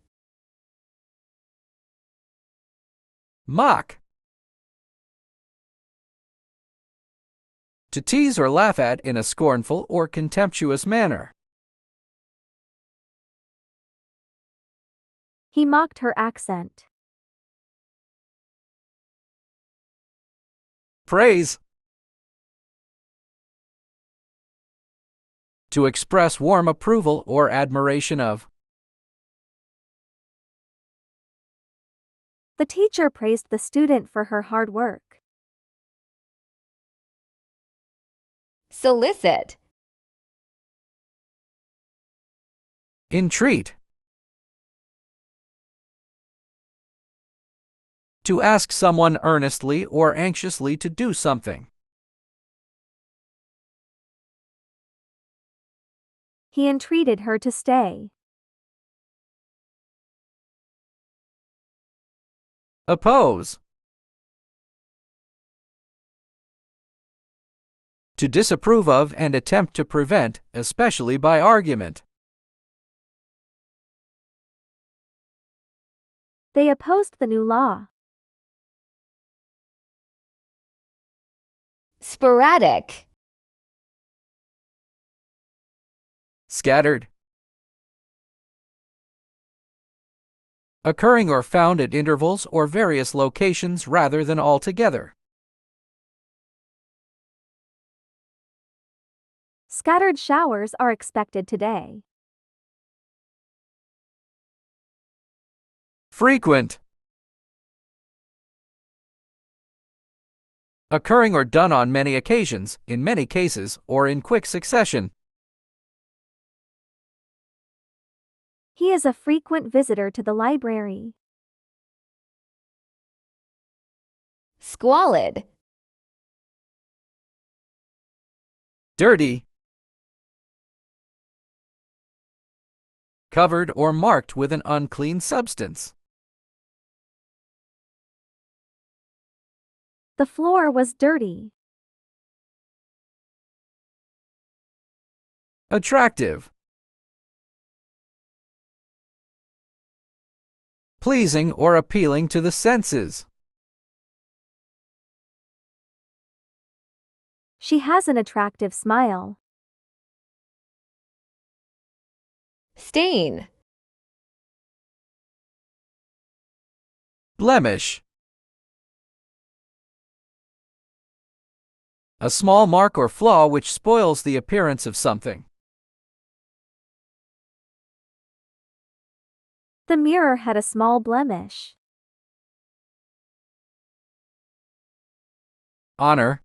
Mock. To tease or laugh at in a scornful or contemptuous manner. He mocked her accent. Praise. To express warm approval or admiration of. The teacher praised the student for her hard work. Solicit. Entreat. To ask someone earnestly or anxiously to do something. He entreated her to stay. Oppose. To disapprove of and attempt to prevent, especially by argument. They opposed the new law. Sporadic. Scattered. Occurring or found at intervals or various locations rather than all together. Scattered showers are expected today. Frequent. Occurring or done on many occasions, in many cases, or in quick succession. He is a frequent visitor to the library. Squalid. Dirty. Covered or marked with an unclean substance. The floor was dirty. Attractive. Pleasing or appealing to the senses. She has an attractive smile. Stain. Blemish. A small mark or flaw which spoils the appearance of something. The mirror had a small blemish. Honor.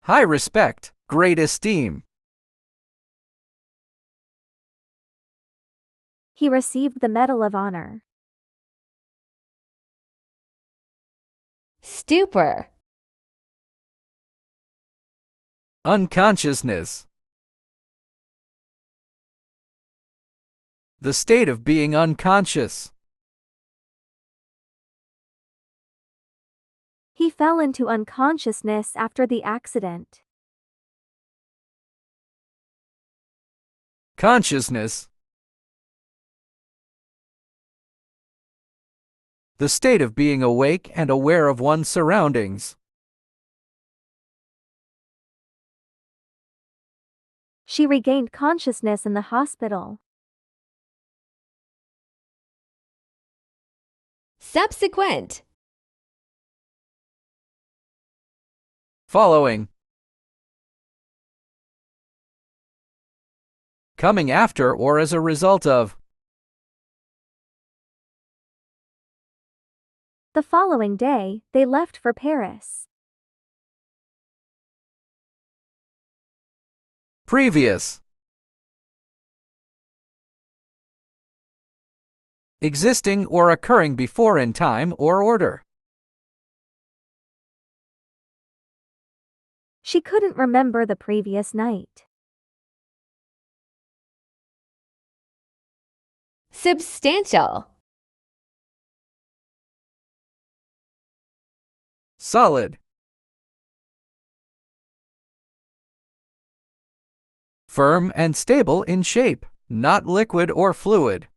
High respect, great esteem. He received the Medal of Honor. Stupor. Unconsciousness. The state of being unconscious. He fell into unconsciousness after the accident. Consciousness. The state of being awake and aware of one's surroundings. She regained consciousness in the hospital. Subsequent. Following. Coming after or as a result of. The following day, they left for Paris. Previous. Existing or occurring before in time or order. She couldn't remember the previous night. Substantial. Solid. Firm and stable in shape, not liquid or fluid.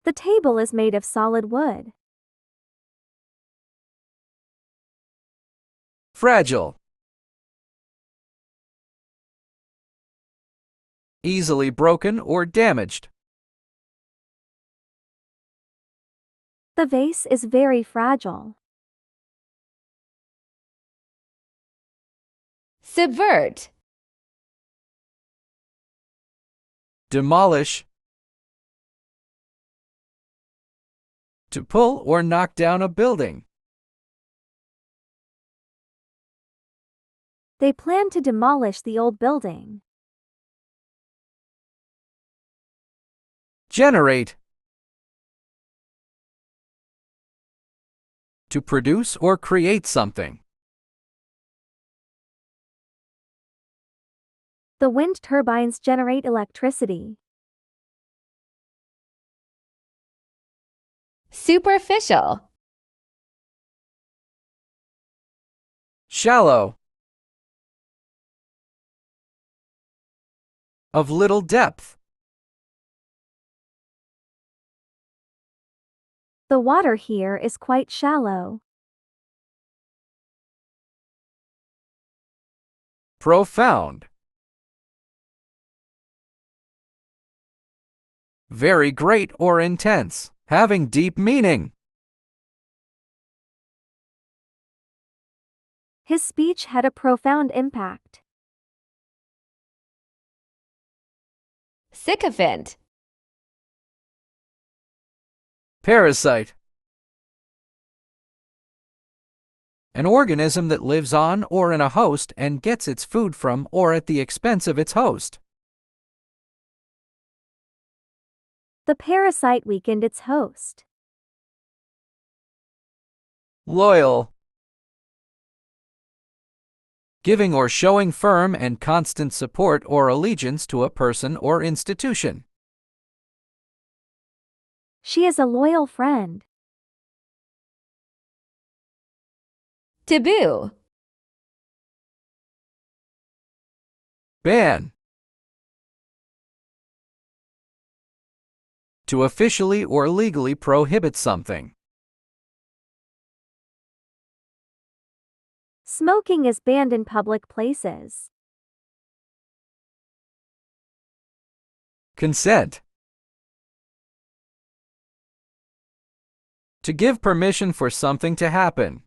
The table is made of solid wood. Fragile. Easily broken or damaged. The vase is very fragile. Subvert. Demolish. To pull or knock down a building. They plan to demolish the old building. Generate. To produce or create something. The wind turbines generate electricity. Superficial. Shallow. Of little depth. The water here is quite shallow. Profound. Very great or intense, having deep meaning. His speech had a profound impact. Sycophant. Parasite. An organism that lives on or in a host and gets its food from or at the expense of its host. The parasite weakened its host. Loyal. Giving or showing firm and constant support or allegiance to a person or institution. She is a loyal friend. Taboo. Ban. To officially or legally prohibit something. Smoking is banned in public places. Consent. To give permission for something to happen.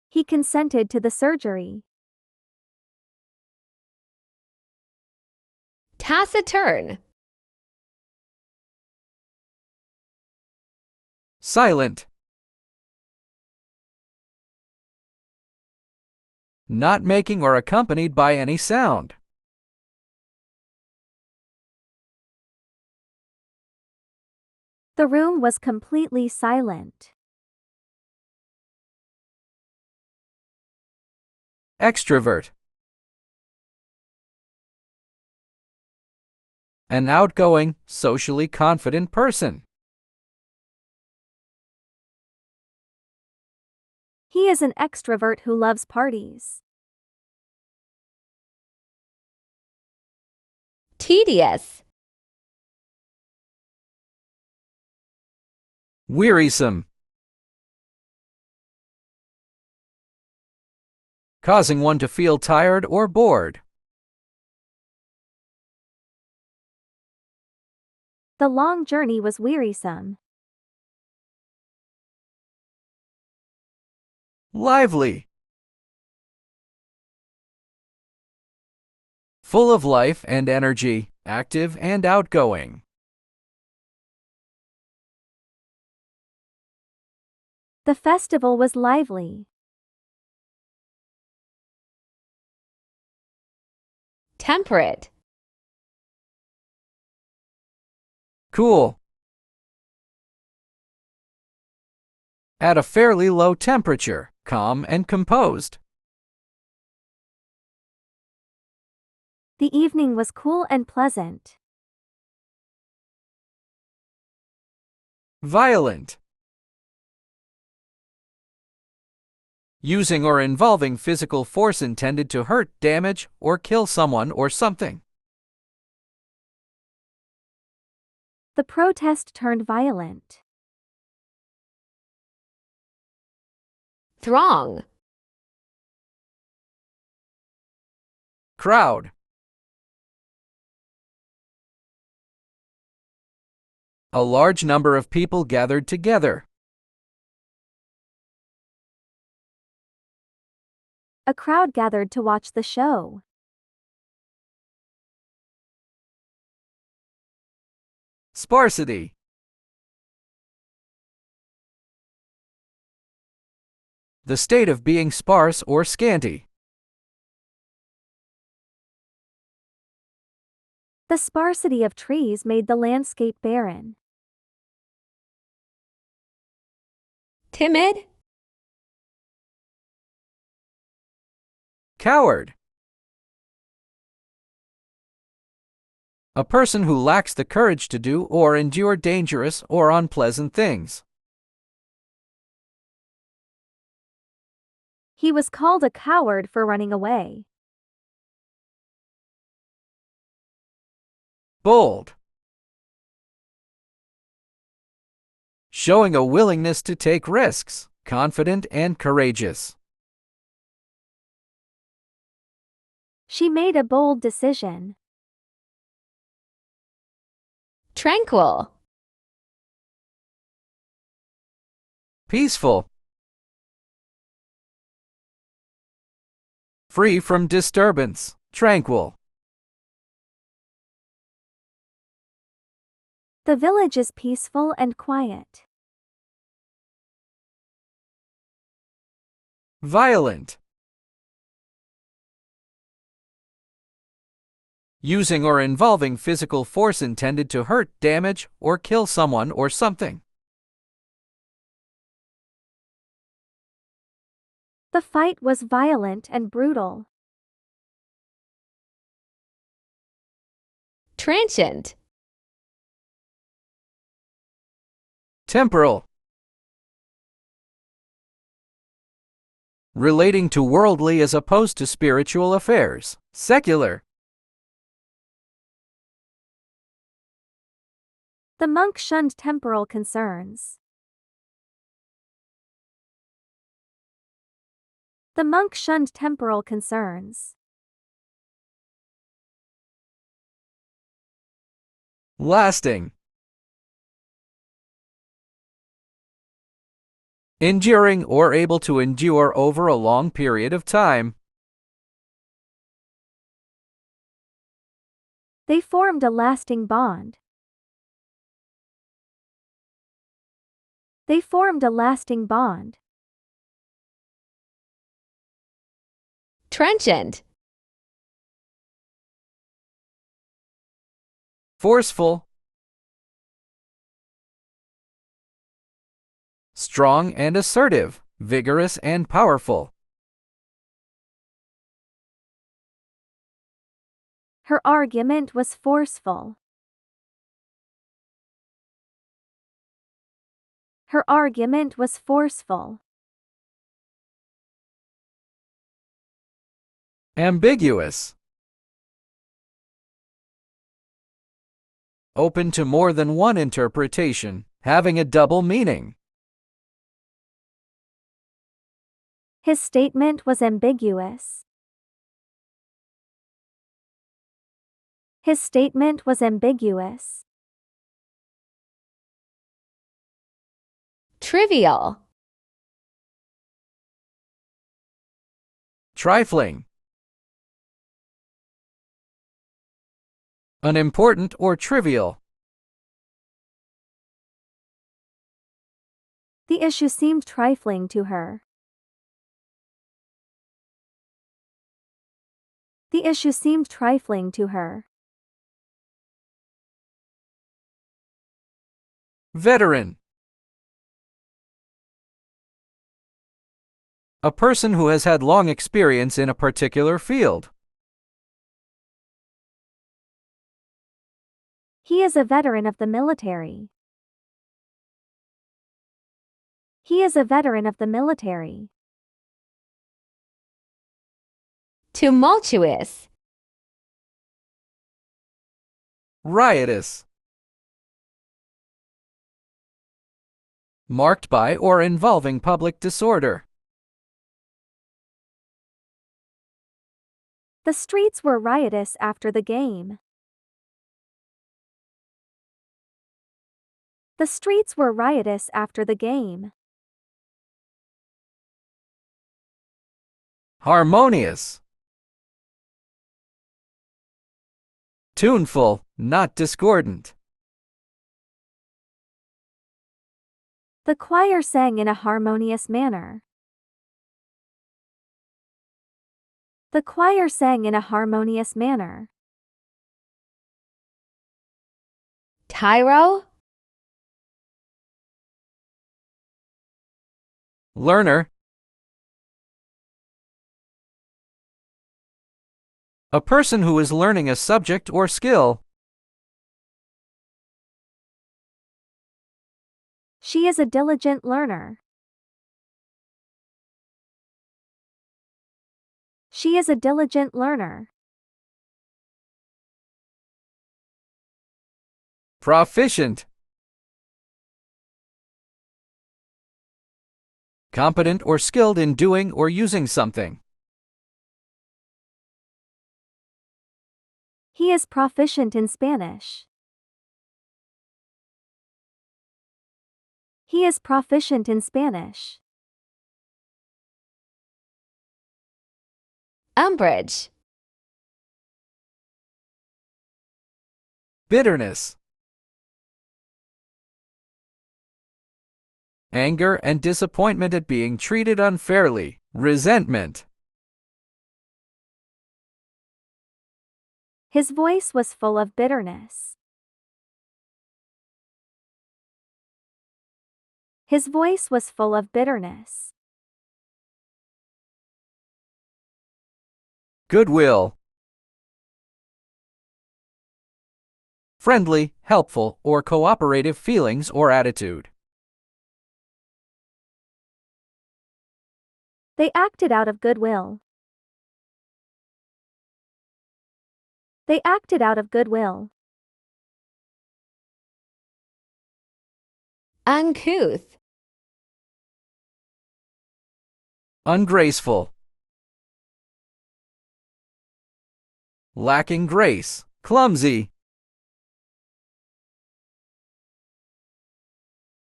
He consented to the surgery. Taciturn. Silent. Not making or accompanied by any sound. The room was completely silent. Extrovert. An outgoing, socially confident person. He is an extrovert who loves parties. Tedious. Wearisome. Causing one to feel tired or bored. The long journey was wearisome. Lively. Full of life and energy, active and outgoing. The festival was lively. Temperate. Cool. At a fairly low temperature, calm and composed. The evening was cool and pleasant. Violent. Using or involving physical force intended to hurt, damage, or kill someone or something. The protest turned violent. Throng. Crowd. A large number of people gathered together. A crowd gathered to watch the show. Sparsity. The state of being sparse or scanty. The sparsity of trees made the landscape barren. Timid. Coward. A person who lacks the courage to do or endure dangerous or unpleasant things. He was called a coward for running away. Bold. Showing a willingness to take risks, confident and courageous. She made a bold decision. Tranquil. Peaceful. Free from disturbance, tranquil. The village is peaceful and quiet. Violent. Using or involving physical force intended to hurt, damage, or kill someone or something. The fight was violent and brutal. Transient. Temporal. Relating to worldly as opposed to spiritual affairs. Secular. The monk shunned temporal concerns. The monk shunned temporal concerns. lasting, enduring or able to endure over a long period of time. They formed a lasting bond. They formed a lasting bond. Trenchant. Forceful, strong and assertive, vigorous and powerful. Her argument was forceful. Her argument was forceful. Ambiguous, open to more than one interpretation, having a double meaning. His statement was ambiguous. His statement was ambiguous. Trivial. Trifling, unimportant or trivial. The issue seemed trifling to her. The issue seemed trifling to her. Veteran, a person who has had long experience in a particular field. He is a veteran of the military. He is a veteran of the military. Tumultuous. Riotous, marked by or involving public disorder. The streets were riotous after the game. The streets were riotous after the game. Harmonious, tuneful, not discordant. The choir sang in a harmonious manner. The choir sang in a harmonious manner. Tyro. Learner, a person who is learning a subject or skill. She is a diligent learner. She is a diligent learner. Proficient, competent or skilled in doing or using something. He is proficient in Spanish. He is proficient in Spanish. Umbrage. Bitterness, anger and disappointment at being treated unfairly. Resentment, His voice was full of bitterness. His voice was full of bitterness. goodwill, friendly, helpful, or cooperative feelings or attitude. They acted out of goodwill. They acted out of goodwill. Uncouth. Ungraceful, lacking grace, clumsy.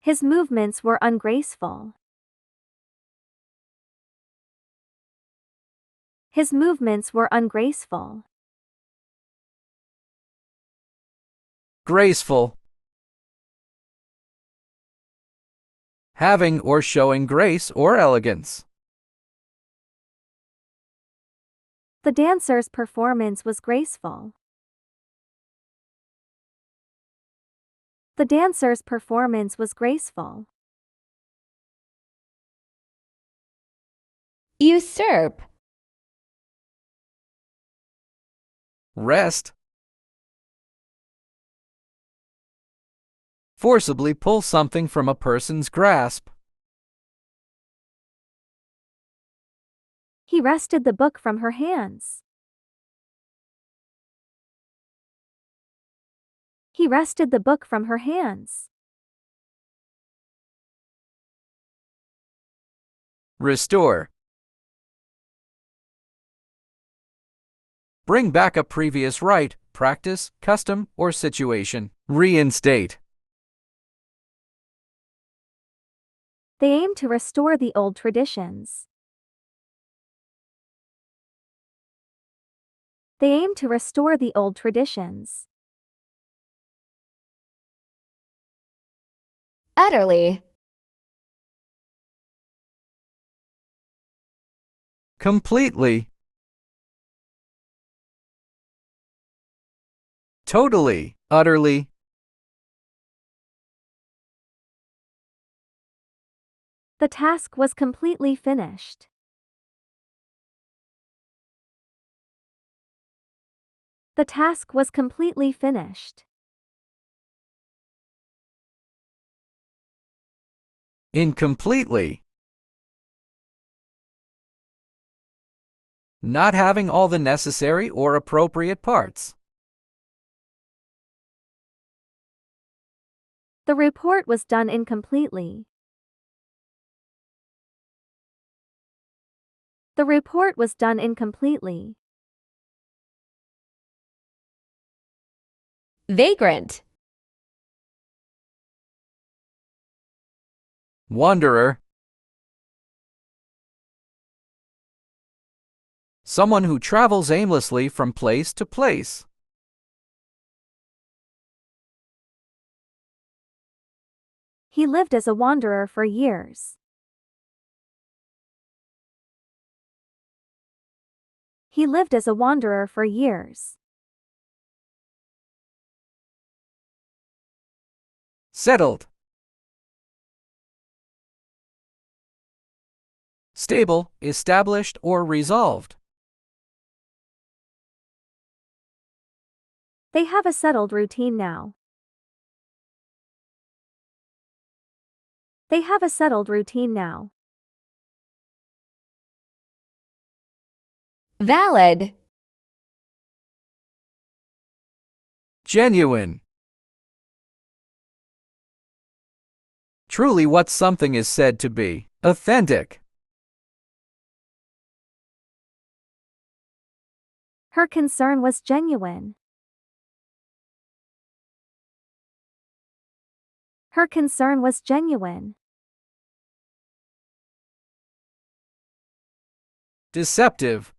His movements were ungraceful. His movements were ungraceful. Graceful. Having or showing grace or elegance. The dancer's performance was graceful. The dancer's performance was graceful. Usurp. Wrest. Forcibly pull something from a person's grasp. He wrested the book from her hands. He wrested the book from her hands. Restore. Bring back a previous right, practice, custom, or situation. Reinstate. They aim to restore the old traditions. They aim to restore the old traditions. Utterly. Completely. Totally, utterly. The task was completely finished. The task was completely finished. Incompletely. Not having all the necessary or appropriate parts. The report was done incompletely. The report was done incompletely. Vagrant. Wanderer. Someone who travels aimlessly from place to place. He lived as a wanderer for years. He lived as a wanderer for years. Settled. Stable, established, or resolved. They have a settled routine now. They have a settled routine now. Valid. Genuine. Truly what something is said to be. Authentic. Her concern was genuine. Her concern was genuine. Deceptive.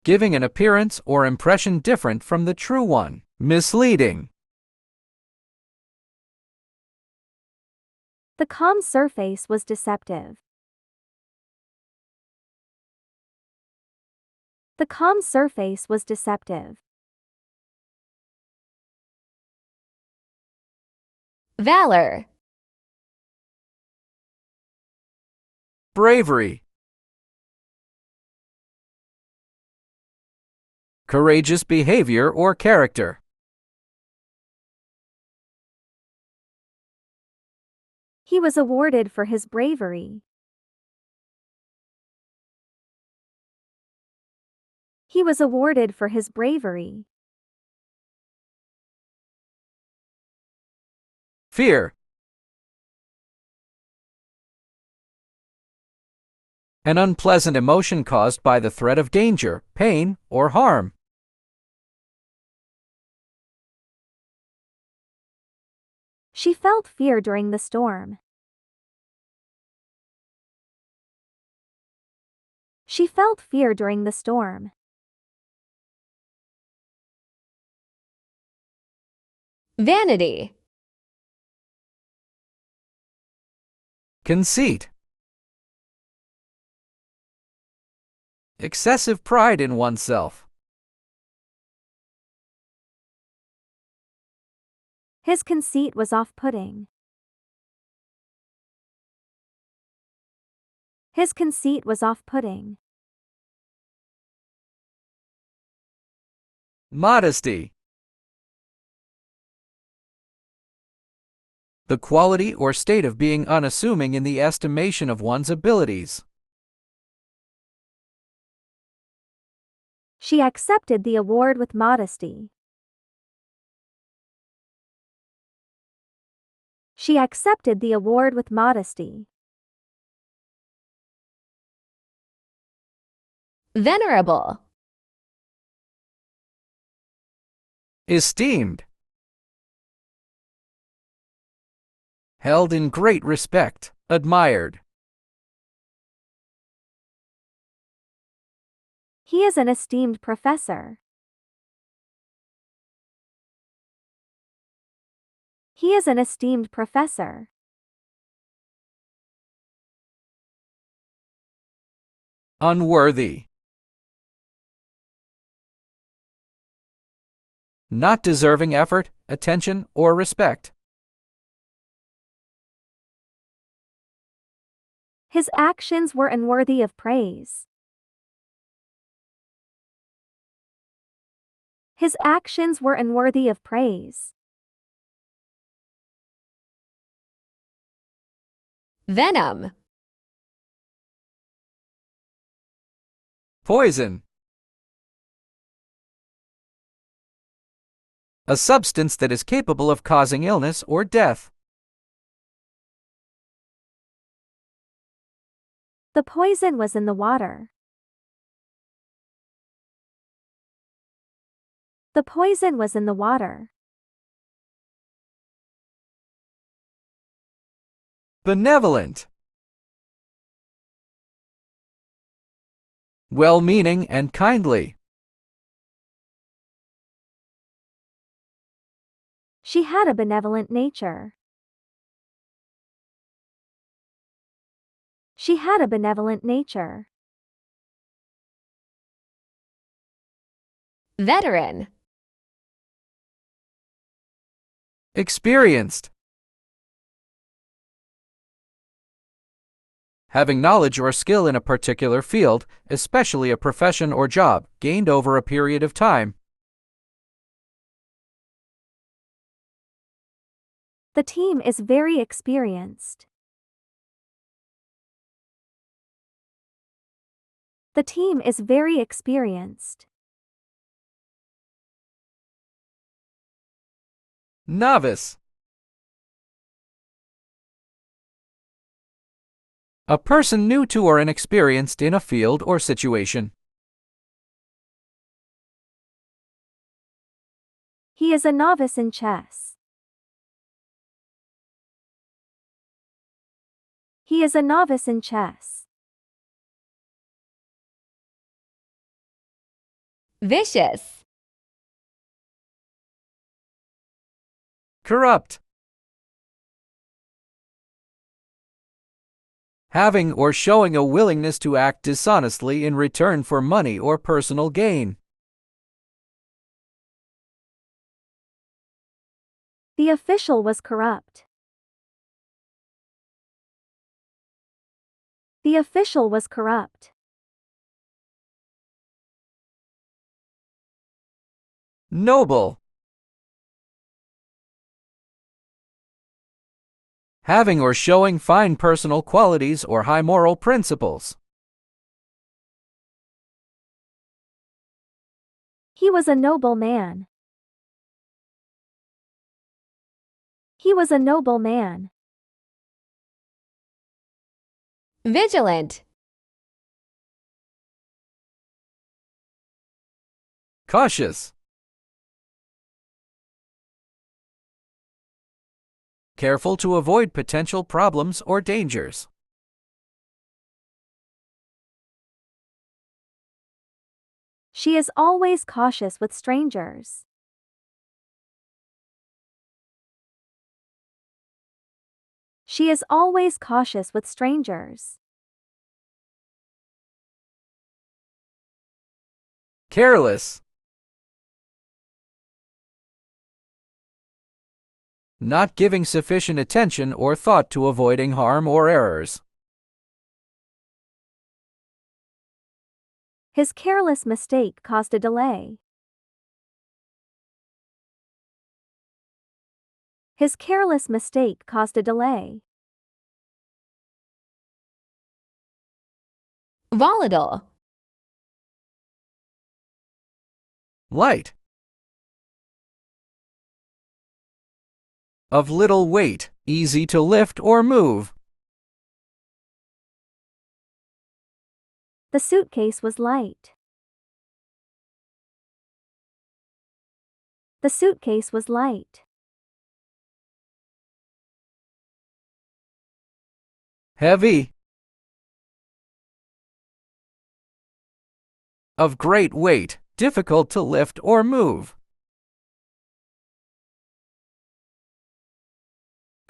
Giving an appearance or impression different from the true one. Misleading. The calm surface was deceptive. The calm surface was deceptive. Valor. Bravery. Courageous behavior or character. He was awarded for his bravery. He was awarded for his bravery. Fear. An unpleasant emotion caused by the threat of danger, pain, or harm. She felt fear during the storm. She felt fear during the storm. Vanity. Conceit. Excessive pride in oneself. His conceit was off-putting. His conceit was off-putting. Modesty. The quality or state of being unassuming in the estimation of one's abilities. She accepted the award with modesty. She accepted the award with modesty. Venerable. Esteemed. Held in great respect, admired. He is an esteemed professor. He is an esteemed professor. Unworthy. Not deserving effort, attention, or respect. His actions were unworthy of praise. His actions were unworthy of praise. Venom. Poison. A substance that is capable of causing illness or death. The poison was in the water. The poison was in the water. Benevolent. Well-meaning and kindly. She had a benevolent nature. She had a benevolent nature. Veteran. Experienced. Having knowledge or skill in a particular field, especially a profession or job, gained over a period of time. The team is very experienced. The team is very experienced. Novice. A person new to or inexperienced in a field or situation. He is a novice in chess. He is a novice in chess. Vicious. Corrupt. Having or showing a willingness to act dishonestly in return for money or personal gain. The official was corrupt. The official was corrupt. Noble. Having or showing fine personal qualities or high moral principles. He was a noble man. He was a noble man. Vigilant. Cautious. careful to avoid potential problems or dangers. She is always cautious with strangers. She is always cautious with strangers. Careless. Not giving sufficient attention or thought to avoiding harm or errors. His careless mistake caused a delay. His careless mistake caused a delay. Volatile. Light. Of little weight, easy to lift or move. The suitcase was light. The suitcase was light. Heavy. Of great weight, difficult to lift or move.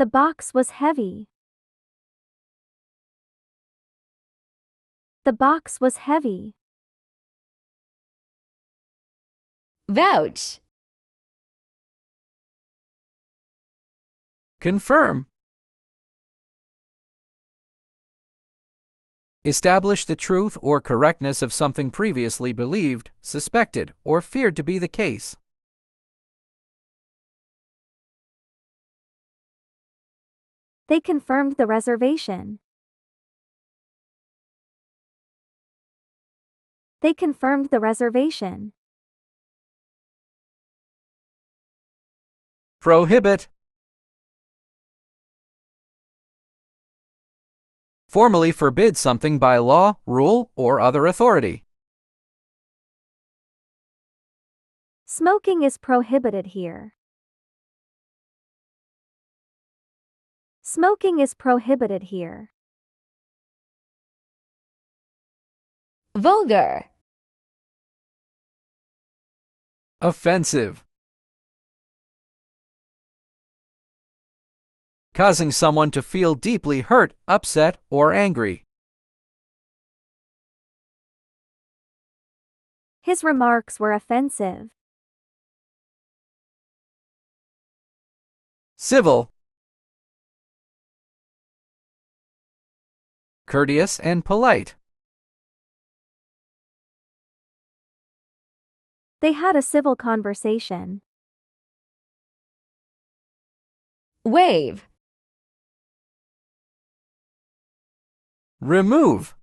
The box was heavy. The box was heavy. Vouch. Confirm. Establish the truth or correctness of something previously believed, suspected, or feared to be the case. They confirmed the reservation. They confirmed the reservation. Prohibit. Formally forbid something by law, rule, or other authority. Smoking is prohibited here. Smoking is prohibited here. Vulgar. Offensive. Causing someone to feel deeply hurt, upset, or angry. His remarks were offensive. Civil. Courteous and polite. They had a civil conversation. Wave. Remove.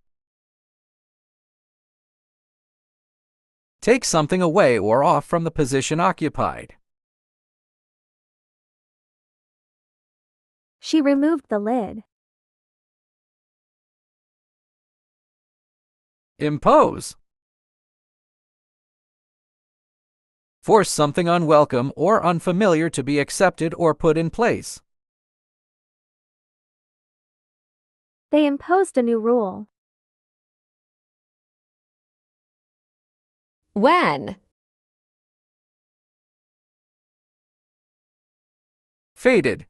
Take something away or off from the position occupied. She removed the lid. Impose. Force something unwelcome or unfamiliar to be accepted or put in place. They imposed a new rule. When. Faded.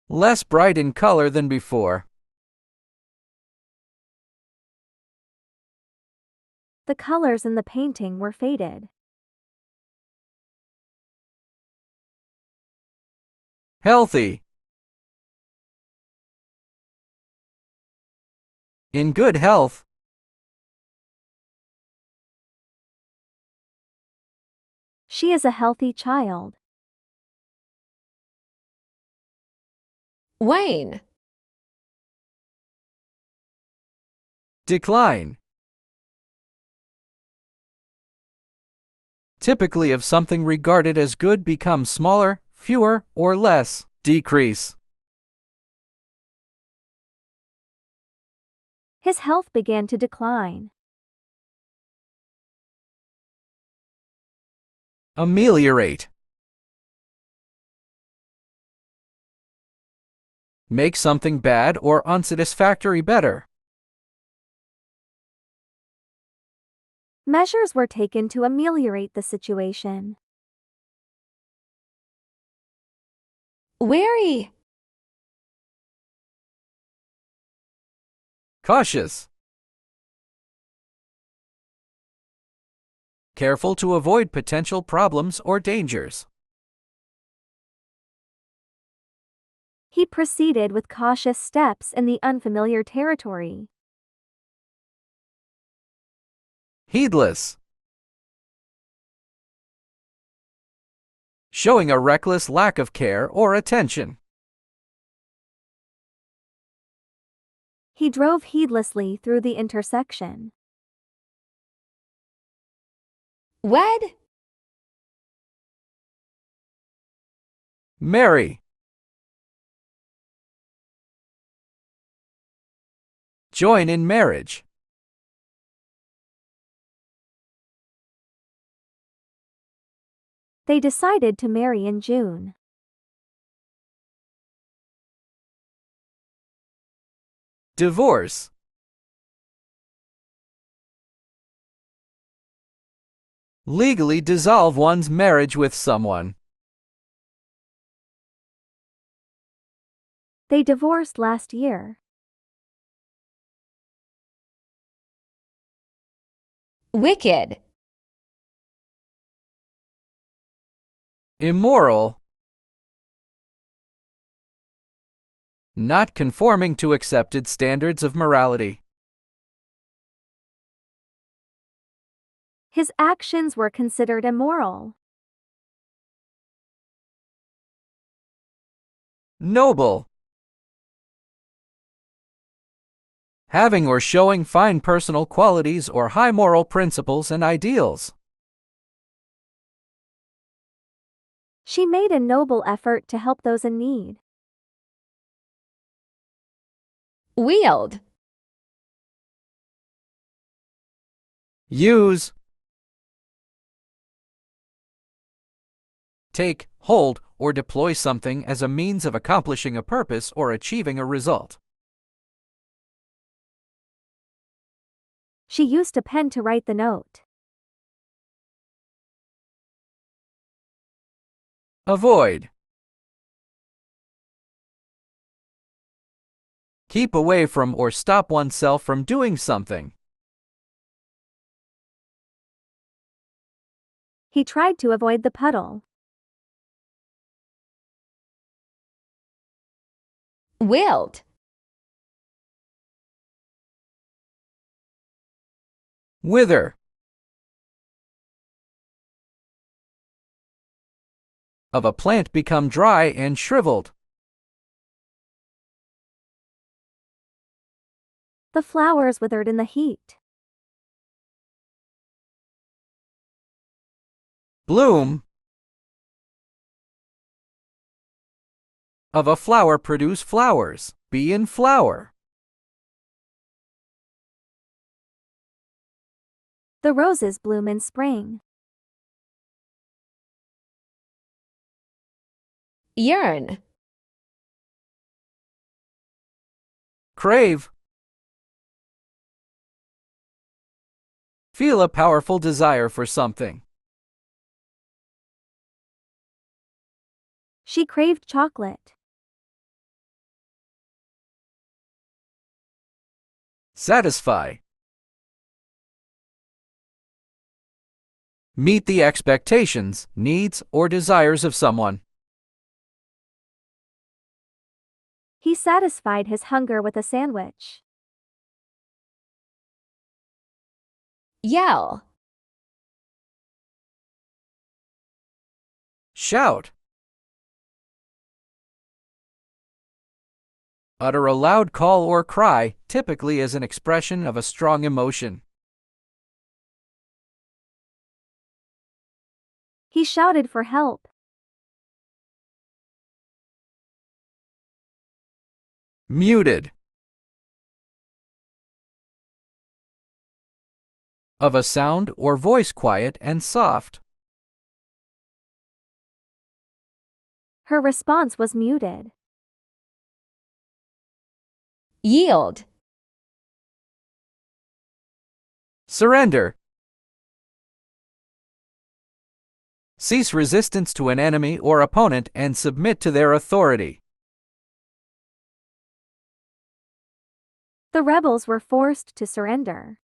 Less bright in color than before. The colors in the painting were faded. Healthy. In good health. She is a healthy child. Wane. Decline. Typically of something regarded as good become smaller, fewer, or less. Decrease. His health began to decline. Ameliorate. Make something bad or unsatisfactory better. Measures were taken to ameliorate the situation. Wary. Cautious. Careful to avoid potential problems or dangers. He proceeded with cautious steps in the unfamiliar territory. Heedless. Showing a reckless lack of care or attention. He drove heedlessly through the intersection. Wed. Marry. Join in marriage. They decided to marry in June. Divorce. Legally dissolve one's marriage with someone. They divorced last year. Wicked. Immoral. Not conforming to accepted standards of morality. His actions were considered immoral. Noble. Having or showing fine personal qualities or high moral principles and ideals. She made a noble effort to help those in need. Wield. Use. Take, hold, or deploy something as a means of accomplishing a purpose or achieving a result. She used a pen to write the note. Avoid. Keep away from or stop oneself from doing something. He tried to avoid the puddle. Wilt. Wither. Of a plant become dry and shriveled. The flowers withered in the heat. Bloom. Of a flower produce flowers. Be in flower. The roses bloom in spring. Yearn. Crave. Feel a powerful desire for something. She craved chocolate. Satisfy. Meet the expectations, needs, or desires of someone. He satisfied his hunger with a sandwich. Yell. Shout. Utter a loud call or cry, typically as an expression of a strong emotion. He shouted for help. Muted. Of a sound or voice quiet and soft. Her response was muted. Yield. Surrender. Cease resistance to an enemy or opponent and submit to their authority. The rebels were forced to surrender.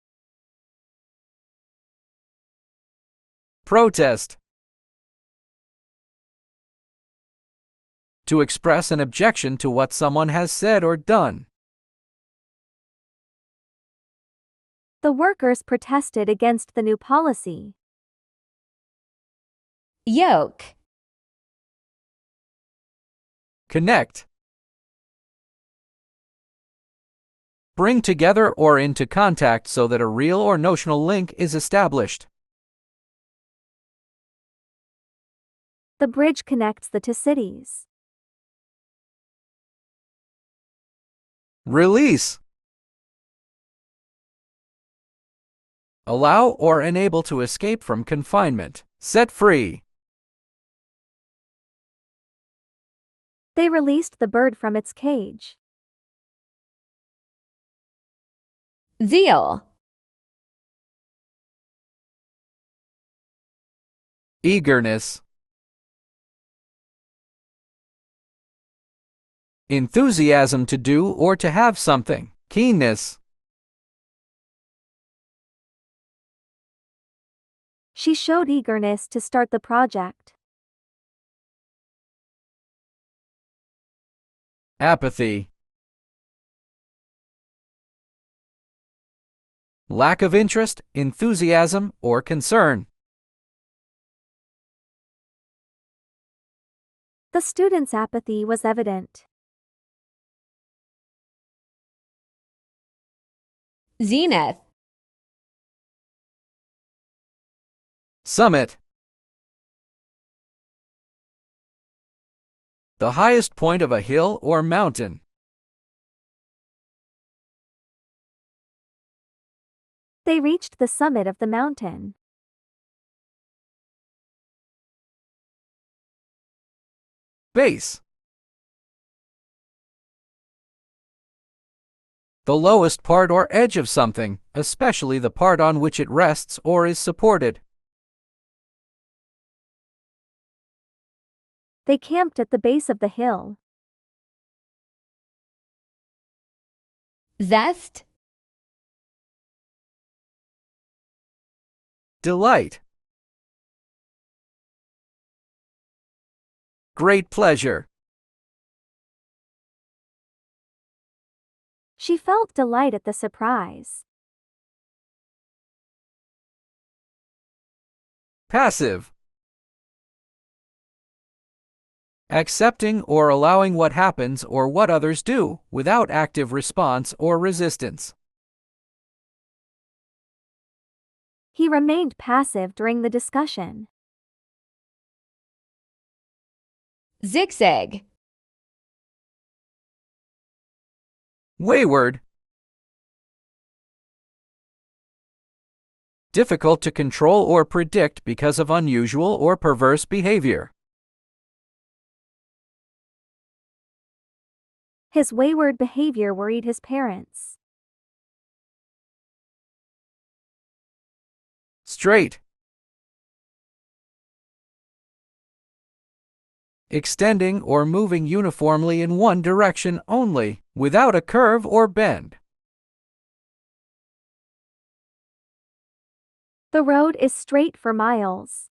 Protest. To express an objection to what someone has said or done. The workers protested against the new policy. Yoke. Connect. Bring together or into contact so that a real or notional link is established. The bridge connects the two cities. Release. Allow or enable to escape from confinement. Set free. They released the bird from its cage. Zeal. Eagerness. Enthusiasm to do or to have something. Keenness. She showed eagerness to start the project. Apathy. Lack of interest, enthusiasm, or concern. The students' apathy was evident. Zenith. Summit. The highest point of a hill or mountain. They reached the summit of the mountain. Base. The lowest part or edge of something, especially the part on which it rests or is supported. They camped at the base of the hill. Zest. Delight. Great pleasure. She felt delight at the surprise. Passive. Accepting or allowing what happens or what others do, without active response or resistance. He remained passive during the discussion. Zigzag. Wayward. Difficult to control or predict because of unusual or perverse behavior. His wayward behavior worried his parents. Straight. Extending or moving uniformly in one direction only, without a curve or bend. The road is straight for miles.